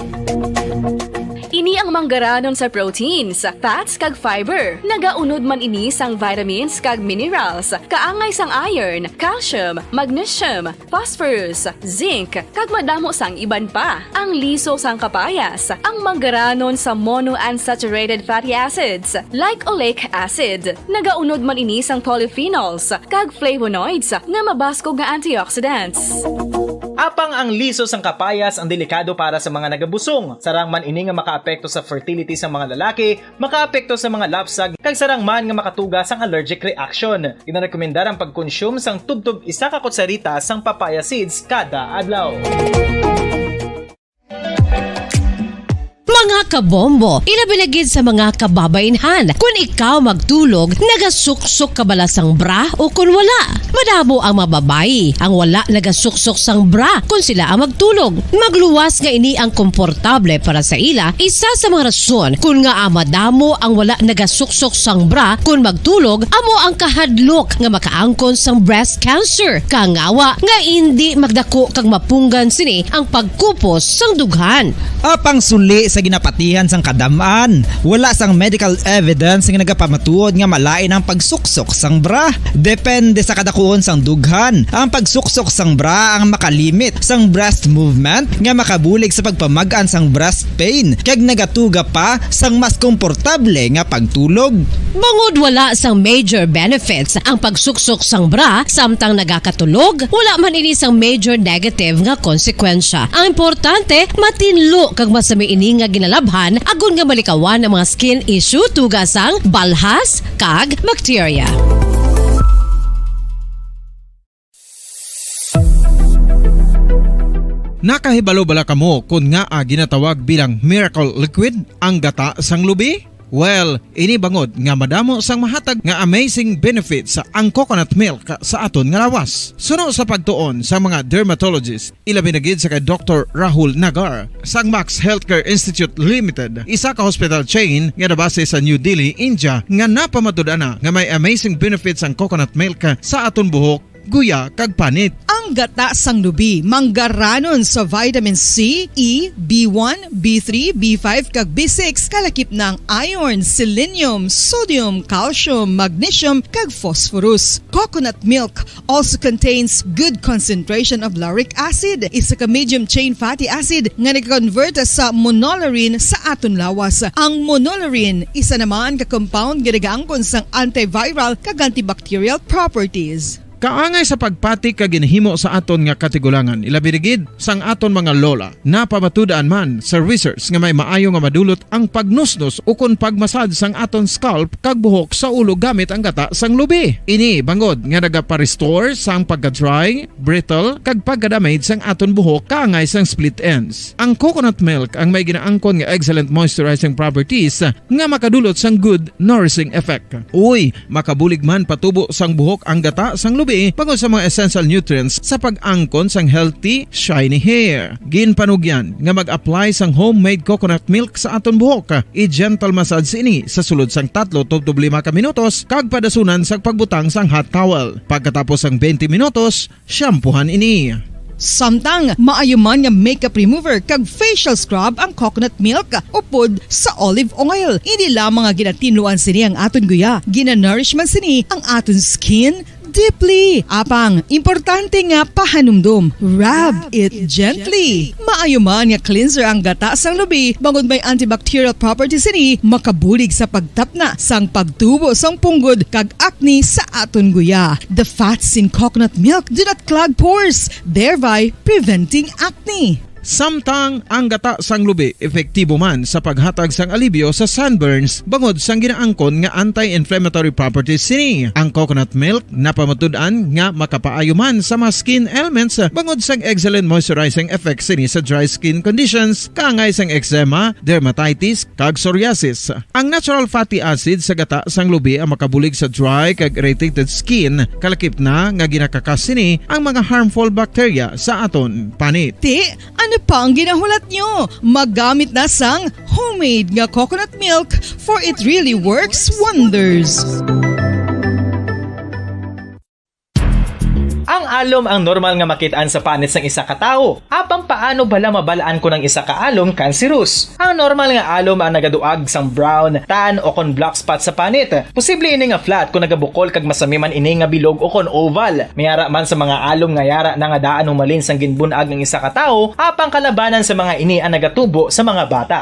Ini ang manggaranon sa proteins, fats kag fiber. Nagaunod man ini sang vitamins kag minerals, kaangay sang iron, calcium, magnesium, phosphorus, zinc, kag madamo sang iban pa. Ang liso sang kapayas, ang manggaranon sa monounsaturated fatty acids like oleic acid. Nagaunod man ini sang polyphenols kag flavonoids na mabaskog nga antioxidants. Apang ang liso sang kapayas ang delikado para sa mga nagabusong. Sarang man ini nga makaapekto sa fertility sa mga lalaki, makaapekto sa mga lapsag, kag sarang man nga makatuga sang allergic reaction. Ginarekomendar ang pagkonsume sang tubtub 1 ka kutsarita sang papaya seeds kada adlaw. Mga kabombo, ilabilagid sa mga kababainhan. Kung ikaw magtulog, nagasuksok ka bala sang bra o kung wala. Madamo ang mababayi, ang wala nagasuksok sang bra kung sila ang magtulog. Magluwas nga ini ang komportable para sa ila, isa sa mga rason kung nga madamo ang wala nagasuksok sang bra kung magtulog, amo ang kahadlok nga makaangkon sang breast cancer. Kangawa nga hindi magdako kag mapunggan sini ang pagkupos sang dughan. Apang suli sa ginapatihan sang kadamaan, wala sang medical evidence nga nagapamatuod nga malain ang pagsuksok sang bra. Depende sa kadakuon sang dughan. Ang pagsuksok sang bra ang makalimit sang breast movement nga makabulig sa pagpamagaan sang breast pain kag nagatuga pa sang mas komportable nga pagtulog. Bangod wala sang major benefits ang pagsuksok sang bra samtang nagakatulog, wala man ini sang major negative nga konsekwensya. Ang importante, matinlo kag masami ini nga ginalabhan agon nga malikawan ang mga skin issue tugasang balhas kag bacteria. Nakahibalo bala kamo kung nga ginatawag bilang miracle liquid ang gata sang lubi? Well, ini bangod nga madamo sang mahatag nga amazing benefit sa ang coconut milk sa aton nga lawas. Suno sa pagtuon sa mga dermatologist, ilabi na gid sa kay Dr. Rahul Nagar sang Max Healthcare Institute Limited, isa ka hospital chain nga nabase sa New Delhi, India, nga napamatud-ana nga may amazing benefits ang coconut milk sa aton buhok, guya kag panit. Ang gata sang lubi manggaranon sa vitamin C, E, B1, B3, B5 kag B6 kalakip ng iron, selenium, sodium, calcium, magnesium kag phosphorus. Coconut milk also contains good concentration of lauric acid, isa ka medium chain fatty acid nga nag-convert sa monolaurin sa aton lawas. Ang monolaurin isa naman ka compound nga nagaangkon sang antiviral kag antibacterial properties. Kaangay sa pagpatik kag ginhimo sa aton nga katigulangan, ilabirigid sang aton mga lola. Napamatudan man sa research nga may maayo nga madulot ang pagnusnos o kun pagmasad sang aton scalp kag buhok sa ulo gamit ang gata sang lubi. Ini bangod nga nagapa-restore sang pagka-dry, brittle kag pagka-damage sang aton buhok kaangay sang split ends. Ang coconut milk ang may ginaangkon nga excellent moisturizing properties nga makadulot sang good nourishing effect. Uy, makabulig man patubo sang buhok ang gata sang lubi pagod sa mga essential nutrients sa pag-angkon sang healthy, shiny hair. Ginpanugyan nga mag-apply sang homemade coconut milk sa aton buhok. I-gentle massage ini sa sulod sang 3 to 5 ka minutos kag padasunan sa pagbutang sang hot towel. Pagkatapos sang 20 minutos, shampoohan ini. Samtang maayo man nga makeup remover kag facial scrub ang coconut milk upod sa olive oil. Hindi lamang nga ginatinluan sini ang aton guya, ginanourish man sini ang aton skin, deeply. Apang, importante nga pahanumdum. Rub it gently. Maayo man nga cleanser ang gata sang lubi, bangod may antibacterial properties ini, makabulig sa pagtapna sang pagtubo sang punggod kag acne sa aton guya. The fats in coconut milk do not clog pores, thereby preventing acne. Samtang ang gata sang lubi epektibo man sa paghatag sang alibyo sa sunburns bangod sang ginaangkon nga anti-inflammatory properties sini. Ang coconut milk napamatud-an nga makapaayo man sa mga skin ailments bangod sang excellent moisturizing effects sini sa dry skin conditions kaangay sang eczema, dermatitis kag psoriasis. Ang natural fatty acid sa gata sang lubi ang makabulig sa dry kag irritated skin, kalakip na nga ginakakas sini ang mga harmful bacteria sa aton panit. Ano pa ang ginahulat nyo? Maggamit na sang homemade nga coconut milk for it really works wonders. Ang alom ang normal nga makitaan sa panit sang isa ka tawo. Apang paano bala mabalaan ko ng isa ka alom cancerous? Ang normal nga alom ang nagaduag sang brown, tan o kon black spot sa panit. Posible ini nga flat kung nagabukol kag masami man ini nga bilog o kon oval. Mayara man sa mga alom nga yara na nga daan humalin sang ginbunag ng isa ka tawo, apang kalabanan sa mga ini ang nagatubo sa mga bata.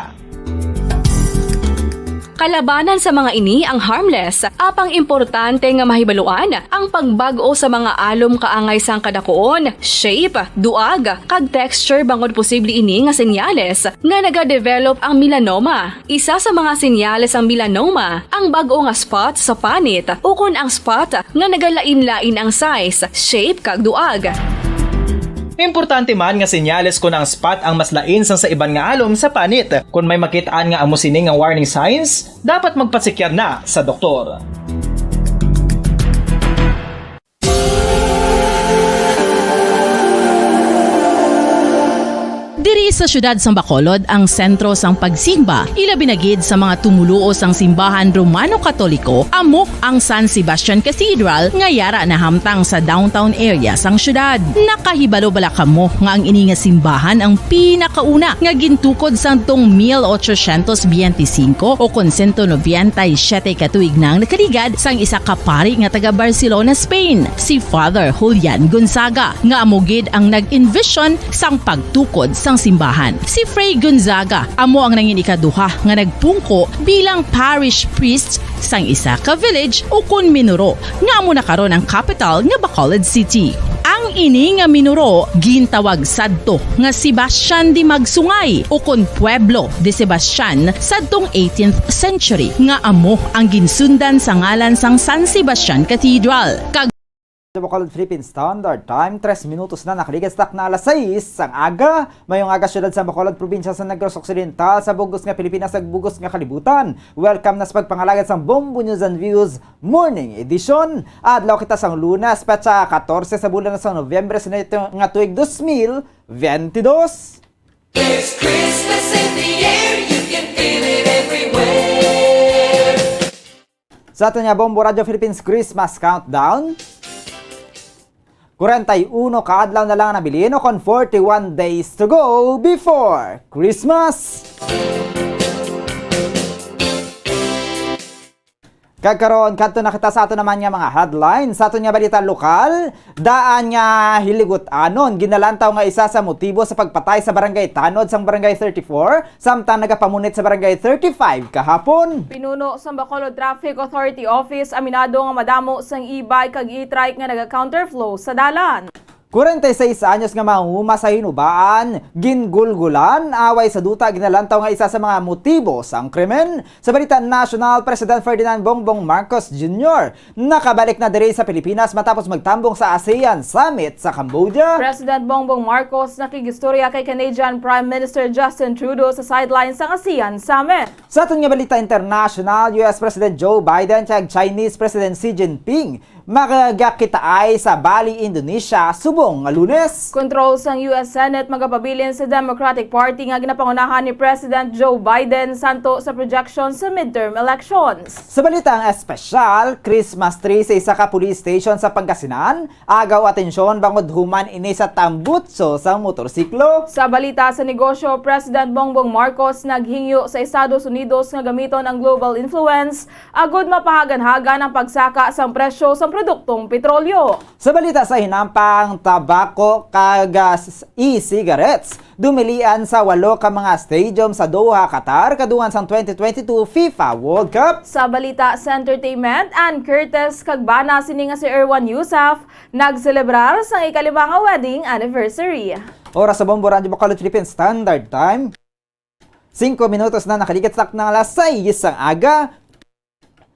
Kalabanan sa mga ini ang harmless, apang importante nga mahibaluan ang pagbago sa mga alom kaangay sang kadakuon, shape, duag, kag texture bangod posible ini nga senyales nga nagadevelop ang melanoma. Isa sa mga senyales ang melanoma, ang bag-o nga spot sa panit o kun ang spot nga nagalain-lain ang size, shape kag duag. Importante man nga senyales kung ang spot ang mas lain sang sa iban nga alom sa panit. Kung may makitaan nga amo sini nga warning signs, dapat magpasikyar na sa doktor. Diri sa syudad sang Bacolod ang sentro sang pagsimba, ilabi na gid sa mga tumuluo sang simbahan Romano-Katoliko, amo ang San Sebastian Cathedral nga yara na hamtang sa downtown area sang syudad. Nakahibalo bala kamo nga ang ini nga simbahan ang pinakauna nga gintukod sang tong 1825 o kon 197 katuig nang nakaligad sang isa ka pari nga taga Barcelona, Spain, si Father Julian Gonzaga, nga amo gid ang nag-envision sang pagtukod sang simbahan. Si Fray Gonzaga amo ang nangin ikaduha nga nagpungko bilang parish priest sang isa ka village o kun Minuro nga amo na karon ang capital nga Bacolod City. Ang ini nga Minuro gintawag sadto nga Sebastian de Magsungay o kun Pueblo de Sebastian sadtong 18th century nga amo ang ginsundan sa ngalan sang San Sebastian Cathedral. Sa Bacolod Philippine Standard Time, 3 minutos na nakaligas na alas 6 sang aga. Mayong aga syudad sa Bacolod, probinsya sa Negros Occidental, sa bugos nga Pilipinas, sa bugos nga kalibutan. Welcome na sa pagpangalagad sang Bombo News and Views Morning Edition. Adlaw kita sang Lunas, petsa 14 sa bulan na sang Nobyembre sa nito nga tuig 2022. There's Christmas in the air, you can feel it everywhere. Sa ato nga Bombo Radio Philippines Christmas Countdown, 41 kaadlaw na lang nabilin o kon 41 days to go before Christmas. Kagkaroon, kanto na kita sa ato naman nga mga headlines. Sa ato nga balita lokal, daan nga hiligot anon, ginalantaw nga isa sa motibo sa pagpatay sa barangay Tanod sang barangay 34, samtang nagapamunit sa barangay 35 kahapon. Pinuno sa Bacolod Traffic Authority Office, aminado nga madamo sang e-bike kag e-trike nga naga-counterflow sa dalan. 46 anyos nga mahuma sa hinubaan, gingulgulan, away sa duta, ginalantaw nga isa sa mga motibo sang krimen. Sa balita national, President Ferdinand Bongbong Marcos Jr. nakabalik na diri sa Pilipinas matapos magtambong sa ASEAN Summit sa Cambodia. President Bongbong Marcos nakigistorya kay Canadian Prime Minister Justin Trudeau sa sidelines sang ASEAN Summit. Sa aton nga balita international, US President Joe Biden kag Chinese President Xi Jinping magagakitaay sa Bali, Indonesia, subong nga Lunes. Control sang US Senate magapabilin sa Democratic Party nga ginapangunahan ni President Joe Biden santo sa projection sa midterm elections. Sa balitang espesyal, Christmas tree sa isa ka police station sa Pangasinan, agaw atensyon bangod human ini sa tambutso sa motorsiklo. Sa balita sa negosyo, President Bongbong Marcos naghingyo sa Estados Unidos nga gamiton ang global influence agud mapahagan-hagan ang pagsaka sa presyo sa produktong petrolyo. Sa balita sa hinampang tabako kag e-cigarettes, dumilian sa 8 ka mga stadium sa Doha, Qatar kaduhan sang 2022 FIFA World Cup. Sa balita sa entertainment, Ann Curtis kag bana sini nga si Erwan Yusuf nagselebrar sa ika-5 nga wedding anniversary. Oras sa Bombo Radio Bacolod Philippine Standard Time. 5 minutos na nakaligatak ng alas 6 ang aga.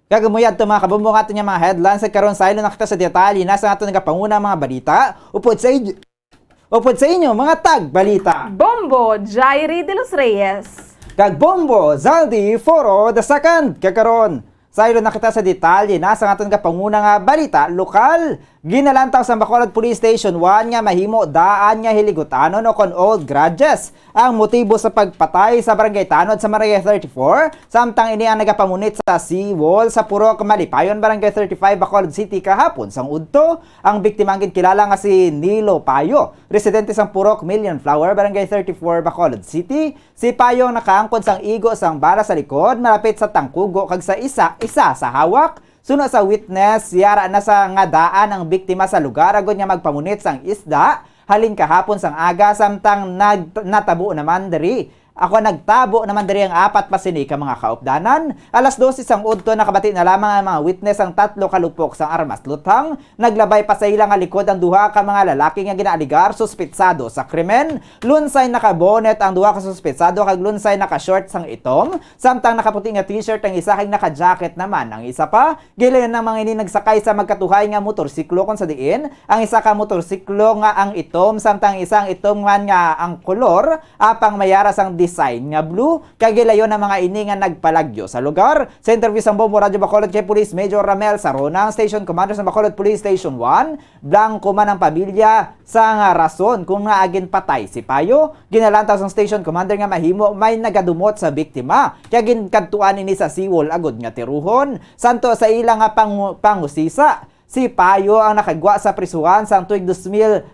Kagamuyad ito mga kabumbong ato niya mga headlines at karon sa ilo nakita sa detalye nasa ato nagapanguna mga balita. Upod sa inyo mga tag-balita. Bombo Jairi de los Reyes. Kag Bombo Zaldi Foro II kakaron. Sa ilo nakita sa detalye nasa ato nagapanguna nga balita lokal. Ginalantaw sa Bacolod Police Station 1 nga mahimo daan nga hiligutanon o kon old grudges. Ang motibo sa pagpatay sa Barangay Tanod sa Barangay 34, samtang ini ang nagapamunit sa seawall sa Purok Malipayon, Barangay 35, Bacolod City kahapon sang udto. Ang biktima ang kilala nga si Nilo Payo, residente sang Purok Million Flower, Barangay 34, Bacolod City. Si Payo nakaangkon sang igo sang bala sa likod malapit sa tangkugo kag sa isa sa hawak. Suno sa witness, yara na sa nga daan ang biktima sa lugar agad nga magpamunit sang isda. Halin kahapon sang aga samtang natabo naman diri. Ako nagtabo naman diri ang 4 pa sini ka mga kaupdanan. Alas 12 sang udto nakabati na lamang ang mga witness ang 3 kalupok sang armas luthang. Naglabay pa sa ilang likod ang 2 ka mga lalaki nga ginaaligar suspitsado sa krimen. Lunsay nakabonet ang 2 ka suspitsado kag lunsay naka-short sang itom. Samtang nakaputi nga t-shirt ang isa kag naka-jacket naman ang isa pa. Gilayon ng mga ini nagsakay sa magkatuhay nga motorsiklo kon sa diin. Ang isa ka motorsiklo nga ang itom samtang isang itom nga ang kolor apang mayara sang design nga blue. Kagilayon ng mga ini nga nagpalagyo sa lugar. Sa interview sa Bombo Radio Bacolod kay Police Major Ramel Sarona, ang Station Commander sa Bacolod Police Station 1, blanco man ang pamilya sa nga rason kung nga agin patay si Payo. Ginalantaw sa Station Commander nga mahimo may nagadumot sa biktima. Kaya ginkantuan ini sa seawall agod nga tiruhon. Santo sa ilang nga pangusisa, si Payo ang nakagwa sa prisuhan sang tuig 2007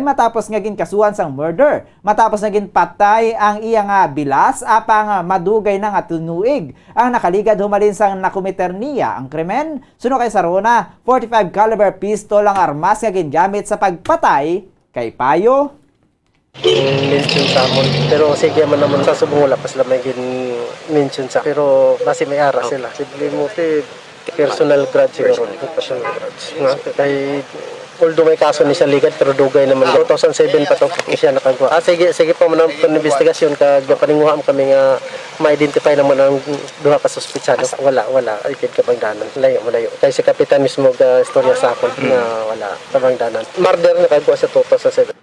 matapos nga ginkasuhan sang murder. Matapos nga ginpatay ang iya nga bilas apang madugay na nga tunuig. Ang nakaligad humalin sang nakomiter niya ang krimen. Suno kay Sarona, 45 caliber pistol ang armas nga gingamit sa pagpatay kay Payo. Mention sa amon, pero sige man naman sa subong wala pa sila may mention sa, pero basi may ara sila. Simple mo personal grudge siguro. Personal grudge. Kay although may kaso ni sa ligad pero dugay naman 2007 pa to siya nakagawa. Sige pa man ang investigasyon kag paninguha kami nga ma-identify naman ang 2 ka suspitsado. Wala ikid ka pagdanan. Malayo. Kay si kapitan mismo ga istorya sa akon na wala pagdanan. Murder nakagawa sa 2007.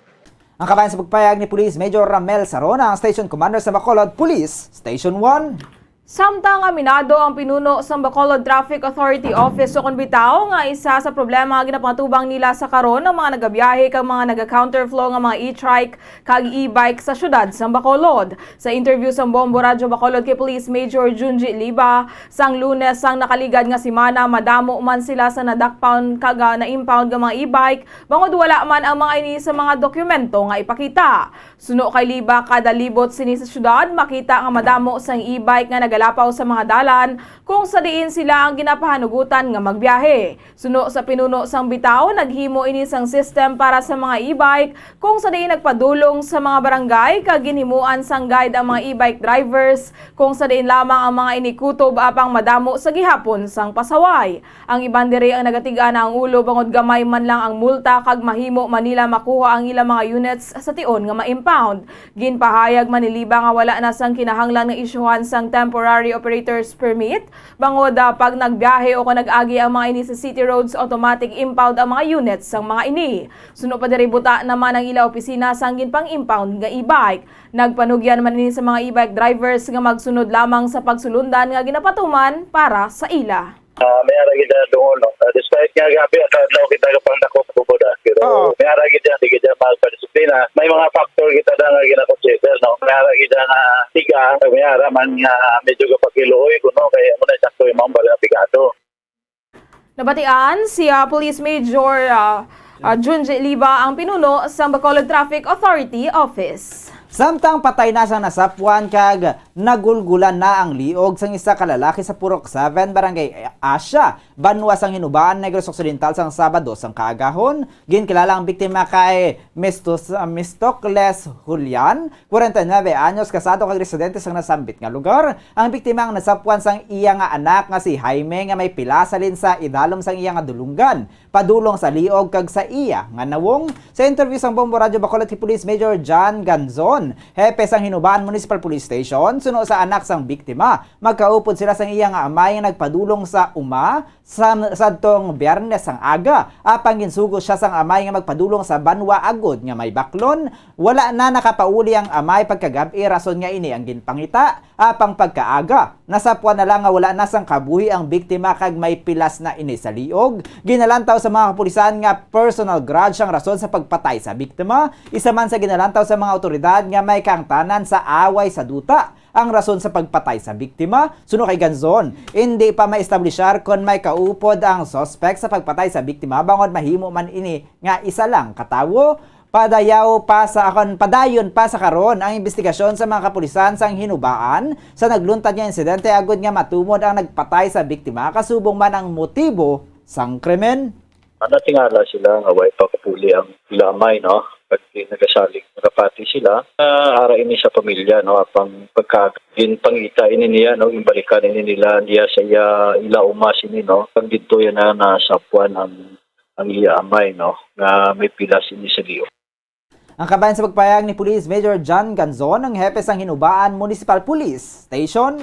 Ang kabayan sa pagpayag ni Police Major Ramel Sarona, ang Station Commander sa Bacolod Police Station 1. Samtang aminado ang pinuno sa Bacolod Traffic Authority Office o konbitaw nga isa sa problema nga ginapatubang nila sa karon ng mga nagabiyahe kag mga naga-counterflow nga mga e-trike kag e-bike sa syudad sa Bacolod. Sa interview sa Bombo Radio Bacolod kay Police Major Junji Liba, sang Lunes sang nakaligad nga simana madamo man sila sa nadakpound kag na-impound nga mga e-bike bangod wala man ang mga ini sa mga dokumento nga ipakita. Suno kay Liba kada libot sini sa syudad makita nga madamo sang e-bike nga nagalapaw sa mga dalan kung sa diin sila ang ginapahanugutan nga magbiyahe. Suno sa pinuno sang bitaw, naghimo ini sang system para sa mga e-bike kung sa diin nagpadulong sa mga barangay kag ginhimuan sang guide ang mga e-bike drivers kung sa diin lamang ang mga inikutob apang madamo sa gihapon sang pasaway. Ang iban diri ang nagatigan ang ulo bangod gamay man lang ang multa kag mahimo manila makuha ang ilang mga units sa tion nga ma-impound. Ginpahayag man ni Liba nga wala na sang kinahanglan nga isyuhan sang temporary operators permit bangod pag nagbiyahe o kung nag-agi ang mga ini sa city roads automatic impound ang mga units sang mga ini. Suno pa diri buta naman ang ila opisina sang ginpang-impound nga e-bike. Nagpanugyan man ini sa mga e-bike drivers nga magsunod lamang sa pagsulundan nga ginapatuman para sa ila. May aragid na doon, no? Despite nga gabi, at kita kapang nako sa buboda. Pero may aragid may araman nga medyo kapakiluoy kuno kaya mo na sakto yung mga balang pigado. Nabatian si Police Major Junji Liba ang pinuno sa Bacolod Traffic Authority Office. Samtang patay na sang nasapwan kag nagulgulan na ang liog sang isa ka lalaki sa Purok 7 Barangay Asya, Banwa sang Hinubaan, Negros Occidental sang Sabado sang kaagahon. Ginkilala ang biktima kay Mistocles Julian, 49 anyos, kasado kag residente sang nasambit nga lugar. Ang biktima ang nasapwan sang iya nga anak nga si Jaime nga may pilasalin sa idalom sang iya nga dulunggan, padulong sa liog kag sa iya nga nawong. Sa interview sang Bombo Radio Bacolod Police Major John Ganzon, hepe sang Hinubaan Municipal Police Station, suno sa anak sang biktima. Magkaupod sila sang iya nga amay nga nagpadulong sa uma sa tong Biyernes sang aga. Apang ginsugo siya sang amay nga magpadulong sa Banwa Agod nga may baklon. Wala na nakapauli ang amay pagkagabi, rason nga ini ang ginpangita. Apang pagkaaga, nasapwan na lang nga wala na sang kabuhi ang biktima kag may pilas na ini sa liog. Ginalantaw sa mga kapulisan nga personal grudge ang rason sa pagpatay sa biktima. Isa man sa ginalantaw sa mga otoridad nga may kaangtanan sa away sa duta ang rason sa pagpatay sa biktima. Suno kay Ganzon, hindi pa ma-establishar kung may kaupod ang suspect sa pagpatay sa biktima bangod mahimo man ini nga isa lang katawo. Padayon pa sa karon ang investigasyon sa mga kapulisan sang Hinubaan sa nagluntad nga insidente agud nga matumod ang nagpatay sa biktima kasubong man ang motibo sang krimen. Tingala sila nga way pakapuli ang lamay, no? Pag nagasalig nakapati sila, ara ini sa pamilya, no? Apang pagkagin pangita ini niya, no? Yung balikan ini nila niya sa ila umas ini, no? Pag dito yan na nasapuan ang iya amay, no? Nga may pilas ini sa liyo. Ang kabayan sa pagpayag ni Police Major John Ganzon, ang hepe sang Hinubaan Municipal Police Station.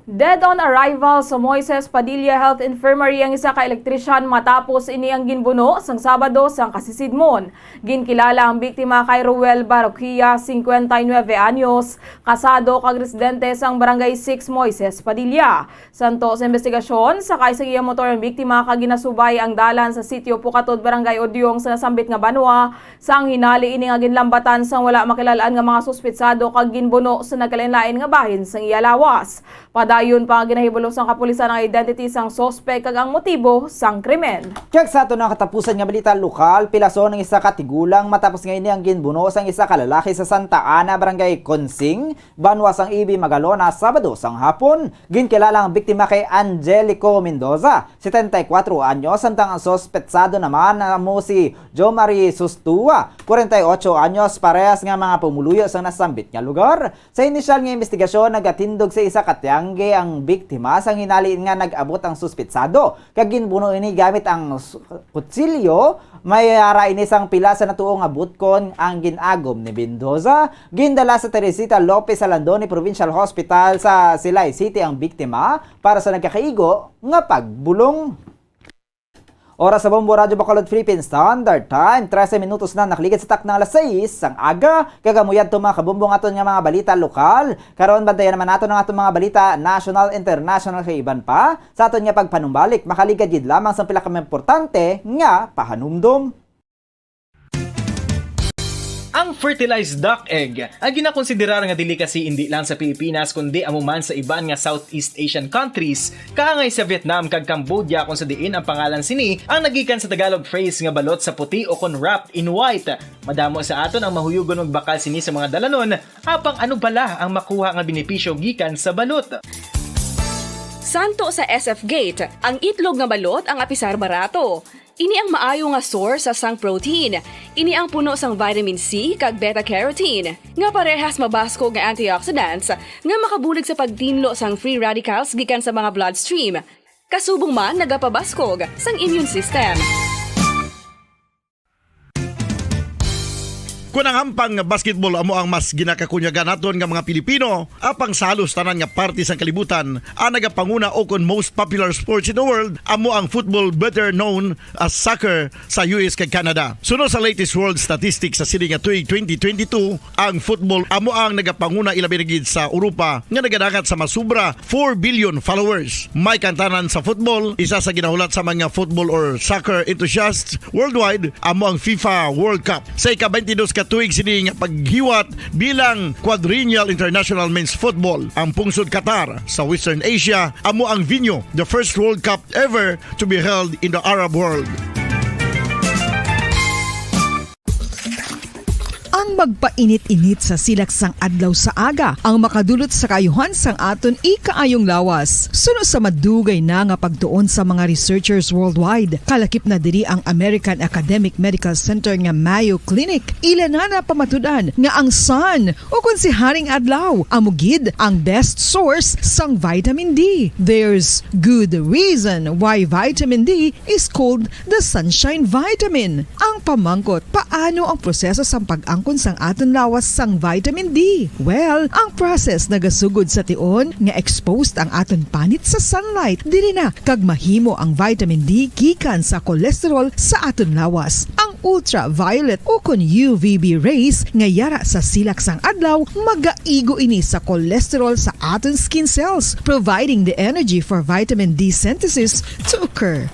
Dead on arrival sa Moises Padilla Health Infirmary ang isa ka elektrisyan matapos ini ang ginbuno sang Sabado sang Kasisidmon. Ginkilala ang biktima kay Ruel Baroquia, 59 anyos, kasado kag residente sang Barangay 6 Moises Padilla. Santo sa investigasyon, sakay sa iya motor ang biktima kag ginasubay ang dalan sa sitio Pukatod, Barangay Odyong sa nasambit nga Banwa. Sang hinali ini nga ginlambatan sang wala makilalaan nga mga suspitsado kag ginbuno sa nagkalain-lain nga bahin sang iya lawas. Padayon pa ginahibalo sang kapulisan ang identity sang sospek kag ang motibo sang krimen. Check sa ato na katapusan nga balita lokal, pilason ng isa ka tigulang matapos ngayon ang ginbuno sang isa ka lalaki sa Santa Ana, Barangay Consing, Banwa sang Ibi, Magalona, Sabado sang hapon. Ginkilala ang biktima kay Angelico Mendoza, 74 anyos, samtang ang sospetsado naman mo si Jo Marie Sustua, 48 anyos, parehas nga mga pumuluyo sang nasambit nga lugar. Sa inisyal nga investigasyon, nagatindog sa isa ka tiyangge ang biktima sang hinaliin nga nag-abot ang suspitsado. Kag ginbuno ini gamit ang kutsilyo, may ara ini sang pila sa natuong abutkon ang ginagom ni Mendoza. Gindala sa Teresita Lopez Alandoni Provincial Hospital sa Silay City ang biktima para sa nagkakaigo nga pagbulong. Oras sa Bombo Radio Bacolod Philippine Standard Time, 13 minutos na nakaligid sa taknang alas 6 sang aga. Kagamuyad to mga kabumbong aton nga mga balita lokal. Karon bantayan naman nato ng atong mga balita national, international kay iban pa. Sa aton nga pagpanumbalik, makaligad yun lamang sa pila ka importante nga pahanumdom. Ang fertilized duck egg ang ginakonsiderar nga dili kasi hindi lang sa Pilipinas kundi amuman sa iban nga Southeast Asian countries, kaangay sa Vietnam kag Cambodia kung sa diin ang pangalan sini ang nagikan sa Tagalog phrase nga balot sa puti o kon wrapped in white. Madamo sa aton ang mahuyugon og bakal sini sa mga dalanon, apang ano bala ang makuha nga benepisyo gikan sa balot. Santo sa SF Gate, ang itlog nga balot ang apisar barato. Ini ang maayo nga source sa sang protein. Ini ang puno sang vitamin C kag beta-carotene, nga parehas mabasko nga antioxidants nga makabulig sa pagtinlo sang free radicals gikan sa mga bloodstream. Kasubong man nagapabaskog sang immune system. Kung ang hampang basketball amo ang mas ginakakunyagan naton nga mga Pilipino, apang salos tanan nga parte sang kalibutan, ang nagapanguna o kon most popular sports in the world, amo ang football, better known as soccer sa US kag Canada. Sunod sa latest world statistics sa sini nga tuig 2022, ang football amo ang nagapanguna ilabi gid sa Europa nga nagadagat sa masubra 4 billion followers. May kantanan sa football, isa sa ginahulat sa mga football or soccer enthusiasts worldwide, amo ang FIFA World Cup. Sa ika-22 ikatuig sini nga paghiwat bilang Quadrennial International Men's Football ang pungsod Qatar sa Western Asia amo ang venue, the first World Cup ever to be held in the Arab world. Ang magpainit-init sa silaksang adlaw sa aga ang makadulot sa kayuhan sang aton ikaayong lawas. Suno sa madugay na nga pagtuon sa mga researchers worldwide, kalakip na diri ang American Academic Medical Center nga Mayo Clinic. Ila na pamatudan nga ang sun o kung si Haring Adlaw amugid ang best source sang vitamin D. There's good reason why vitamin D is called the sunshine vitamin. Ang pamangkot, paano ang proseso sang pag-angkon sang aton lawas sang vitamin D? Well, ang process nagasugod sa tion nga exposed ang aton panit sa sunlight. Dili na kag mahimo ang vitamin D gikan sa cholesterol sa aton lawas. Ang ultraviolet o kun UVB rays nga yara sa silak sang adlaw magaigo ini sa cholesterol sa aton skin cells, providing the energy for vitamin D synthesis to occur.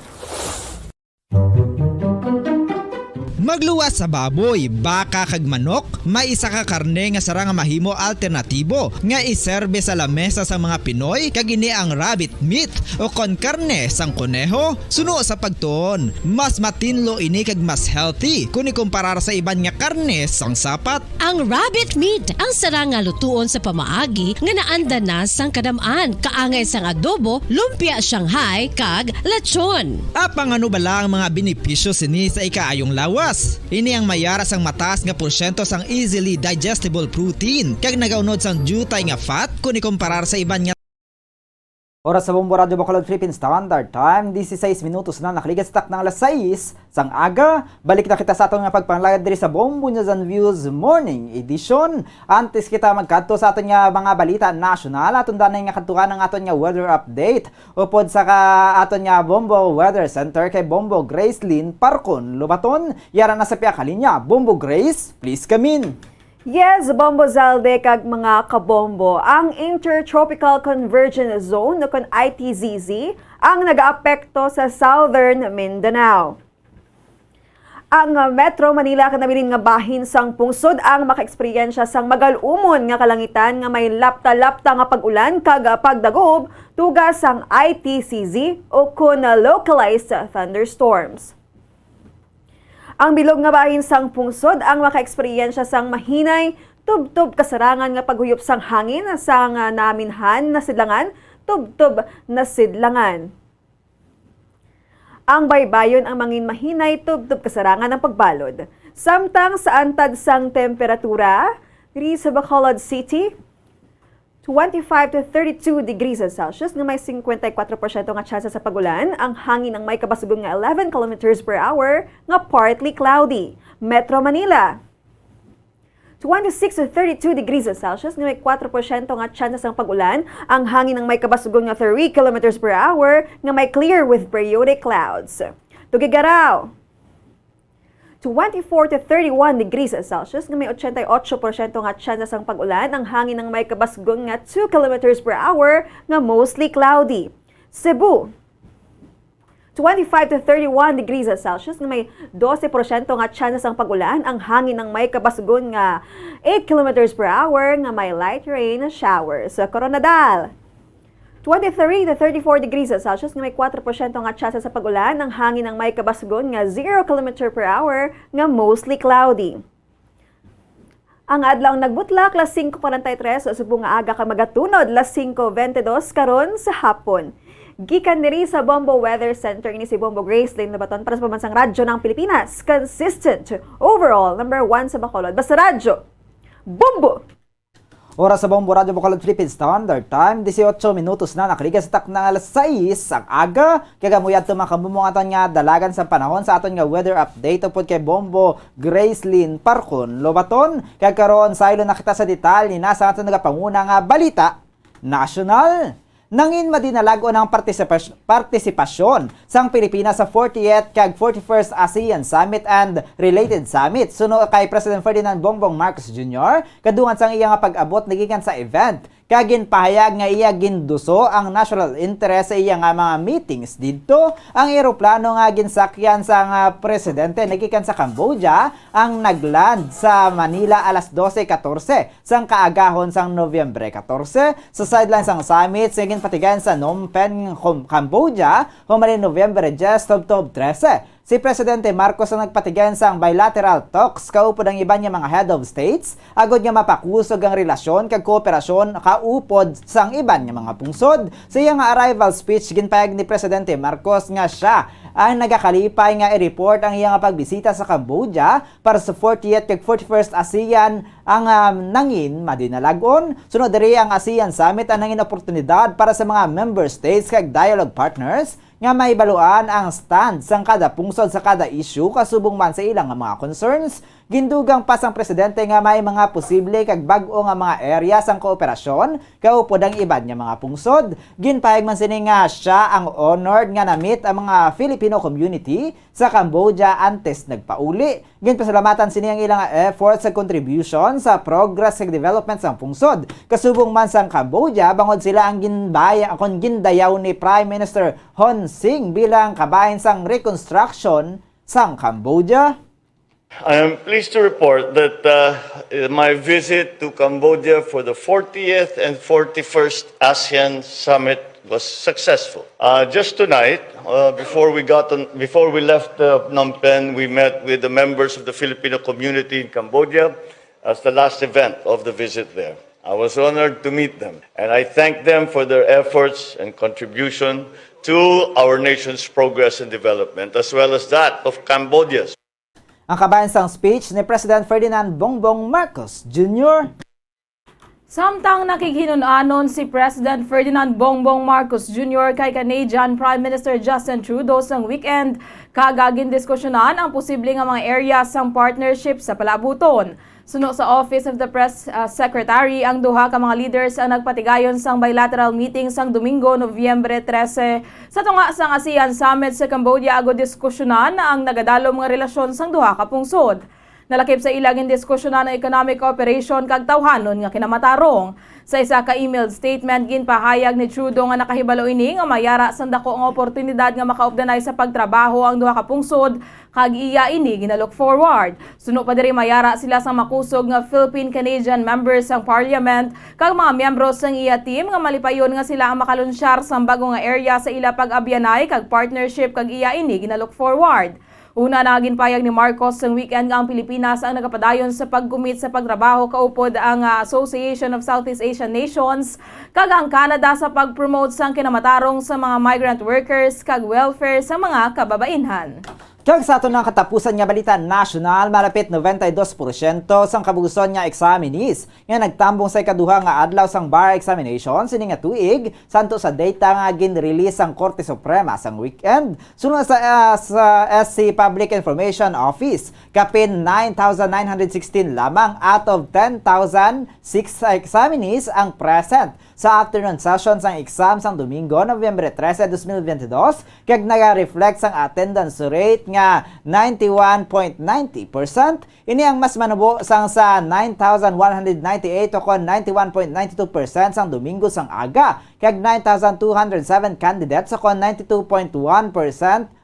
Magluwas sa baboy, baka kag manok, may isa ka karne nga sara nga mahimo alternatibo nga iserbe sa lamesa sa mga Pinoy kag ini ang rabbit meat o kon karne sang kuneho. Suno sa pagtuon, mas matinlo ini kag mas healthy kung ikumparar sa iban nga karne sang sapat. Ang rabbit meat ang sara nga lutuon sa pamaagi nga naanda na sang kadamaan, kaangay sang adobo, lumpia Shanghai kag lechon. Apang ano bala ang mga benepisyo sini sa ikaayong lawas? Ini ang mayara sang mataas nga porsyento sang easily digestible protein kag nagaunod sang jutay nga fat kung ikumparar sa iban nga. Oras sa Bombo Radio Bacolod Philippine Standard Time, 16 minutos na nakaligas tak ng alas 6 sang aga. Balik na kita sa atong nga pagpanlayad diri sa Bombo News and Views Morning Edition. Antes kita magkadto sa aton nga mga balita nasyonal, aton danay nga kadtukan ang aton nga weather update. Upod sa aton nga Bombo Weather Center kay Bombo Grace Lynn Parcon Lobaton. Yara na sa piyaka linya. Bombo Grace, please come in. Yes, Bombo Zalde kag mga kabombo, ang Intertropical Convergence Zone o kon ITZZ ang nagaapekto sa Southern Mindanao. Ang Metro Manila kanabilin nga bahin sang pungsod ang makaeksperyensya sang magalumon nga kalangitan nga may lapta-lapta nga pag-ulan kag pagdagob tugas sang ITCZ o kun localized thunderstorms. Ang bilog nga bahin sang pungsod ang makaeksperyensya sang mahinay, tub-tub kasarangan nga paghuyop sang hangin sang naminhan na sidlangan, tub-tub na sidlangan. Ang baybayon ang mangin mahinay, tub-tub kasarangan ng pagbalod. Samtang sa antad sang temperatura, diri sa Bacolod City, 25 to 32 degrees Celsius na may 54% nga tsansa sa pagulan. Ang hangin ang may kabasugong nga 11 kilometers per hour nga partly cloudy. Metro Manila, 26 to 32 degrees Celsius na may 4% nga tsansa sa pagulan. Ang hangin ang may kabasugong nga 3 kilometers per hour nga may clear with periodic clouds. Tugigaraw, 24 to 31 degrees Celsius na may 88% nga tsansa sang pag-ulan. Ang hangin ng may kabasgong nga 2 kilometers per hour nga mostly cloudy. Cebu, 25 to 31 degrees Celsius na may 12% nga tsansa sang pag-ulan. Ang hangin ng may kabasgong nga 8 kilometers per hour nga may light rain showers. Coronadal, 23 to 34 degrees Celsius na may 4% nga tsansa sa pag-ulan. Ang hangin ng may kabasgon nga 0 km per hour nga mostly cloudy. Ang adlaw nagbutlak las 5:43 sa subong nga aga ka magatunod las 5:22 karon sa hapon. Gikan diri sa Bombo Weather Center ini si Bombo Grace Lynn Lobaton para sa pambansang radyo ng Pilipinas. Consistent overall number 1 sa Bacolod. Basta radyo. Bombo! Oras sa Bombo Radio Bacolod Philippine Standard Time, 18 minutos na nakaligas tak na alas 6 ang aga. Kaya gamuyad ito mga kabumong aton nga dalagan sa panahon sa aton nga weather update upod kay Bombo Grace Lynn Parcon Lobaton. Kaya karoon sa ilo nakita sa detalye na sa aton nagapanguna nga balita national. Nangin madinalago ng partisipasyon sang Pilipinas sa 40th kag 41st ASEAN Summit and related summit. Suno kay President Ferdinand Bongbong Marcos Jr. kadungan sang iya nga pag-abot nagikan sa event kagin pahayag nga iya ginduso ang national interest sa iya nga mga meetings didto. Ang eroplano nga ginsakyan sa nga presidente nagikan sa Cambodia ang nagland sa Manila alas 12:14 sang kaagahon sang Nobyembre 14 sa sideline sang summit sa ginpatigan sa Phnom Penh, Cambodia human Nobyembre 10 to 13. Si Presidente Marcos ang nagpatigan sang bilateral talks kaupod ang iban nga mga head of states agod nga mapakusog ang relasyon kag kooperasyon kaupod sang iban nga mga pungsod. Sa iyang arrival speech ginpayag ni Presidente Marcos nga siya ang nagakalipay nga i-report ang iyang pagbisita sa Cambodia para sa 40th kag 41st ASEAN ang nangin madinalagon. Sunod diri ang ASEAN Summit ang nangin oportunidad para sa mga member states kag dialogue partners nga maibaluan ang stand sang kada pungsod sa kada issue kasubong man sa ilang mga concerns. Gindugang pa sang presidente nga may mga posible kag bag-o nga mga area sang kooperasyon kaupod ang iban nga mga pungsod. Ginpahayag man sini nga siya ang honored nga na-meet ang mga Filipino community sa Cambodia antes nagpauli. Ginpasalamatan sini ang ilang efforts sa contribution sa progress sa development sang pungsod. Kasubong man sang Cambodia bangod sila ang gindayaw ni Prime Minister Hun Sen bilang kabahin sang reconstruction sang Cambodia. I am pleased to report that my visit to Cambodia for the 40th and 41st ASEAN Summit was successful. Just tonight, before we left Phnom Penh, we met with the members of the Filipino community in Cambodia as the last event of the visit there. I was honored to meet them, and I thank them for their efforts and contribution to our nation's progress and development, as well as that of Cambodia's. Ang kabayan sang speech ni President Ferdinand Bongbong Marcos Jr. Samtang nakikhinunanon si President Ferdinand Bongbong Marcos Jr. kay Canadian Prime Minister Justin Trudeau sang weekend, kagagin diskusyonan ang posibleng nga mga areas sang partnership sa palabuton. Suno sa Office of the Press Secretary, ang duha ka mga leaders ang nagpatigayon sang bilateral meeting sang Domingo, Nobyembre 13 sa tunga sang ASEAN Summit sa Cambodia agod diskusyonan ang nagadalom nga relasyon sang duha ka pungsod. Nalakip sa ilagin diskusyonan ang economic cooperation kag tawhanon nga kinamatarong. Sa isa ka emailed statement ginpahayag ni Trudeau nga nakahibalo ini nga mayara sang dako nga oportunidad nga makaupdanay sa pagtrabaho ang duha ka pungsod kag iya ini ginalook forward. Suno pa diri mayara sila sang makusog nga Philippine-Canadian members sang parliament kag mga miyembro sang iya team nga malipayon nga sila ang makalunsyar sang bago nga area sa ila pag-abyanay kag partnership kag iya ini ginalook forward. Una na ginpayag ni Marcos sa weekend nga ang Pilipinas ang nagapadayon sa pagkumit sa pagtrabaho kaupod ang Association of Southeast Asian Nations kag ang Canada sa pag-promote sang kinamatarong sa mga migrant workers kag welfare sa mga kababainhan. Kag sa ato ng katapusan nga balita national, malapit 92% sang kabuguson nga examinees nga nagtambong sa ikaduha nga adlaw sang bar examination sini nga tuig santo sa data nga gin-release sang Korte Suprema sang weekend. Sunod sa SC Public Information Office, kapin 9,916 lamang out of 10,006 examinees ang present sa afternoon session sang exam sang Domingo, Nobyembre 13, 2022, kag naga-reflect sang attendance rate nga 91.90%. Ini ang mas manubo sang sa 9,198 o kon 91.92% sang Domingo sang aga, kag 9,207 candidates o kon 92.1%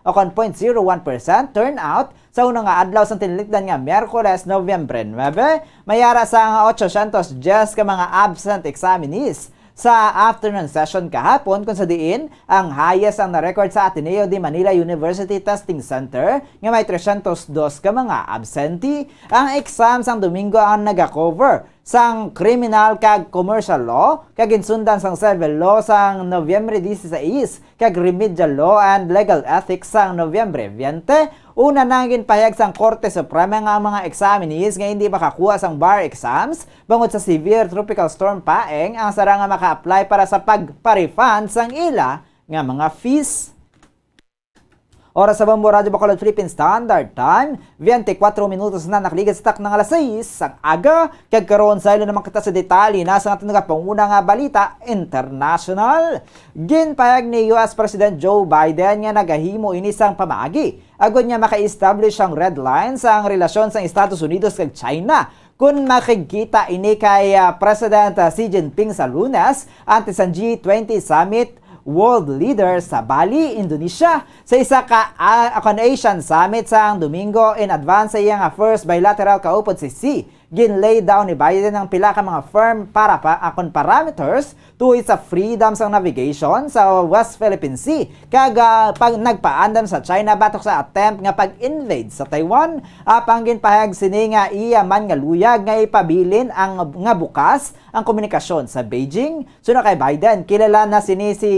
o kon 0.01% turnout sa unang nga adlaw sang tinilikdan nga Miyerkules, Nobyembre 9, mayara sang 810 ka mga absent examinees sa afternoon session kahapon kung sa diin ang highest ang na-record sa Ateneo de Manila University Testing Center nga may 302 ka mga absentee. Ang exam sang Domingo ang naga-cover sang criminal kag commercial law, kag insundan sang civil law sang Nobyembre 16, kag remedial law and legal ethics sang Nobyembre 20. Una nang ginpahayag sang Korte Suprema nga mga examinees nga hindi makakuha sang bar exams bangod sa severe tropical storm Paeng ang sara nga maka-apply para sa pagpa-refund sang ila nga mga fees. Oras sa Bombo Radio Bacolod Philippine Standard Time, 24 minutos na nakaligat sa tak ng alas 6 sang aga. Kag karon sa ilo naman kita sa detalye na sa ating panguna nga balita international. Ginpayag ni US President Joe Biden nga nagahimo ini sang pamaagi agod niya maka-establish ang red line sa relasyon sa Estados Unidos kag China kung makikita ini kay President Xi Jinping sa Lunes antes ang G20 Summit world leader sa Bali, Indonesia sa isa ka Asian Summit sang Domingo in advance sa iyang first bilateral kaupod si Xi. Ginlay down ni Biden ang pila ka mga firm para akon parameters tuwi sa freedom sang navigation sa West Philippine Sea kag pag nagpaandam sa China batok sa attempt nga pag-invade sa Taiwan apang ginpahayag sini nga iya man nga luyag nga ipabilin ang nga bukas ang komunikasyon sa Beijing. Suno kay Biden kilala na sini si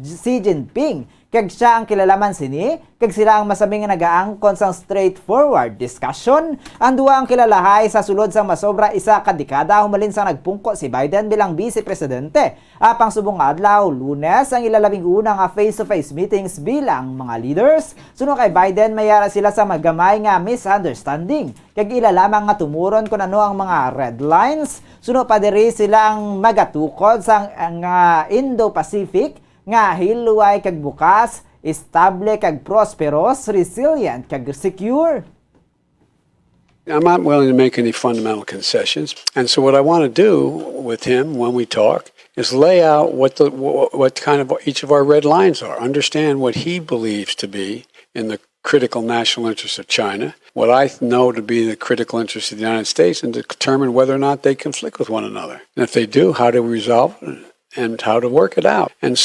Xi Jinping kag siya ang kilalaman sini, kag sila ang masabing nga nagaangkon sang straightforward discussion. Ang duwa ang kilalahay sa sulod sang masobra isa ka dekada humalin sang nagpungko si Biden bilang vice presidente. Apang subong adlaw Lunes ang ilalabing una nga face-to-face meetings bilang mga leaders. Suno kay Biden mayara sila sa magamay nga misunderstanding. Kag ilalamang nga tumuron kung ano ang mga red lines. Suno pa diri sila ang magatukod sang Indo-Pacific nga hiluay kag bukas, estable kag prosperous, resilient kag secure. I'm not willing to make any fundamental concessions, and so what I want to do with him when we talk is lay out what kind of each of our red lines are, understand what he believes to be in the critical national interests of China, what I know to be the critical interests of the United States, and determine whether or not they conflict with one another. And if they do, how do we resolve it? And how to work it out. And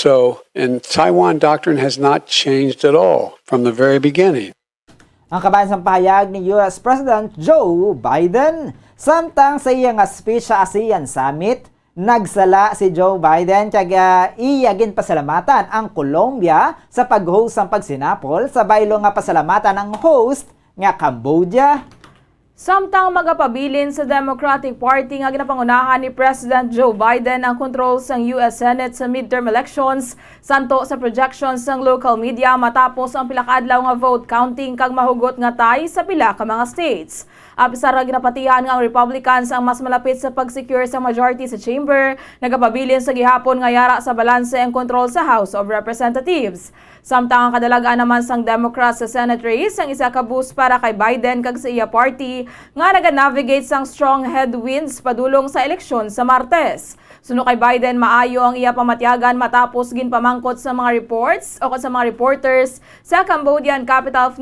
Taiwan doctrine has not changed at all from the very beginning. Ang kabayan sa pahayag ni US President Joe Biden samtang sa iyang speech sa ASEAN Summit, nagsala si Joe Biden kag iyagin pasalamatan ang Colombia sa pag-host ng pagsinapol sa baylo nga pasalamatan ang host nga Cambodia. Samtang magapabilin sa Democratic Party nga ginapangunahan ni President Joe Biden ang control sa US Senate sa midterm elections, santo sa projections ng local media matapos ang pila ka adlaw nga vote counting kag mahugot nga tay sa pila ka mga states. Apisar nga ginapatihan nga ang Republicans ang mas malapit sa pag-secure sa majority sa chamber, nagapabilin sa gihapon nga yara sa balanse ang control sa House of Representatives. Samtang ang kadalagaan naman sang Democrats sa Senate race ang isa ka boost para kay Biden kag sa iya party nga naga-navigate sang strong headwinds padulong sa eleksyon sa Martes. Suno kay Biden maayo ang iya pamatyagan matapos ginpamangkot sa mga reports o sa mga reporters sa Cambodian capital of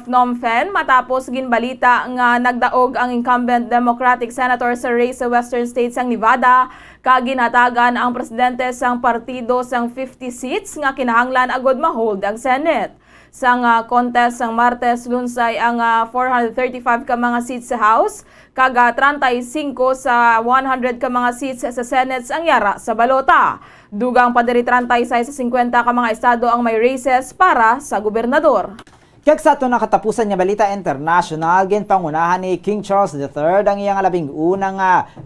Phnom Penh matapos ginbalita nga nagdaog ang incumbent Democratic senator sa race sa western states sang Nevada kag ginhatagan ang presidente sang partido sang 50 seats nga kinahanglan agod ma-hold ang Senate. Sang contest sang Martes lunsay ang 435 ka mga seats sa House kag 35 sa 100 ka mga seats sa Senate ang yara sa balota. Dugang padiri 36 sa 50 ka mga estado ang may races para sa gobernador. Kag sa ito nakatapusan nga balita international, ginpangunahan ni King Charles III ang iyang 11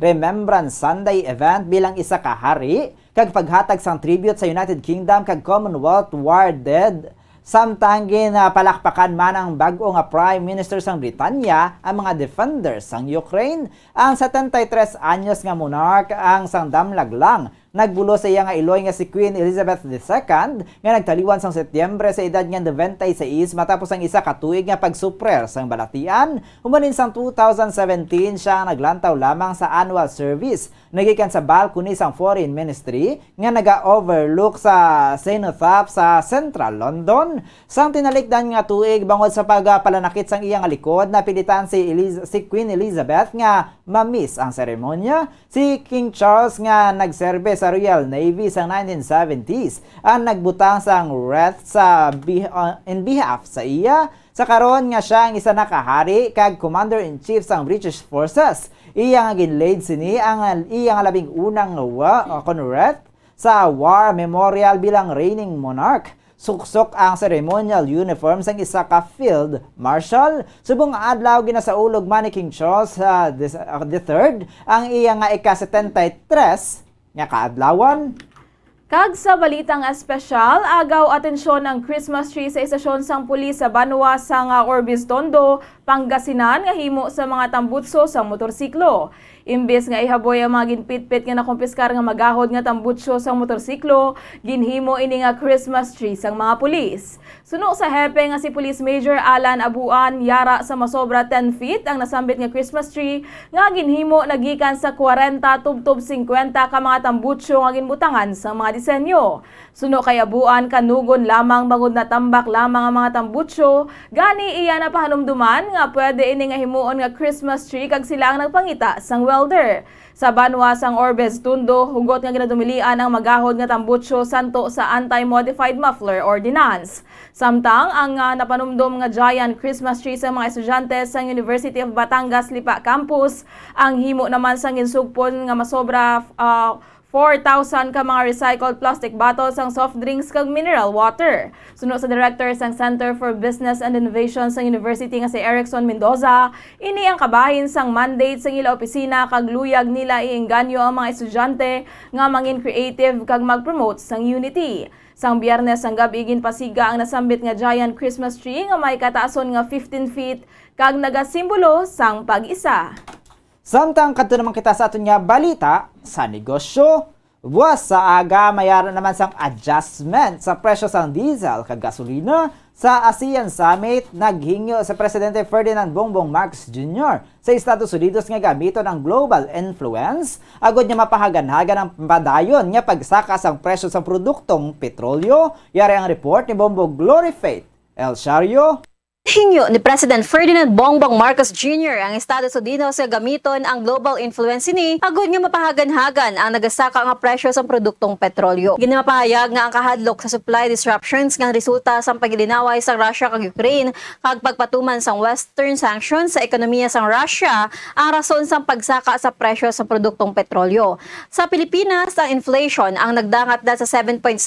Remembrance Sunday event bilang isa ka hari kag paghatag sang tribute sa United Kingdom kag Commonwealth War Dead. Samtang palakpakan man ang bago nga Prime Minister sang Britanya ang mga defenders sang Ukraine. Ang 73 anyos nga monarch ang sang damlaglang nagbulo sa iya nga iloy nga si Queen Elizabeth II nga nagtaliwan sang Setyembre sa edad nga 96 matapos ang isa ka tuig nga pagsuprer sang balatian. Humanin sang 2017 siya naglantaw lamang sa annual service nagikan sa balcony sang Foreign Ministry nga naga-overlook sa cenotaph sa Central London. Sang tinalikdan nga tuig bangod sa pagpalanakit sang iya nga likod napilitan si Queen Elizabeth nga ma-miss ang seremonya. Si King Charles nga nagserbe sa Royal Navy sa 1970s ang nagbutang sang wreath in behalf sa iya. Sa karon nga siya ang isa nakahari kag Commander-in-Chief sang British Forces. Iya nga ginlaid sini ang iya nga 11 wreath sa War Memorial bilang reigning monarch. Suksok ang ceremonial uniform sang isa ka field marshal. Subong adlaw ginasaulog man ni King Charles III ang iya nga ika-73 nga kaadlawan. Kag sa balitang espesyal, agaw atensyon ang Christmas tree sa istasyon sang pulis sa Banwa sang Orbis Tondo, Pangasinan nga himo sa mga tambutso sa motorsiklo. Imbes nga ihaboy ang mga ginpitpit nga nakumpiskar nga magahod nga tambutsyo sang motorsiklo, ginhimo ini nga Christmas tree sang mga pulis. Suno sa hepe nga si Police Major Alan Abuan, yara sa masobra 10 feet ang nasambit nga Christmas tree nga ginhimo nagikan sa 40 tubtob 50 ka mga tambutsyo nga ginbutangan sa mga disenyo. Suno kay Abuan, kanugon lamang bangod na tambak lamang ang mga tambutsyo, gani iya na pahanumduman nga pwede ini nga himuon nga Christmas tree kag sila ang nagpangita sang welder. Sa banwa sang Orbes Tundo, hugot nga ginadumilian ang magahod nga tambutsyo santo sa Anti-Modified Muffler Ordinance. Samtang ang napanumdum nga giant Christmas tree sa mga estudyante sa University of Batangas Lipa Campus, ang himo naman sang ginsugpon nga masobra 4,000 ka mga recycled plastic bottles ang soft drinks kag mineral water. Suno sa director sang Center for Business and Innovation sa University nga si Erickson Mendoza, ini ang kabahin sang mandate sa ila opisina kag luyag nila iengganyo ang mga estudyante nga mangin creative kag mag-promote sang unity. Sang Biyernes ang gabi ginpasiga ang nasambit nga giant Christmas tree nga may kataason nga 15 feet kag nagasimbolo sang pag-isa. Samtang kadto naman kita sa aton nga balita sa negosyo. Buwas sa aga mayroon naman sang adjustment sa presyo sang diesel kag gasolina sa ASEAN Summit. Naghingyo sa Presidente Ferdinand Bongbong Marcos Jr. sa Estados Unidos nga gamiton ang global influence agod niya mapahagan-hagan ang padayon nga pagsaka sang presyo sa produktong petrolyo. Yari ang report ni Bombo Glory Faith El Shario. Hingyo ni President Ferdinand Bongbong Marcos Jr. ang Estados Unidos sa gamiton ang global influence ni agud nga mapahagan-hagan ang nagasaka nga presyo sa produktong petrolyo. Ginamapahayag nga ang kahadlok sa supply disruptions nga resulta sa pagilinaway sa Russia kag Ukraine kag pagpatuman sang western sanctions sa ekonomiya sang Russia ang rason sang pagsaka sa presyo sa produktong petrolyo. Sa Pilipinas, ang inflation ang nagdangat na sa 7.7%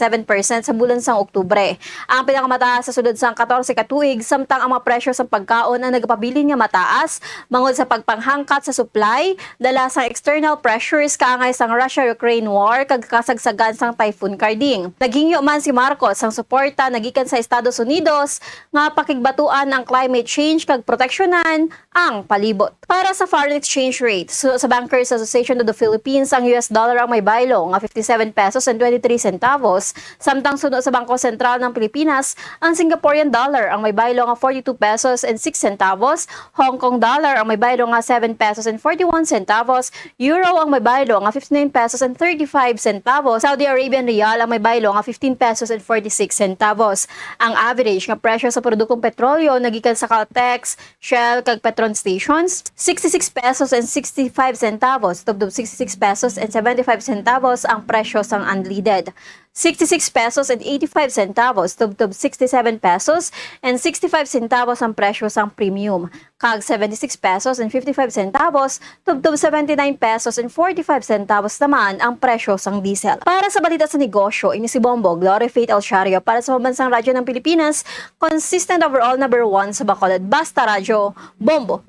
sa bulan sang Oktubre. Ang pinakamataas sa sudod sang 14 ka tuig, samtang ang mga presyo sa pagkaon ang nagpabilin nga mataas mangod sa pagpanghangkat sa supply, dala sa external pressures kaangay sang Russia-Ukraine war kag kasagsagan sang Typhoon Karding. Naghingyo man si Marcos ang suporta nagikan sa Estados Unidos nga pakigbatuan ang climate change kag proteksyonan ang palibot. Para sa foreign exchange rate, sa Bankers Association of the Philippines, ang US dollar ang may baylo nga 57 pesos and 23 centavos, samtang sunod sa Bangko Sentral ng Pilipinas, ang Singaporean dollar ang may baylo nga 42 pesos and 6 centavos, Hong Kong dollar ang may baylo nga 7 pesos and 41 centavos, Euro ang may baylo nga 59 pesos and 35 centavos, Saudi Arabian Riyal ang may baylo nga 15 pesos and 46 centavos. Ang average nga presyo sa produktong petrolyo nagikan sa Caltex, Shell kag Petron stations, 66 pesos and 65 centavos, tubdob 66 pesos and 75 centavos ang presyo sang unleaded. 66 pesos and 85 centavos, tubtob 67 pesos and 65 centavos ang presyo sang premium. Kag 76 pesos and 55 centavos, tubtob 79 pesos and 45 centavos naman ang presyo sang diesel. Para sa balita sa negosyo, ini si Bombo Glory Faith El Shario para sa Pambansang Radyo ng Pilipinas, consistent overall number 1 sa Bacolod. Basta Radyo, Bombo.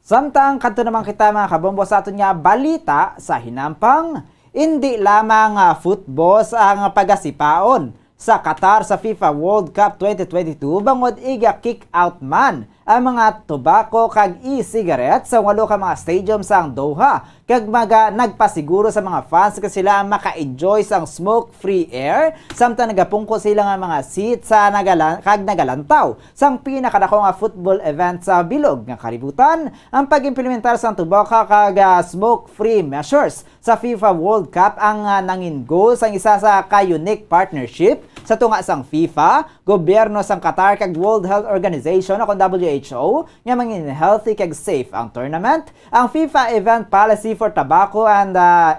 Samtang kadto naman kita mga kabombo sa aton nga balita sa hinampang, hindi lamang football ang pagasipaon sa Qatar sa FIFA World Cup 2022 bangod iga kick out man ang mga tobacco kag e-cigarette sa 8 ka mga stadium sa Doha kag nagpasiguro sa mga fans kasi sila maka-enjoy sang smoke-free air samtang nagapungko sila nga mga seat sa nagalantaw sang pinakadako nga football event sa bilog nga kalibutan ang pag-implementar sang tobacco kag smoke-free measures sa FIFA World Cup ang nangin goal sang isa sa ka-unique partnership sa tunga sang FIFA, gobyerno sang Qatar kag World Health Organization o WHO nga mangin healthy kag safe ang tournament. Ang FIFA event policy for tobacco and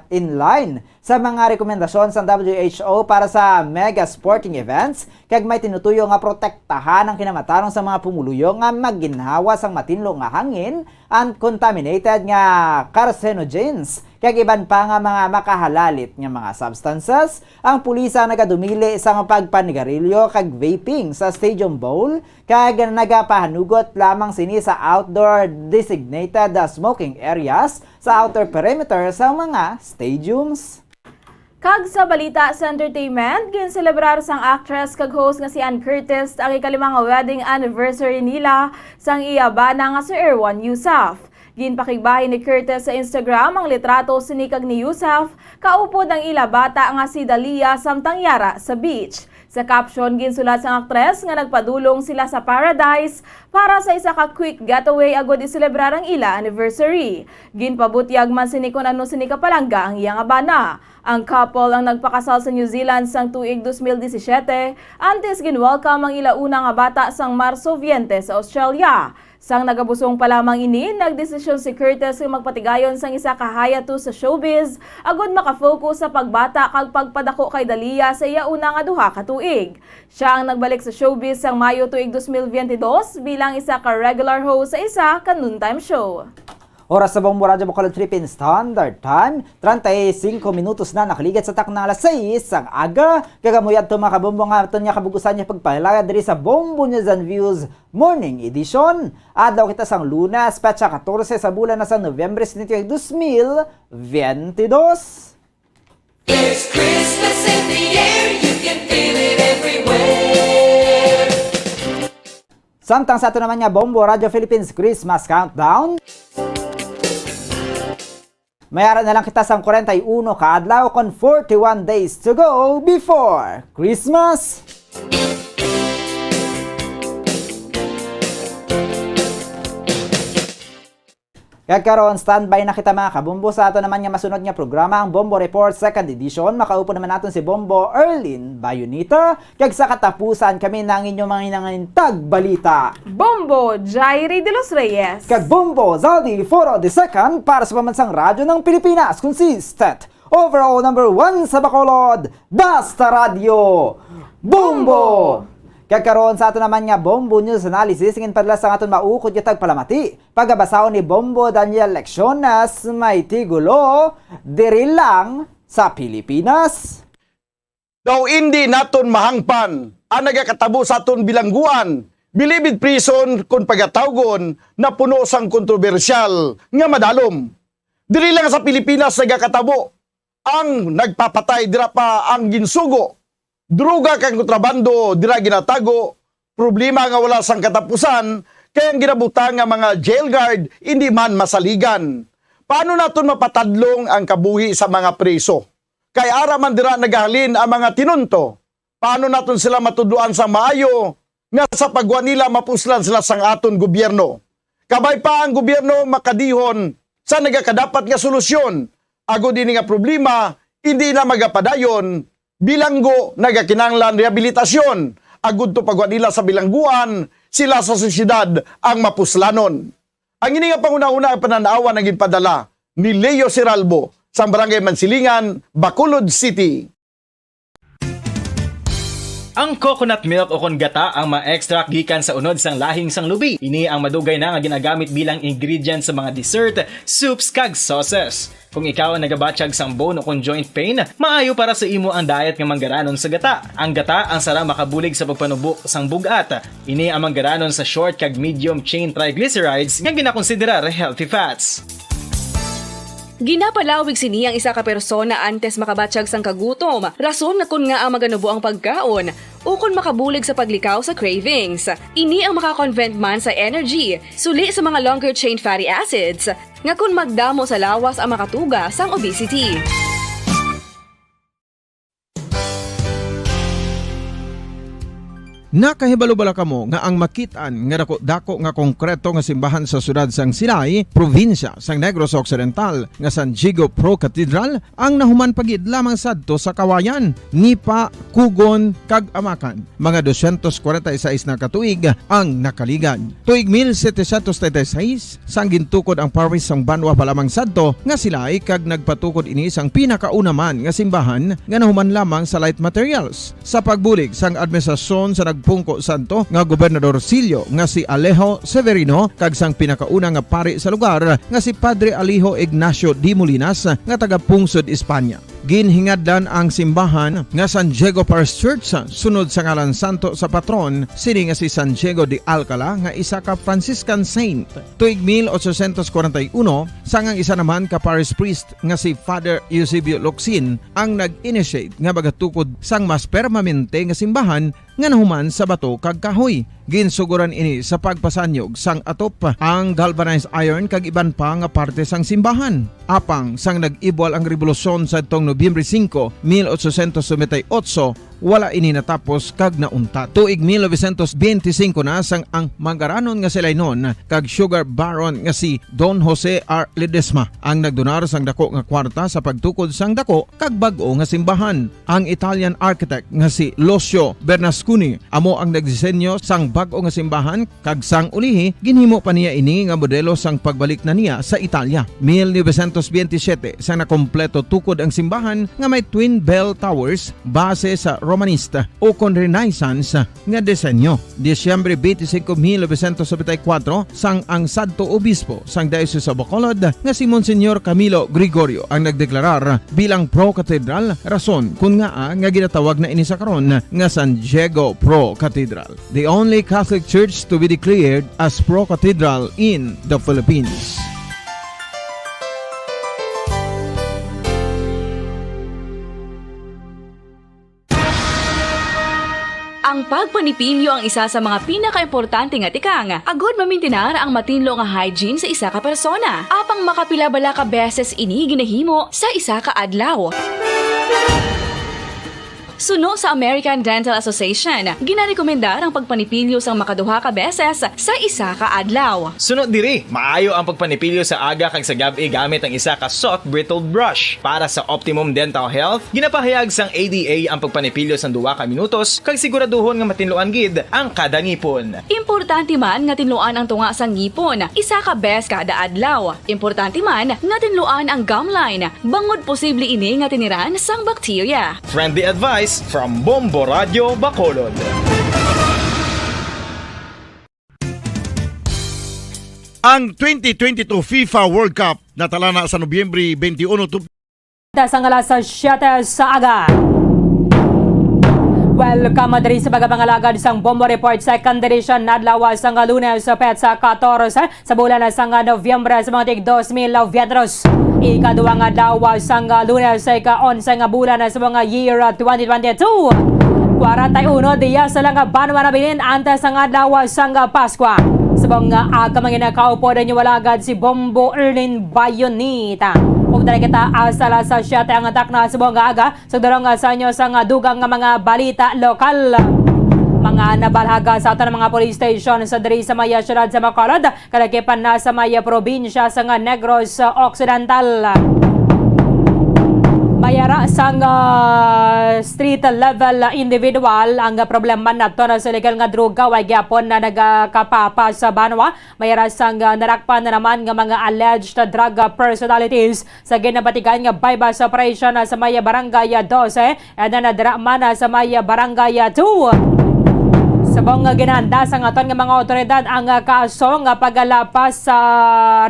in line sa mga rekomendasyon sa WHO para sa mega sporting events kag may tinutuyo nga protektahan ang kinamatarong sa mga pumuluyo nga magginhawa sang matinlo nga hangin and contaminated nga carcinogens kag iban pa nga mga makahalalit nga mga substances. Ang pulisa nagadumili sa pagpanigarilyo kag vaping sa Stadium Bowl kag nagapahanugot lamang sini sa outdoor designated smoking areas sa outer perimeter sa mga stadiums. Kag sa balita sa entertainment, ginselebrar sang actress kag host nga si Ann Curtis ang ikalimang wedding anniversary nila sang iyabana nga si Erwan Yusuf. Ginpakigbahin ni Curtis sa Instagram ang litrato sinikag ni Yusef, kaupod ang ila bata nga si Dalia samtang yara sa beach. Sa caption, ginsulat sa aktres nga nagpadulong sila sa paradise para sa isa ka quick getaway agod iselebrar ang ila anniversary. Ginpabutyag man sinikon ano sinika palangga ang iyang abana. Ang couple ang nagpakasal sa New Zealand sang tuig 2017, antes ginwelcome ang ila una nga bata sang Marso 20 sa Australia. Sang nagabusong pa lamang ini, nagdesisyon si Curtis nga magpatigayon sang isa ka hayato sa showbiz agod makafocus sa pagbata kag pagpadako kay Dalia sa iya una nga duha ka tuig. Siya ang nagbalik sa showbiz sang Mayo tuig 2022 bilang isa ka regular host sa isa ka noontime show. Oras sa Bombo Radio Bacolod Philippine Standard Time, 35 minutos na nakaligat sa takna alas 6 ang aga. Kagamuyad to mga kabombo nga ito niya kabugusan niya pagpahalaga diri sa Bombo News and Views Morning Edition. Adlaw kita sang Lunes, petsa 14 sa bulan na sa Nobyembre 2022. There's Christmas in the air, you can feel it everywhere. Samtang sa ito naman niya Bombo Radio Philippines Christmas Countdown. Mayara na lang kita sang 41 kaadlaw kon 41 days to go before Christmas. Kagkaroon, standby na kita mga kabombo sa ato naman nga masunod nga programa ang Bombo Report 2nd Edition. Makaupo naman natin si Bombo Erlin Bayonita. Kag sa katapusan kami ng inyong mga inangintag balita. Bombo Jairi de los Reyes. Kag Bombo Zaldi Foro II para sa pamansang radyo ng Pilipinas. Consistent. Overall number 1 sa Bacolod. Basta Radio. Bombo! Kagkaroon sa ato naman nga Bombo News Analysis ngin padala sa aton maukod yatag palamati. Pagabasahon ni Bombo Daniel Lecciones may tigulo diri lang sa Pilipinas. Daw hindi naton mahangpan ang nagakatabo sa aton bilangguan. Bilibid prison kung pagatawgon na puno sang kontrobersyal nga madalom. Diri lang sa Pilipinas nagakatabo ang nagpapatay dira pa ang ginsugo. Druga kang kontrabando dira ginatago, problema nga wala sang katapusan, kaya ang ginabutang nga mga jail guard hindi man masaligan. Paano naton mapatadlong ang kabuhi sa mga preso? Kay ara man dira nagahalin ang mga tinunto. Paano naton sila matudloan sa maayo nga sa pagwa nila mapuslan sila sang aton gobyerno? Kabay pa ang gobyerno makadihon sa nagakadapat nga solusyon. Agod ini nga problema, hindi na magapadayon. Bilanggo nagakinanglan rehabilitasyon. Agud to pagwa nila sa bilangguan, sila sa sosyedad ang mapuslanon. Ang ini nga panguna-una ang pananawa na ginpadala ni Leo Siralbo sa Barangay Mansilingan, Bacolod City. Ang coconut milk o kon gata ang ma-extract gikan sa unod sang lahing sang lubi. Ini ang madugay na nga ginagamit bilang ingredient sa mga dessert, soups kag sauces. Kung ikaw ang nagabatsyag sang bone o kon joint pain, maayo para sa imo ang diet nga manggaranon sa gata. Ang gata ang sara makabulig sa pagpanubo sang bugat. Ini ang manggaranon sa short kag medium chain triglycerides nga ginakonsiderar healthy fats. Ginapalawig sini ang isa ka persona antes makabatsyag sang kagutom. Rason na kun nga ang maganubo ang pagkaon o kun makabulig sa paglikaw sa cravings. Ini ang makakonvent man sa energy, suli sa mga longer chain fatty acids, nga kun magdamo sa lawas ang makatuga sang obesity. Nakahibalo-bala kamo nga ang makitaan nga dako nga konkreto nga simbahan sa sudad sang Sinay, probinsya sang Negros Occidental nga San Diego Pro Cathedral ang nahuman pagid lamang sadto sa Kawayan, Nipa, Kugon kag Amakan. Mga 246 na katuig ang nakaligan. Tuig 1736 sang gintukod ang parish sang Banwa pa lamang sadto nga silay kag nagpatukod ini sang pinakauna man nga simbahan nga nahuman lamang sa light materials. Sa pagbulig sang administrasyon sa Pungko Santo nga Gobernador Silio nga si Alejo Severino kag sang pinakauna nga pari sa lugar nga si Padre Alijo Ignacio de Molinas nga taga Pungsod, Espanya. Ginhingadlan ang simbahan nga San Diego Parish Church sunod sa ngalan santo sa patron sini nga si San Diego de Alcala nga isa ka Franciscan saint. Tuig 1841 sangang isa naman ka parish priest nga si Father Eusebio Locsin ang nag-initiate nga bagatukod sang mas permanente nga simbahan nga nahuman sa bato kag kahoy. ginsuguran ini sa pagpasanyog sang atop ang galvanized iron kag iban pa nga parte sang simbahan. Apang sang nag-ibwal ang revolusyon sa itong Nobyembre 5, 1898, wala ini natapos kag nauntat. Tuig 1925 na sang ang mangaranon nga silay nun kag sugar baron nga si Don Jose R. Ledesma ang nagdonar sang dako nga kwarta sa pagtukod sang dako kag bag-o nga simbahan. Ang Italian architect nga si Lucio Bernasconi amo ang nagdisenyo sang bag-o nga simbahan kag sang ulihi ginhimo pa niya ini nga modelo sang pagbalik na niya sa Italia. 1927 sang nakompleto tukod ang simbahan nga may twin bell towers base sa Romanista o kon Renaissance nga disenyo. Disyembre 25, 1974 sang ang sadto obispo sang Diocese of Bacolod nga si Monsignor Camilo Gregorio ang nagdeklarar bilang pro-cathedral, rason kung nga ginatawag na ini sa karon nga San Diego Pro-Cathedral, the only Catholic church to be declared as pro-cathedral in the Philippines. Ang pagpanipilyo ang isa sa mga pinaka-importante nga tikang. Agod mamintinar ang matinlo nga hygiene sa isa ka persona. Apang makapilabala ka beses ini ginahimo sa isa ka adlaw. Suno sa American Dental Association, ginarekomendar ang pagpanipilyo sang makaduha ka beses sa isa ka adlaw. Sunod diri, maayo ang pagpanipilyo sa aga kag sa gabi gamit ang isa ka soft brittled brush. Para sa optimum dental health, ginapahayag sang ADA ang pagpanipilyo sang 2 ka minutos kag siguraduhon nga matinluan gid ang kada ngipon. Importante man nga tinluan ang tunga sang ngipon, isa ka bes kada adlaw. Importante man nga tinluan ang gum line, bangod posible ini nga tiniran sang bakterya. Friendly advice from Bombo Radio Bacolod. Ang 2022 FIFA World Cup natala na sa Nobyembre 21 Sa alas 7 sa aga. Welcome diri sa pagkapangalagad sang Bombo Report Second Edition nadlaw sang Lunes petsa 14 sa bulan sang Nobyembre sa mga tig 2023. Ikaduwa nga daw sang Lunes sa ika-11 nga bulan sa mga year 2022. 41 diya sa lang banwa na binin antes sang adlaw sang Paskwa. Sa mga aga mga nakaupo na niyo walagad si Bombo Erlin Bayonita. Kung dali kita asala sa 7 ang atak na sa mga aga, sa darong sa inyo sa dugang nga mga balita lokal. Mga nabalhaga sa ato ng mga police station sa diri sa Maya Syudad sa Bacolod, kalakipan na sa Maya probinsya sa Negros Occidental. Mayara sang street level individual ang problema nato na sa legal nga droga way gyapon na nagakapapa sa banwa. Mayara sang narakpan na naman nga mga alleged drug personalities sa ginabatigan nga bypass operation sa Maya Barangay 12 and then nadira man sa Maya Barangay 2. Sabong ginanda sa aton nga mga otoridad ang kaso nga paglapas sa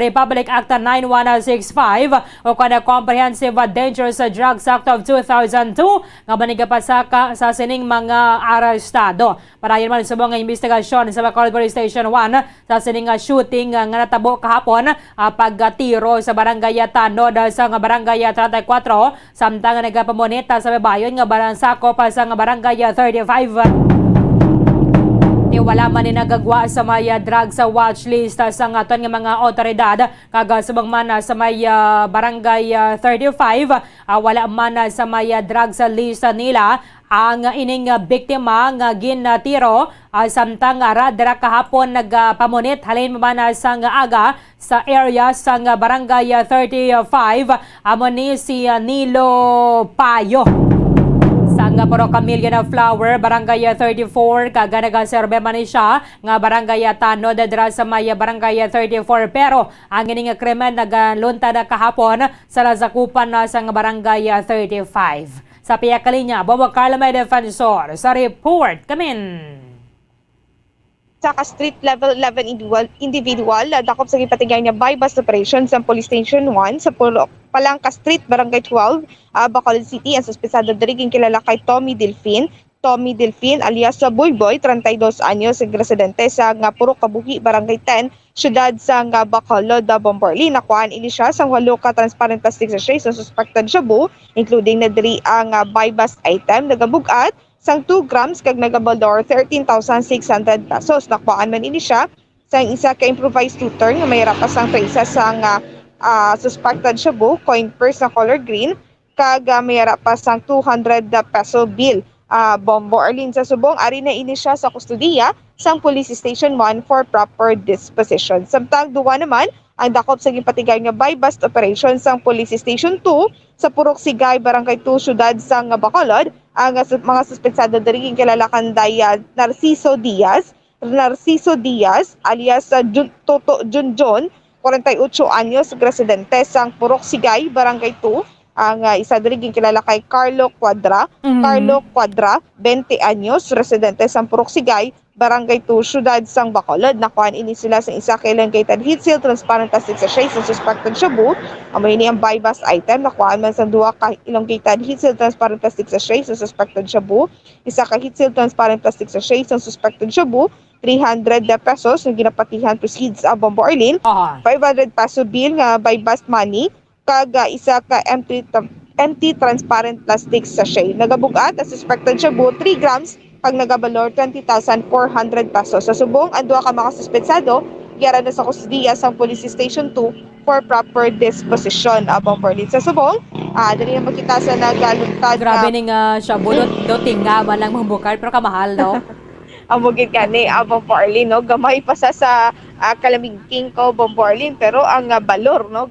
Republic Act 9165 o kada Comprehensive Dangerous Drugs Act of 2002 nga manigapasaka sa sining mga arestado. Parayon man sa mga investigasyon sa Bacolod Police Station 1 sa sining shooting nga natabo kahapon pagtiro sa Barangay Tanod sa Barangay 34 samtang nagapamonita sa babayon nga balansako pa sa Barangay 35. Wala man ni nagagwa sa may drug sa watch list sa aton nga mga otoridad kaga subang man sa may Barangay 35 wala man sa may drug sa list nila ang ining biktima nga ginatiro samtang radra kahapon nagpamunit halin man sa aga sa area sa Barangay 35 amo ni si Nilo Payo. Sang Puro Camilla na Flower, Barangay 34, kaganaga serbe man siya, nga Barangay Tano, dadra sa Maya Barangay 34. Pero ang ining krimen nagalunta na kahapon sa lazakupan na sa Barangay 35. Sa Piyakalinya, Bobo Carla May Defensor, sa report, kamin. Sa street level 11 individual, dakop sa gipatigay niya bypass operation sa Police Station 1 sa Palangka Street, Barangay 12, Bacolod City. Ang suspesado diriging kilala kay Tommy Delfin alias Boyboy, 32 anyos, residente sa Puro Kabuhi, Barangay 10, Syudad sa Bacolod, Bomborli. Nakuhaan ini siya sa 8 ka transparent plastic sachet sa suspected shabu, including na diri ang bypass item, nagabugat sang 2 grams kag nagabalor 13,600 pesos. Nakuhaan man ini siya sang isa ka improvised tutor nga may rapas sang presa sang suspected shabu, coin purse na color green, kag may rapas sang 200 peso bill. Bombo Arlene sa subong, ari na ini siya sa kustudiya sang Police Station 1 for proper disposition. Samtang duwa naman, ang dakop sa gipatigay nga buy-bust operation sang Police Station 2 sa Purok Sigay, Barangay 2, Syudad sang Bacolod, ang mga suspetsado diri kilala kanday Narciso Diaz alias Toto Junjon, 48 anyos, residente sang Purok Sigay, Barangay 2. Ang isa diri kilala kay Carlo Cuadra, 20 anyos, residente sang Purok Sigay, Barangay 2, Syudad sang Bacolod. Nakuhaan ini sila sa isa ka elongated heat seal transparent plastic sachet sa suspected shabu. Amoy ini ang buy-bust item. Nakuhaan man sa duha ka elongated heat seal transparent plastic sachet sa suspected shabu. Isa ka heat seal transparent plastic sachet sa suspected shabu. 300 pesos na ginapatihan proceeds sa Bombo Arlene. 500 peso bill nga buy-bust money. Kag isa ka empty transparent plastic sachet. Nagabugat ang suspected shabu 3 grams pag nagabalor 20,400 pesos. Sa subong, ang duha ka mga suspetsado, gyara na sa kustudiya sa Police Station 2 for proper disposition. Abang Berlin sa subong, dali na makita sa nagaluntad. Grabe ning shabu do tinga man lang mabukal pero kamahal no. Amugid kani Abang Berlin no, gamay pa sa kalamingking ko Abang Berlin, pero ang balor no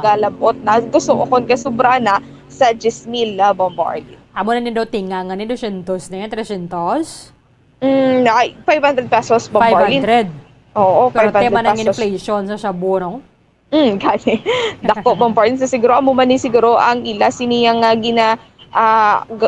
galabot na gusto ko kon kasubra na sa 10,000 Abang Berlin. Amo na nindo tinga nga nindo 200 na yan, 300? 500 pesos Abang Berlin. 500? Oo, pero 500 tema ng pesos. inflation sa shabu no? Gani. Dako Abang Berlin, sa siguro amo man ni siguro ang ila siniyang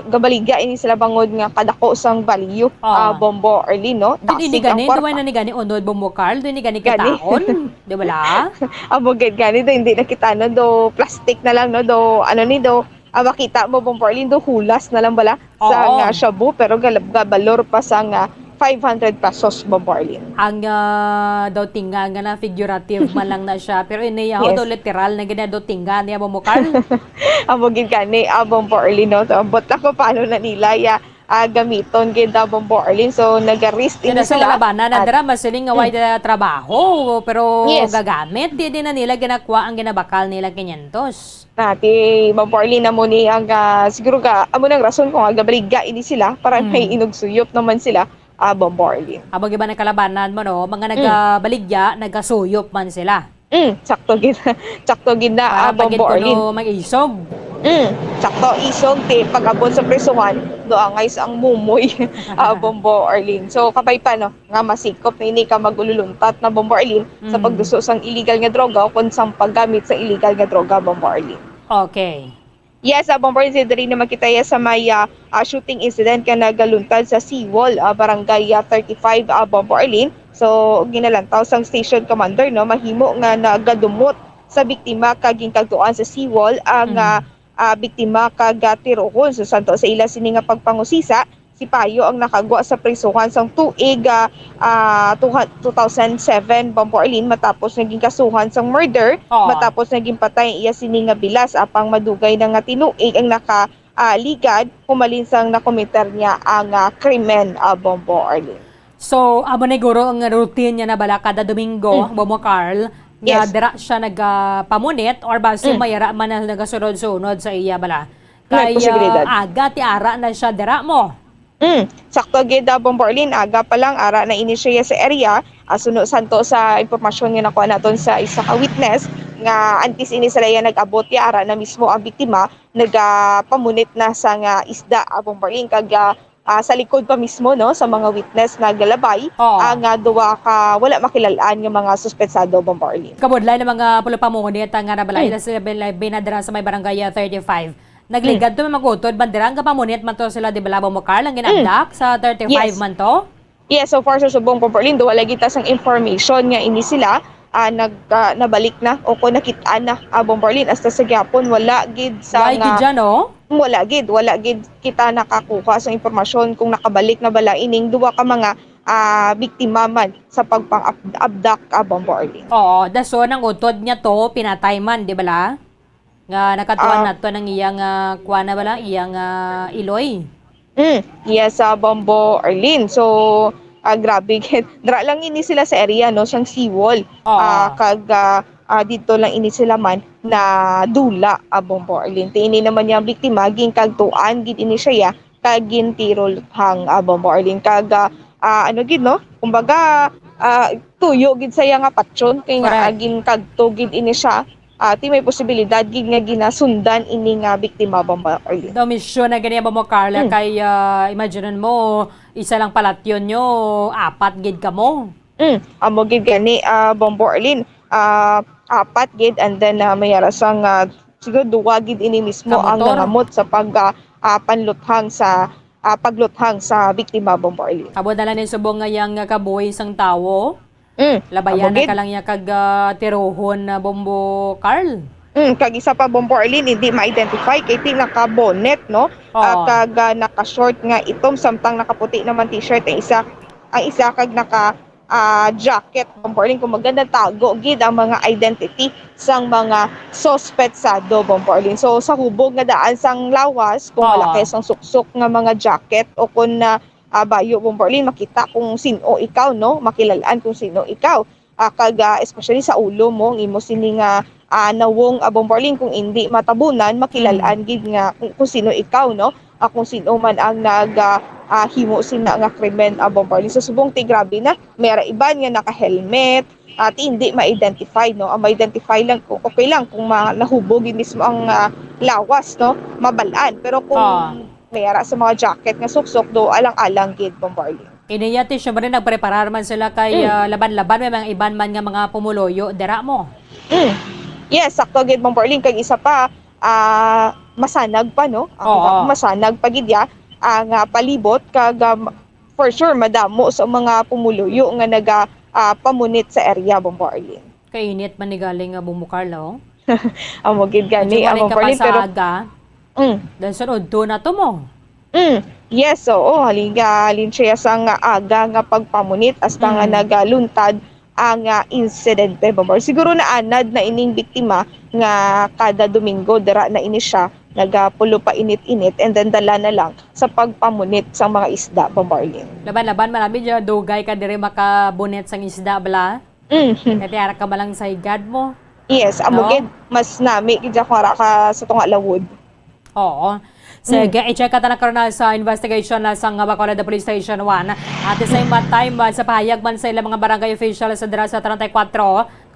gabaliga ini sila bangod nga kadako sang value Bombo Arlene no. Hindi gani duway na ni gani unod Bombo Carl, hindi gani kitaon, di ba la? Amo gani do hindi na kita no do plastic na lang no do ano ni do makita mo Bombo Arlene do hulas na lang bala sa shabu, pero gabalor pa sang 500 pesos Bombo Arlene. Ang daw tinga nga na figurative man lang na siya, pero iniya do literal na gina do tinga niya Bombo Carl. Amo gani Bombo Arlene no. So, ambot ako paano na nila gamiton gid Bombo Arlene, so nag-risk din sila. Sa labanan na dara masiling nga way trabaho, pero gagamit di na nila ginakuha ang ginabakal nila 500. Nati Bombo Arlene na mo ni ang siguro amo nang rason kung agabaliga ini sila para may inugsuyop naman sila Bombo Arlene. Abang iba ng kalabanan mo no, mga nagabaligya, nagasuyop man sila. Sakto gid na Bombo Arlene. Mag-isog. Sakto isog ti pag-abot sa presuhan do angay ang mumoy Bombo Arlene. So kapay pa no nga masikop na ini ka magululuntat na Bombo Arlene sa pagduso sang illegal nga droga o kung sang paggamit sa illegal nga droga Bombo Arlene. Okay. Yes, Bombo Arlene, diri na makita sa may shooting incident ka nagaluntad sa Seawall, Barangay 35 Bombo Arlene. So ginalantaw sang station commander no, mahimo nga nagadumot sa biktima kaging kagtuan sa Seawall ang biktima kagatirohon. So santo sa ila sini nga pagpangusisa, si Payo ang nakagwa sa prisuhan sang tuig 2007 Bombo Arlene matapos naging kasuhan sang murder, matapos naging patay iya sini nga bilas apang madugay na nga tinuig ang nakaligad humalin sang nakomiter niya ang krimen Bombo Arlene. So, amo na guro ang routine niya na bala kada Domingo, Bombo Carl, nga dira siya nagpamunit or base mayara man na nagasunod-sunod sa iya bala. Kaya aga ti ara na siya dira mo. Sakto gid Bombo Arlene, aga pa lang ara na inisya sa area. Suno santo sa impormasyon nga nakuha naton sa isa ka witness nga antes ini sila nag-abot ya ara na mismo ang biktima nagapamunit na sa nga isda Bombo Arlene kag sa likod pa mismo no sa mga witness na galabay ang duwa ka wala makilalaan nga mga suspetsado Bombo Arlene. Kabudlay ng mga pulapamunit nga nabalay sa binadira sa may barangay 35. Nagligad to magutod bandera ang pamunit man to sila di bala Bombo Carl ang ginabdak sa 35 man to. Yes, so far sa subong Bombo Arlene wala gid sang information nga ini sila nabalik na o kung nakitaan na Bombo Arlene hasta sa gyapon wala gid sa wala gid kita nakakuha sa impormasyon kung nakabalik na bala ining duwa ka mga biktima man sa pagpang-abdak Bombo Arlene. Oo, daso nang utod niya to pinatay man di bala? Nga nakatuan nato ng iyang kuana bala iyang iloy. Yes, Bombo Arlene. So, grabe. Dra lang ini sila sa area, no? Siyang seawall. Dito lang ini sila man na dula, Bombo Arlene. Ini naman yung biktima, ging kagtuan, gid ini siya, kagin tirol hang Bombo Arlene. Ano gid, no? Kumbaga, tuyo gid saya nga patsyon, kay nga agin kagto gid ini siya. Ti may posibilidad gid nga ginasundan ini nga biktima, Bombo Arlene. Domisyon na ganyan ba mo, Carla, kay imagine mo, isa lang palatyon nyo, 4 gid ka mo. Amo gid gani, Bombo Arlene. 4 gid, and then mayara sang siguro 2 gid ini mismo ang nangamot sa panluthang sa pagluthang sa biktima, Bombo Arlene. Abo na lang ni subong nga yang kabuhi sang tawo. Labayan na ka lang niya kag tirohon na Bombo Carl. Kag isa pa, Bombo Arlene, hindi ma-identify kay ti naka-bonnet, no? Kag naka-short nga itom, samtang nakaputi naman t-shirt. Ang isa kag naka-jacket, Bombo Arlene. Kung magandang tago, gid ang mga identity sang mga sospetsado, Bombo Arlene. So, sa hubog nga daan sang lawas, kung malaki sang suksok nga mga jacket o kung bayo, Bombo Arlene, makita kung sino ikaw, no? Makilalaan kung sino ikaw. Especially sa ulo mo, ng imo sini nga nawong, Bombo Arlene, kung hindi matabunan, makilalaan gid nga kung sino ikaw, no? Kung sino man ang himo sina nga krimen, Bombo Arlene. So subong ti grabe na, mayra iban nga naka-helmet, at hindi ma-identify, no? Ang ma-identify lang, okay lang kung nahubog mismo ang lawas, no? Mabalaan. Pero kung mayara sa mga jacket nga suksok do alang-alang gid, Bombo Arlene. Iniyati syempre nagpreparar man sila kay laban-laban may mga iban man nga mga pumuloyo dira mo. Yes, sakto gid, Bombo Arlene. Kag isa pa masanag pa, no? Masanag pa gid ya ang palibot kag for sure madamo sa mga pumuloyo nga pamunit sa area, Bombo Arlene. Kainit man ni galing Bombo Carlo. Amo gid gani, Bombo Arlene, pero dahil sunod doon na to mo. Yes, halin siya sa aga nga pagpamunit hasta nga nagaluntad ang insidente, Bombo. Siguro naanad na ining biktima nga kada Domingo dira na ini siya nagapulo pa init-init and then dala na lang sa pagpamunit sa mga isda, Bombo. Laban-laban marami dyan dugay ka dire makabunet sang isda bala. Kaya ka malang sa igad mo. Yes, amugid mas nami gid ko ka sa tunga lawod. Oo. Sige, i-check ka na karon sa investigation na sa Bacolod Police Station 1. At the same time, sa pahayag man sa ilang mga barangay official sa dira sa 34,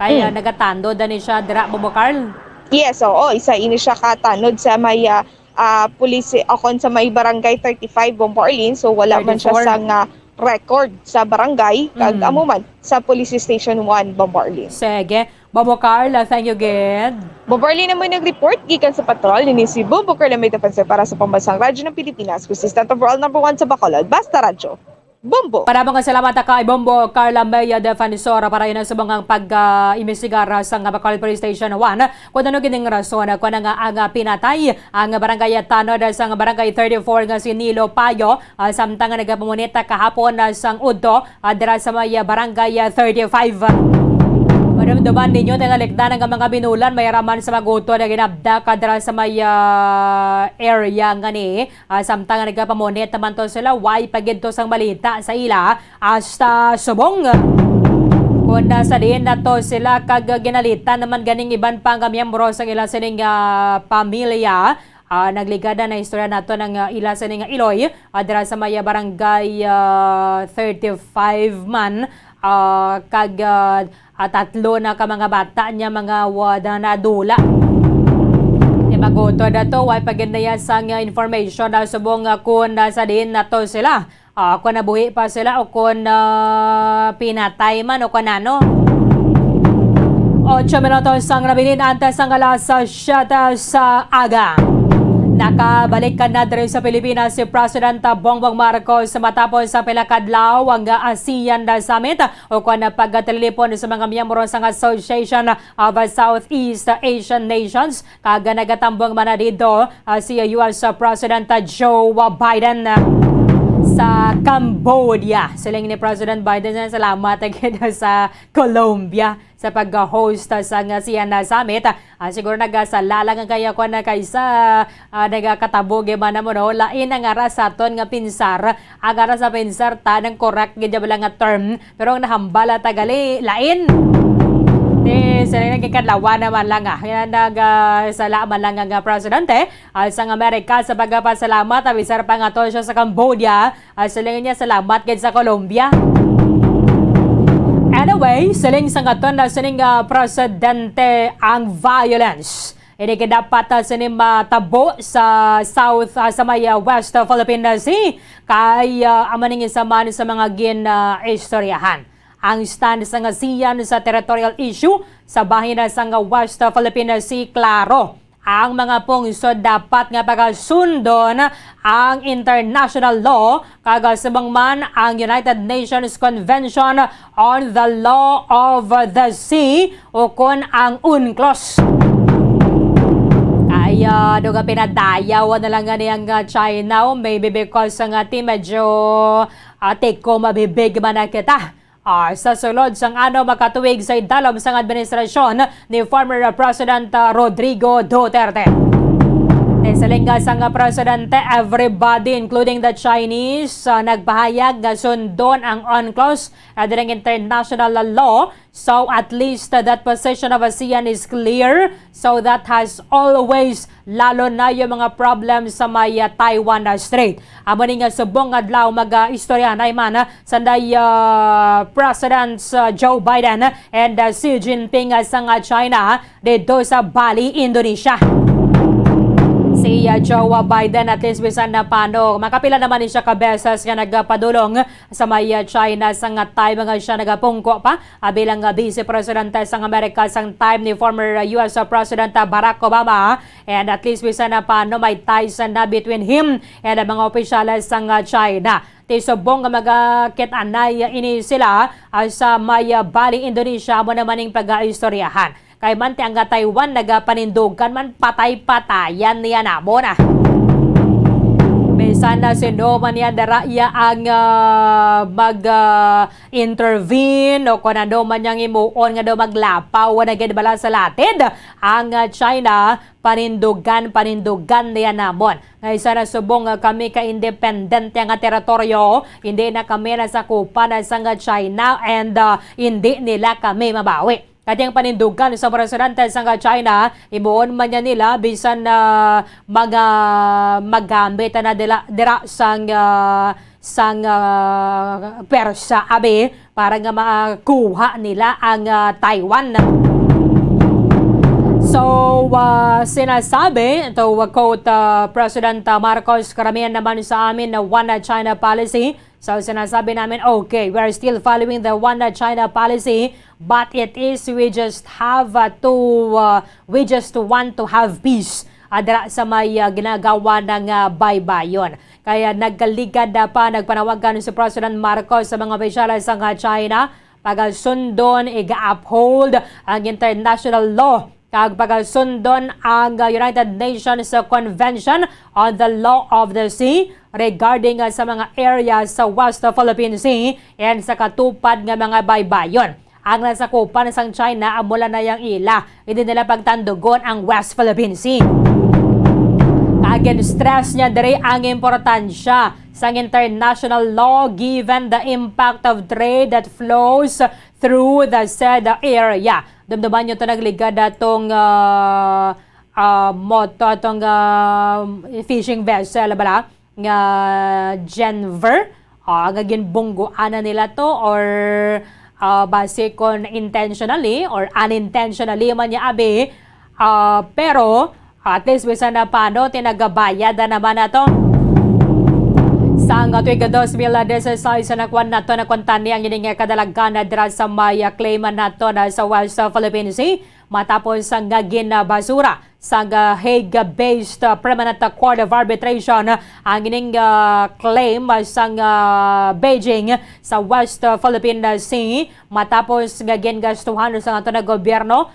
kaya nagatando dani siya dira, Bombo Carl. Yes, isa ini siya katanod sa may police akon sa may barangay 35, Bombo Arlene. So wala 34. Man siya sa record sa barangay kag amo man sa Police Station 1, Bombo Arlene. Sige. Bombo Carl, thank you again. Bombo Arlene naman nag-report gikan sa patrol ni Cebu. Bombo Carl may tapansa para sa pambansang radyo ng Pilipinas. Consistent overall number 1 sa Bacolod. Basta radyo. Bombo. Para mga salamat kay Bombo Carla Maya Defensora para yun sa mga pag-imbestigar sa Bacolod Police Station 1. Kung ano gining rason kung nga ang pinatay ang barangay Tanod sa barangay 34 nga si Nilo Payo samtang nagapamunita kahapon sa Udto dira sa may barangay 35. Maramdaman ninyo tinalikdan ng mga binulan may raman sa maguto na ginabda kadra sa may area nga ni samtang nagapamunit naman to sila why pagid to sang balita sa ila hasta subong kung nasa din na to sila kag ginalita naman ganing iban pang miyembro sa ila sining pamilya. Nagligada na istorya nato ng ila sining Iloy dira sa may barangay 35 man kag tatlo na ka mga bata niya mga wada na dula. Magoto na to, why pagandaya sang information na subong kung nasa din na to sila. Kung nabuhi pa sila o kung pinatay man o kung ano. 8 minutos sang nabilin antes ang alas 7 sa aga. Nakabalik ka na rin sa Pilipinas si President Bongbong Marcos matapos sa pilakadlaw ang ASEAN Summit o kung pagtelepon sa mga miyembro sa Association of Southeast Asian Nations. Kaga nagatambong man na dito si US President Joe Biden. sa Cambodia. Siling ni President Biden na salamat agad sa Colombia sa pag-host sa ASEAN Summit. Siguro nagasalalang ang kaya ko na kaysa nagakatabog man mo no, lain ang ara sa aton nga pinsar. Ang ara sa pinsar ta ng correct gid ba nga term pero ang nahambala tagali lain. Sila nagkikadlawa naman lang nagsalaman lang ang presidente sa Amerika sa pagpasalamat abisar pa nga to siya sa Cambodia sila niya salamat gid sa Colombia. Anyway, siling sa ngaton na sining presidente ang violence. Ini dapat sining matabo sa South sa may West Philippine Sea kay amaning isa man sa mga istoryahan. Ang stand sa ASEAN sa territorial issue sa bahin sa West Philippine Sea, klaro. Ang mga pungsod dapat nga pagkasundon ang international law kagasabang man ang United Nations Convention on the Law of the Sea o kon ang UNCLOS. Kaya doga pinadayaw na lang niyang China maybe because nga medyo take ko mabibig man na kita. Sa sulod sang makatuwig sa idalom sang administrasyon ni former President Rodrigo Duterte. Sa lingga sang presidente, everybody including the Chinese nagpahayag na sundon ang UNCLOS at international law. So at least that position of ASEAN is clear. So that has always lalo na yung mga problems sa may Taiwan Strait. Amo ni nga subong adlaw mag-istorya na man sanday Presidents Joe Biden and Xi Jinping sa China dito sa Bali, Indonesia. Si Joe Biden at least bisan na paano makapila naman siya kabesas nga nagpadulong sa may China sang time nga siya nagapungko pa bilang Vice Presidente sang Amerika sang time ni former US President Barack Obama, and at least bisan na paano may ties na between him and ang mga opisyales sang China. Tisubong nga magkit-anay ini sila sa may Bali, Indonesia mo naman yung pag-istoryahan. Kay man ang Taiwan nagapanindugan man patay-patayan niya namo na. Bisan na sino man niya daraya ang mag-intervene o kung ano man niyang imuon nga daw maglapaw na bala sa latid ang China panindugan niya namon. Ngay sa nasubong kami ka-independent nga teritoryo, hindi na kami nasakupan sa China and hindi nila kami mabawi. Kanyang panindugan sa presidente sa China, imuon man niya nila bisan na magamit na dira sang Persa abe para nga makuha nila ang Taiwan. So, sinasabi, ito quote President Marcos, karamihan naman sa amin na One China policy. So, sinasabi namin, okay, we're still following the One China policy, but it is, we just want to have peace. Adra sa may ginagawa ng baybayon. Kaya nagkaligad pa, nagpanawagan si President Marcos sa mga opisyalis ng China, pagasundon, iga-uphold ang international law, kag pagasundon ang United Nations Convention on the Law of the Sea regarding sa mga areas sa West Philippine Sea and sa katupad nga mga baybayon. Ang nasakupan sang China amula na yang ila, hindi nila pagtandugon ang West Philippine Sea. Again, stress niya diri ang importansya sa international law given the impact of trade that flows through the said area. Damdaman nyo ito nagligad atong fishing vessel bala nga Genver. Nga ginbungguan nila to or base kon intentionally or unintentionally man niya abi. Pero at least bisan na paano tinagabayad na naman na to. Sa tuig 2016 sa nakwan na to na kuntani ang yun nga kadalagan na dira sa may claim na to na sa West Philippine Sea. matapos ang ginabasura sa Hague-based Permanent Court of Arbitration ang ining claim sa Beijing sa West Philippine Sea matapos gingastuhan sa ato na gobyerno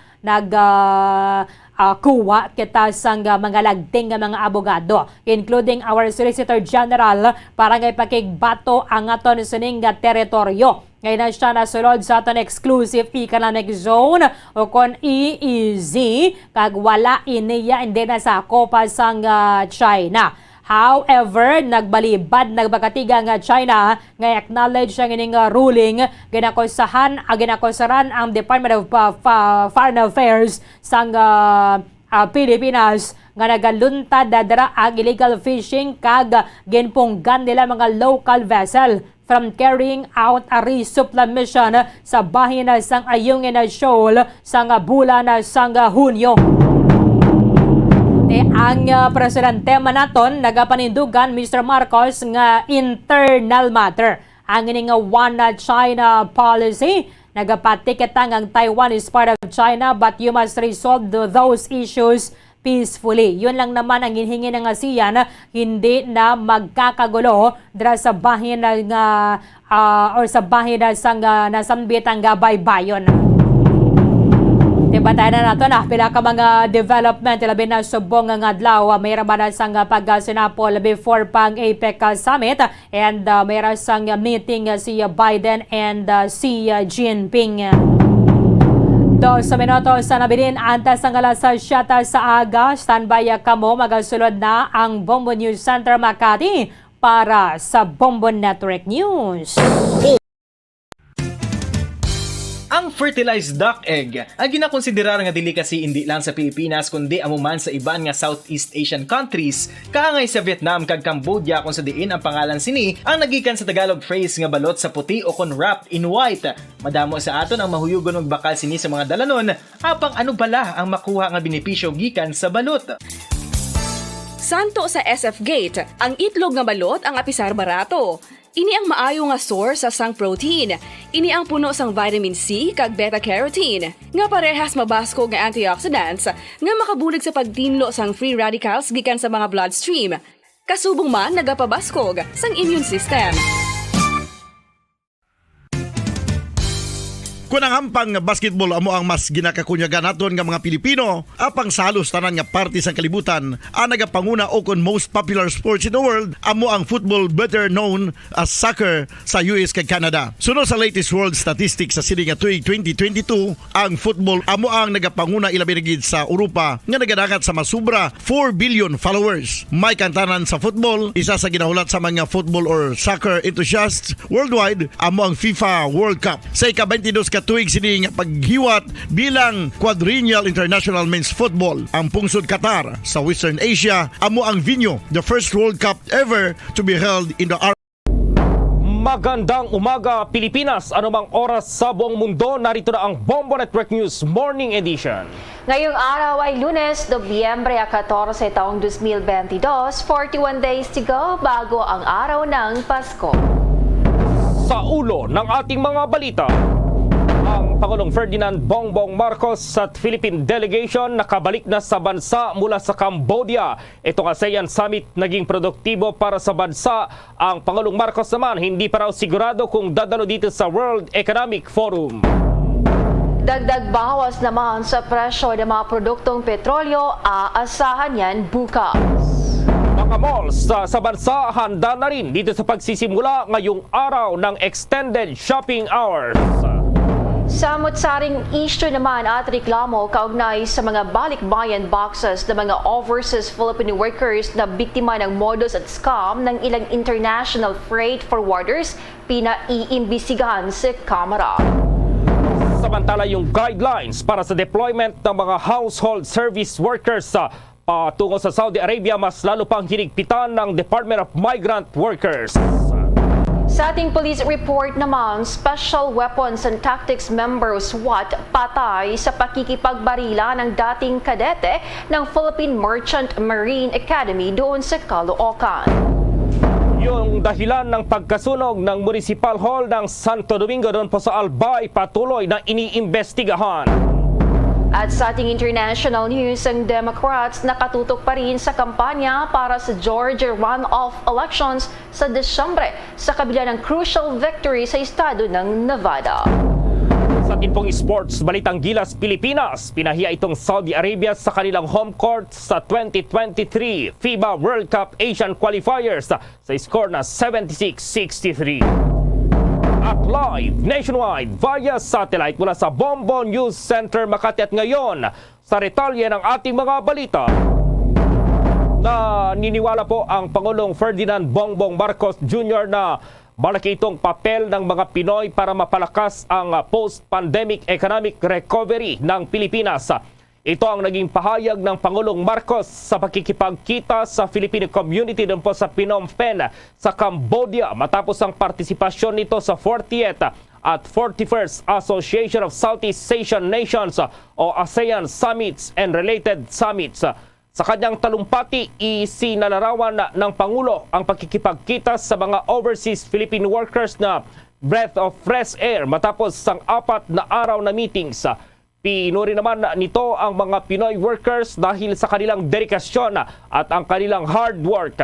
kuha kita sang mga lagting nga mga abogado, including our Solicitor General para nga ipakigbato ang aton sining teritoryo. Ngayon na siya nasulod sa aton exclusive economic zone o kon EEZ kag wala iniya hindi na sa kopa sang China. However, nagbalibad, nagbakatiga nga China nga acknowledge ang ining ruling ginakusaran ang Department of Foreign Affairs sang Pilipinas nga nagaluntad dara ang illegal fishing kag ginpunggan nila mga local vessel from carrying out a resupply mission sa bahin sang Ayungin Shoal sang bulan sang Hunyo. Ang presidente manaton nagapanindugan Mr. Marcos nga internal matter. Ang ining one China policy nagapatiketang ang Taiwan is part of China but you must resolve those issues peacefully. Yun lang naman ang hinihingi ng ASEAN, hindi na magkakagulo dra sa bahin nga or sa bahin sang nasambit ang baybayon. Debatayan na nato na pila ka mga development labi na subong nga adlaw mayra man sang pagsinapol before pang APEC summit and mayra sang meeting si Biden and si Jinping. 2 minutos sa nabilin antas ang alas 7 sa aga. Standby kamo magasulod na ang Bombo News Center Makati para sa Bombo Network News. Ang fertilized duck egg ang ginakonsiderar nga dili kasi hindi lang sa Pilipinas kundi amuman sa iban nga Southeast Asian countries kaangay sa Vietnam kag Cambodia kung sa diin ang pangalan sini ang nagikan sa Tagalog phrase nga balot sa puti o kon wrapped in white. Madamo sa aton ang mahuyugon og bakal sini sa mga dalanon apang ano bala ang makuha nga benepisyo gikan sa balot. Santo sa SF Gate, ang itlog nga balot ang apisar barato. Ini ang maayo nga source sa sang protein. Ini ang puno sang vitamin C kag beta-carotene nga parehas mabasko nga antioxidants nga makabulig sa pagtinlo sang free radicals gikan sa mga bloodstream. Kasubong man nagapabaskog sang immune system. Kung ang hampang basketball amo ang mas ginakakunyagan naton nga mga Pilipino, apang salos tanan nga parte sang kalibutan, ang nagapanguna o kon most popular sports in the world, amo ang football better known as soccer sa US kag Canada. Sunod sa latest world statistics sa sini nga tuig 2022, ang football amo ang nagapanguna ilabi gid sa Europa nga nagadagat sa masubra 4 billion followers. May kantanan sa football, isa sa ginahulat sa mga football or soccer enthusiasts worldwide, amo ang FIFA World Cup. Sa ika-22 tuig sini nga paghiwat bilang Quadrennial International Men's Football. Ang pungsod Qatar sa Western Asia amo ang venue, the first World Cup ever to be held in the Magandang umaga Pilipinas, anumang oras sa buong mundo, narito na ang Bombo Network News Morning Edition. Ngayong araw ay Lunes, Nobyembre 14 taong 2022, 41 days to go bago ang araw ng Pasko. Sa ulo ng ating mga balita, ang Pangulong Ferdinand Bongbong Marcos at Philippine delegation nakabalik na sa bansa mula sa Cambodia. Itong ASEAN Summit naging produktibo para sa bansa. Ang Pangulong Marcos naman hindi pa raw sigurado kung dadalo dito sa World Economic Forum. Dagdag bawas naman sa presyo ng mga produktong petrolyo, aasahan yan bukas. Mga malls sa bansa handa na rin dito sa pagsisimula ngayong araw ng extended shopping hours. Samot-saring issue naman at reklamo kaugnay sa mga balikbayan boxes ng mga overseas Filipino workers na biktima ng modus at scam ng ilang international freight forwarders pinaiimbisigahan sa Kamara. Samantala yung guidelines para sa deployment ng mga household service workers patungo sa Saudi Arabia mas lalo pang hinigpitan ng Department of Migrant Workers. Sa ating police report naman, Special Weapons and Tactics member SWAT patay sa pakikipagbarila ng dating kadete ng Philippine Merchant Marine Academy doon sa Caloocan. Yung dahilan ng pagkasunog ng Municipal Hall ng Santo Domingo doon po sa Albay patuloy na iniimbestigahan. At sa ating international news, ang Democrats nakatutok pa rin sa kampanya para sa Georgia runoff elections sa Desyembre sa kabila ng crucial victory sa estado ng Nevada. Sa atin pong sports, balitang Gilas Pilipinas, pinahiya itong Saudi Arabia sa kanilang home court sa 2023 FIBA World Cup Asian Qualifiers sa score na 76-63. At live nationwide via satellite mula sa Bombo News Center Makati at ngayon sa retalye ng ating mga balita. Naniniwala po ang Pangulong Ferdinand Bongbong Marcos Jr. na malaki itong papel ng mga Pinoy para mapalakas ang post-pandemic economic recovery ng Pilipinas. Ito ang naging pahayag ng Pangulong Marcos sa pakikipagkita sa Filipino community doon po sa Phnom Penh sa Cambodia matapos ang partisipasyon nito sa 40th at 41st Association of Southeast Asian Nations o ASEAN Summits and Related Summits. Sa kanyang talumpati, isinalarawan ng Pangulo ang pakikipagkita sa mga overseas Philippine workers na breath of fresh air matapos ang 4 na araw na meetings. Pinuri naman nito ang mga Pinoy workers dahil sa kanilang dedikasyon at ang kanilang hard work.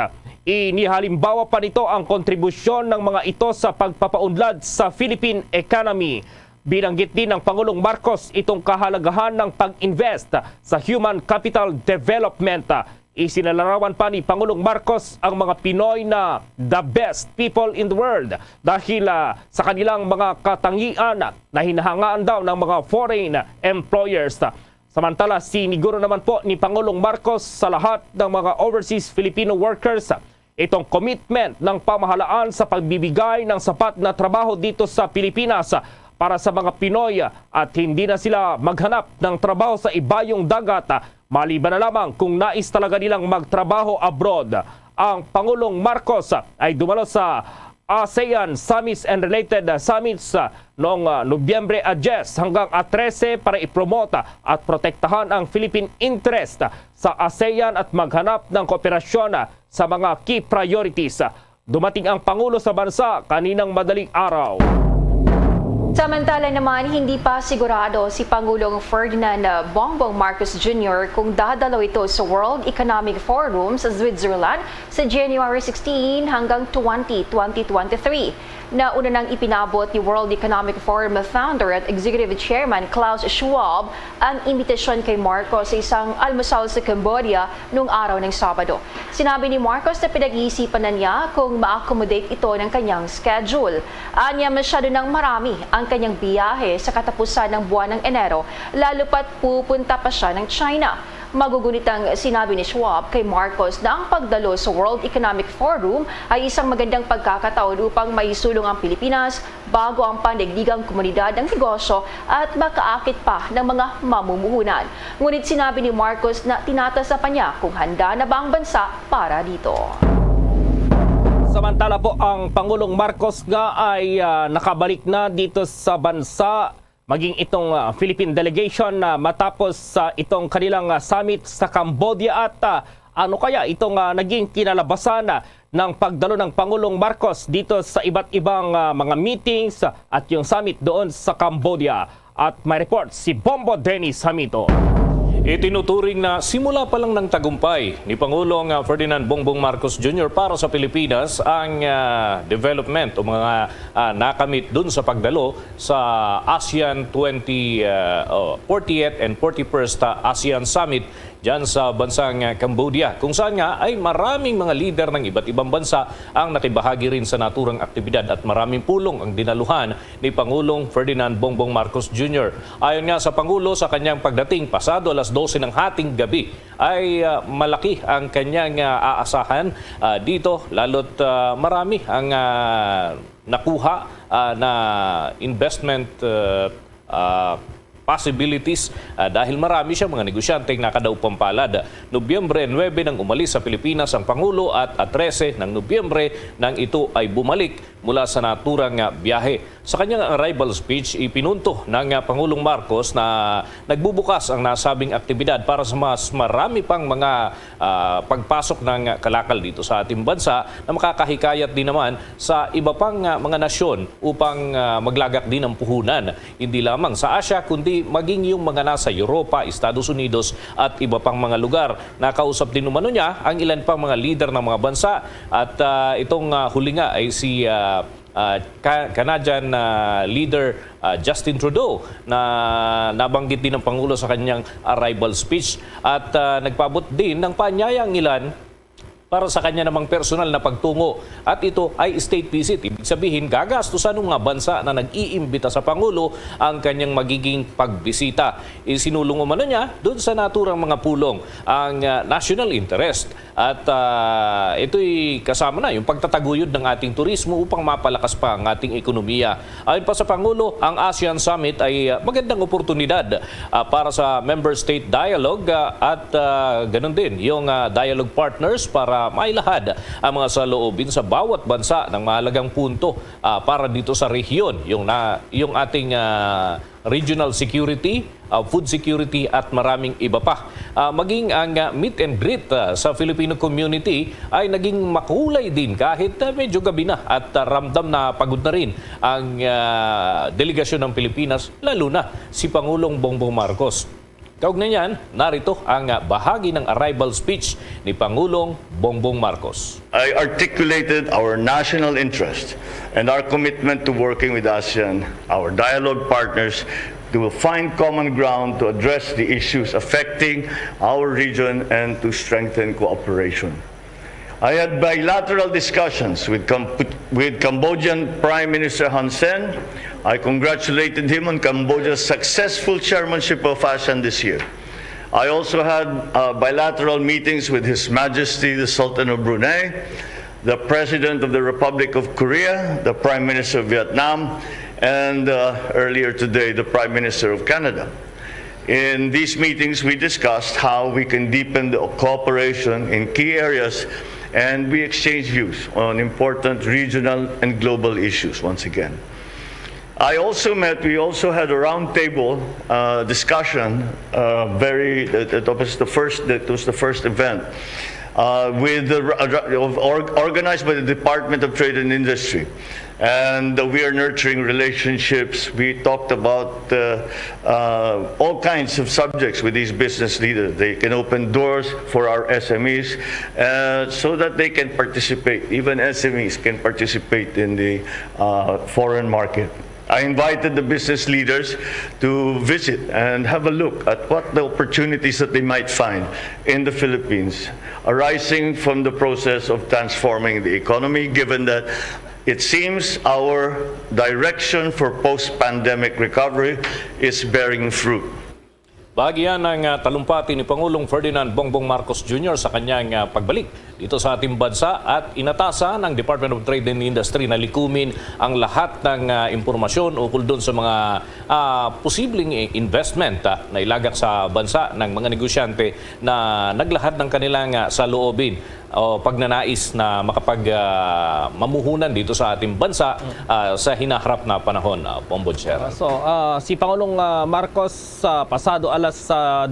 Inihalimbawa pa nito ang kontribusyon ng mga ito sa pagpapaunlad sa Philippine economy. Binanggit din ng Pangulong Marcos itong kahalagahan ng pag-invest sa human capital development. Isinalarawan pa ni Pangulong Marcos ang mga Pinoy na the best people in the world dahil sa kanilang mga katangian na hinahangaan daw ng mga foreign employers. Samantala, siniguro naman po ni Pangulong Marcos sa lahat ng mga overseas Filipino workers itong commitment ng pamahalaan sa pagbibigay ng sapat na trabaho dito sa Pilipinas para sa mga Pinoy at hindi na sila maghanap ng trabaho sa ibayong dagat maliban na lamang kung nais talaga nilang magtrabaho abroad. Ang Pangulong Marcos ay dumalo sa ASEAN Summits and Related Summits noong Nobyembre 10 hanggang 13 para ipromote at protektahan ang Philippine interest sa ASEAN at maghanap ng kooperasyon sa mga key priorities. Dumating ang Pangulo sa bansa kaninang madaling araw. Samantala naman, hindi pa sigurado si Pangulong Ferdinand Bongbong Marcos Jr. kung dadalaw ito sa World Economic Forum sa Switzerland sa January 16 hanggang 20, 2023. Nauna nang ipinabot ni World Economic Forum founder at Executive Chairman Klaus Schwab ang imbitasyon kay Marcos sa isang almusal sa Cambodia noong araw ng Sabado. Sinabi ni Marcos na pinag-iisipan na niya kung ma-accommodate ito ng kanyang schedule. Anya masyado ng marami ang kanyang biyahe sa katapusan ng buwan ng Enero, lalo pat pupunta pa siya ng China. Magugunit ang sinabi ni Schwab kay Marcos na ang pagdalo sa World Economic Forum ay isang magandang pagkakataon upang maisulong ang Pilipinas bago ang pandaigdigang komunidad ng negosyo at makaakit pa ng mga mamumuhunan. Ngunit sinabi ni Marcos na tinatasa pa niya kung handa na ba ang bansa para dito. Samantala po, ang Pangulong Marcos nga ay nakabalik na dito sa bansa maging itong Philippine delegation matapos itong kanilang summit sa Cambodia at ano kaya itong naging kinalabasan ng pagdalo ng Pangulong Marcos dito sa iba't ibang mga meetings at yung summit doon sa Cambodia. At may report si Bombo Dennis Hamito. Itinuturing na simula pa lang ng tagumpay ni Pangulong Ferdinand Bongbong Marcos Jr. para sa Pilipinas ang development o mga nakamit dun sa pagdalo sa ASEAN 40th and 41st ASEAN Summit dyan sa bansang Cambodia, kung saan nga ay maraming mga leader ng iba't ibang bansa ang nakibahagi rin sa naturang aktibidad at maraming pulong ang dinaluhan ni Pangulong Ferdinand Bongbong Marcos Jr. Ayon nga sa Pangulo, sa kanyang pagdating pasado alas 12 ng hating gabi ay malaki ang kanyang aasahan dito, lalo't marami ang nakuha na investment possibilities dahil marami siya mga negosyante nakadaw pampalad. Nobyembre 9 nang umalis sa Pilipinas ang Pangulo at 13 ng Nobyembre nang ito ay bumalik mula sa naturang biyahe. Sa kanyang arrival speech, ipinunto ng Pangulong Marcos na nagbubukas ang nasabing aktibidad para sa mas marami pang mga pagpasok ng kalakal dito sa ating bansa na makakahikayat din naman sa iba pang mga nasyon upang maglagak din ng puhunan. Hindi lamang sa Asia, kundi maging yung mga nasa Europa, Estados Unidos at iba pang mga lugar. Nakausap din umano niya ang ilan pang mga leader ng mga bansa at itong huli nga ay si Canadian leader Justin Trudeau na nabanggit din ng Pangulo sa kanyang arrival speech at nagpabot din ng paanyayang ilan para sa kanya namang personal na pagtungo. At ito ay state visit. Ibig sabihin, gagastusan ng mga bansa na nag-iimbita sa Pangulo ang kanyang magiging pagbisita. Isinulong umano niya doon sa naturang mga pulong ang national interest. At ito'y kasama na yung pagtataguyod ng ating turismo upang mapalakas pa ang ating ekonomiya. Ayon pa sa Pangulo, ang ASEAN Summit ay magandang oportunidad para sa member state dialogue at ganun din yung dialogue partners para mailahad ang mga saloobin sa bawat bansa ng mahalagang punto para dito sa rehiyon, yung ating regional security, food security at maraming iba pa. Maging ang meet and greet sa Filipino community ay naging makulay din kahit medyo gabi na at ramdam na pagod na rin ang delegasyon ng Pilipinas, lalo na si Pangulong Bongbong Marcos. Kaugnay niyan, narito ang bahagi ng arrival speech ni Pangulong Bongbong Marcos. I articulated our national interest and our commitment to working with ASEAN, our dialogue partners, to find common ground to address the issues affecting our region and to strengthen cooperation. I had bilateral discussions with Cambodian Prime Minister Hun Sen. I congratulated him on Cambodia's successful chairmanship of ASEAN this year. I also had bilateral meetings with His Majesty the Sultan of Brunei, the President of the Republic of Korea, the Prime Minister of Vietnam, and earlier today, the Prime Minister of Canada. In these meetings, we discussed how we can deepen the cooperation in key areas, and we exchanged views on important regional and global issues once again. We also had a roundtable discussion, that was the first event, organized by the Department of Trade and Industry. And we are nurturing relationships. We talked about all kinds of subjects with these business leaders. They can open doors for our SMEs so that they can participate. Even SMEs can participate in the foreign market. I invited the business leaders to visit and have a look at what the opportunities that they might find in the Philippines arising from the process of transforming the economy, given that it seems our direction for post-pandemic recovery is bearing fruit. Bahagi yan ng talumpati ni Pangulong Ferdinand Bongbong Marcos Jr. sa kanyang pagbalik dito sa ating bansa at inatasan ng Department of Trade and Industry na likumin ang lahat ng impormasyon ukol doon sa mga posibleng investment na ilagak sa bansa ng mga negosyante na naglahad ng kanilang saloobin o pagnanais na mamuhunan dito sa ating bansa sa hinaharap na panahon, Pombodsher. So, si Pangulong Marcos pasado alas 12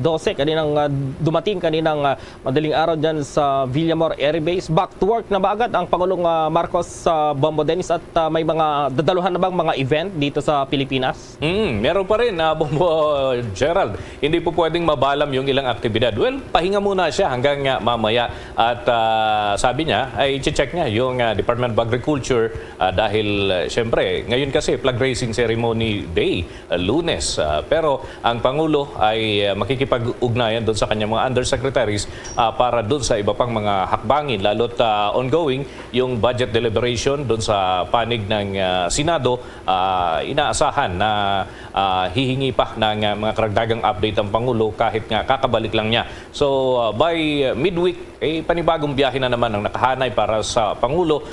dumating kaninang madaling araw dyan sa Villamor Air Base. Back to work na ba agad ang Pangulong Marcos sa Bombo Dennis at may mga dadaluhan na bang mga event dito sa Pilipinas? Meron pa rin, Bombo Gerald. Hindi po pwedeng mabalam yung ilang aktibidad. Well, pahinga muna siya hanggang mamaya at sabi niya ay i-check niya yung Department of Agriculture dahil syempre ngayon kasi flag raising ceremony day, Lunes. Pero ang Pangulo ay makikipag-ugnayan doon sa kanyang mga undersecretaries para doon sa iba pang mga hakbangin lalo't ongoing yung budget deliberation doon sa panig ng Senado. Inaasahan na hihingi pa ng mga karagdagang update ang Pangulo kahit nga kakabalik lang niya. So by midweek, panibagong biyahe na naman ang nakahanay para sa Pangulo.